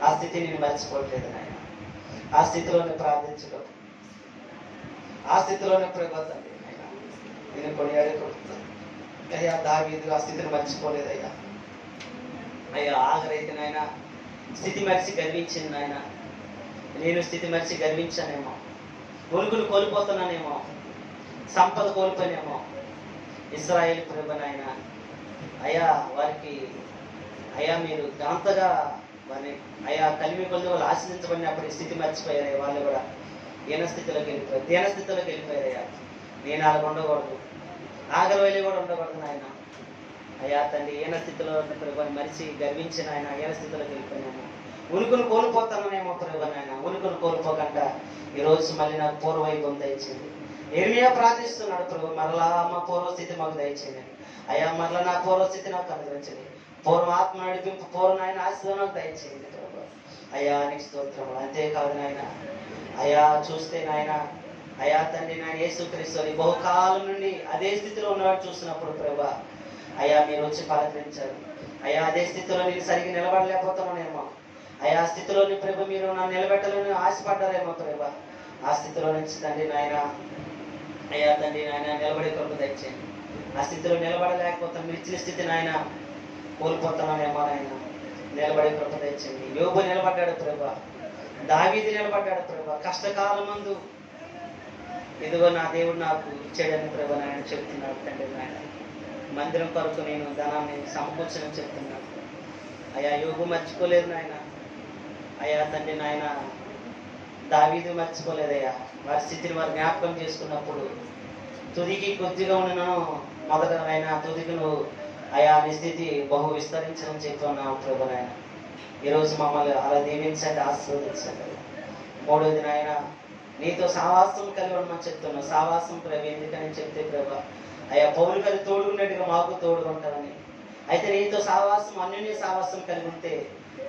ఆ స్థితి నేను మర్చిపోవట్లేదు నాయన. ఆ స్థితిలోనే ప్రార్థించడం, ఆ స్థితిలోనే ప్రభు తండ్రి నాయన నేను కొనియాడుకుంటున్నాను. అయ్యా దావీదు ఆ స్థితిని మర్చిపోలేదయ్యా. అయ్యా ఆఖరైతే నాయన స్థితి మరిచి గర్వించింది నాయన. నేను స్థితి మరిచి గర్వించానేమో, ఉనుకులు కోల్పోతున్నానేమో, సంపద కోల్పోయినేమో. ఇశ్రాయేలు ప్రభు నాయన అయ్యా వారికి అయ్యా మీరు అంతగా వారిని అయ్యా కలిమి కొద్ది వాళ్ళు ఆశ్రయించబడినప్పుడు స్థితి మర్చిపోయారు. వాళ్ళు కూడా దీన స్థితిలోకి వెళ్ళిపోయారయ్యా. నేను అలా ఉండకూడదు, ఆఖరి వేళ కూడా ఉండకూడదు నాయన. అయ్యా తండ్రి ఈయన స్థితిలో ప్రభు మరిచి గర్వించిన ఆయన ఈయన స్థితిలోకి వెళ్ళిపోయినాము. ఉనుకును కోల్పోతామనేమో ప్రభు నాయన. ఉనుకును కోల్పోకుండా ఈరోజు మళ్ళీ నాకు పూర్వవైభవం దయచేయండి. ఇర్మియా ప్రార్థిస్తున్నాడు, ప్రభు మరలా మా పూర్వస్థితి మాకు దయచేయండి. అయ్యా మరలా నా పూర్వస్థితి నాకు అనుగ్రహించండి. పూర్వ ఆత్మ నడిపింపు, పూర్వ ఆయన ఆశీర్వాదం నాకు దయచేయండి ప్రభు. అయ్యా నీకు స్తోత్రం. అంతేకాదు నాయన, అయ్యా చూస్తే నాయన, అయ్యా తండ్రి నాయన యేసుక్రీస్తుని బహుకాలం నుండి అదే స్థితిలో ఉన్నవాడు చూసినప్పుడు ప్రభా, అయ్యా మీరు వచ్చి పలకరించారు. అయ్యా అదే స్థితిలో నేను సరిగ్గా నిలబడలేకపోతామేమో, అయ్యా ఆ స్థితిలోని ప్రభు మీరు నన్ను నిలబెట్టాలని ఆశపడ్డారేమో ప్రభా. ఆ స్థితిలో నుంచి తండ్రి నాయన, అయ్యా తండ్రి నాయన నిలబడే కృప దయచేయండి. ఆ స్థితిలో నిలబడలేకపోతాం, మీరు ఇచ్చిన స్థితి నాయన కోల్పోతున్నానేమో నాయన, నిలబడే కృప దయచేయండి. యోబు నిలబడ్డాడు ప్రభా, దావీదు నిలబడ్డాడు ప్రభా. కష్టకాలం మందు ఇదిగో నా దేవుడు నాకు ఇచ్చాడని ప్రభా నాయన చెప్తున్నాడు తండ్రి నాయన. మందిరం కొరకు నేను ధనాన్ని సమకూర్చని చెప్తున్నాను. అయ్యా యోగు మర్చిపోలేదు నాయన, అయ్యా తండ్రి నాయన దావీదు మర్చిపోలేదయ్యా. వారి స్థితిని వారు జ్ఞాపకం చేసుకున్నప్పుడు తుదికి కొద్దిగా ఉన్నాను, మొదట నాయన తుదికి నువ్వు అయా నీ స్థితి బహు విస్తరించని చెప్తున్నావు ప్రభు నాయన. ఈరోజు మమ్మల్ని అలా దీవించండి, ఆశీర్వదించండి. మూడోది నాయన, నీతో సావాసం కలిగి ఉండమని చెప్తున్నావు. సావాసం ప్రభు ఎందుకని చెప్తే ప్రభా, అయ్యా పౌలు గారి తోడుకున్నట్టుగా మాకు తోడుకుంటామని. అయితే నీతో సావాసం, అన్యోన్య సావాసం కలిగి ఉంటే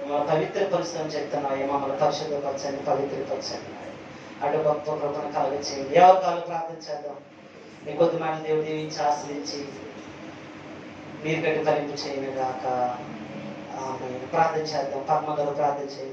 మమ్మల్ని పవిత్రపరుస్తామని చెప్తున్నావు. అయ్యా మమ్మల్ని పరిశుద్ధపరచండి, పవిత్రపరచండి. అటు గొప్ప కృపను కలగచేయండి. ఎవరి కాళ్ళు ప్రార్థించేద్దాం. నీ కొద్ది మాట దేవుడు దీవించి ఆశ్రయించి మీరు గట్టి ఫలింపు చేయను గాక. ఆమేన్. ప్రార్థన చేద్దాం. పద్మ గారు ప్రార్థన చేయండి.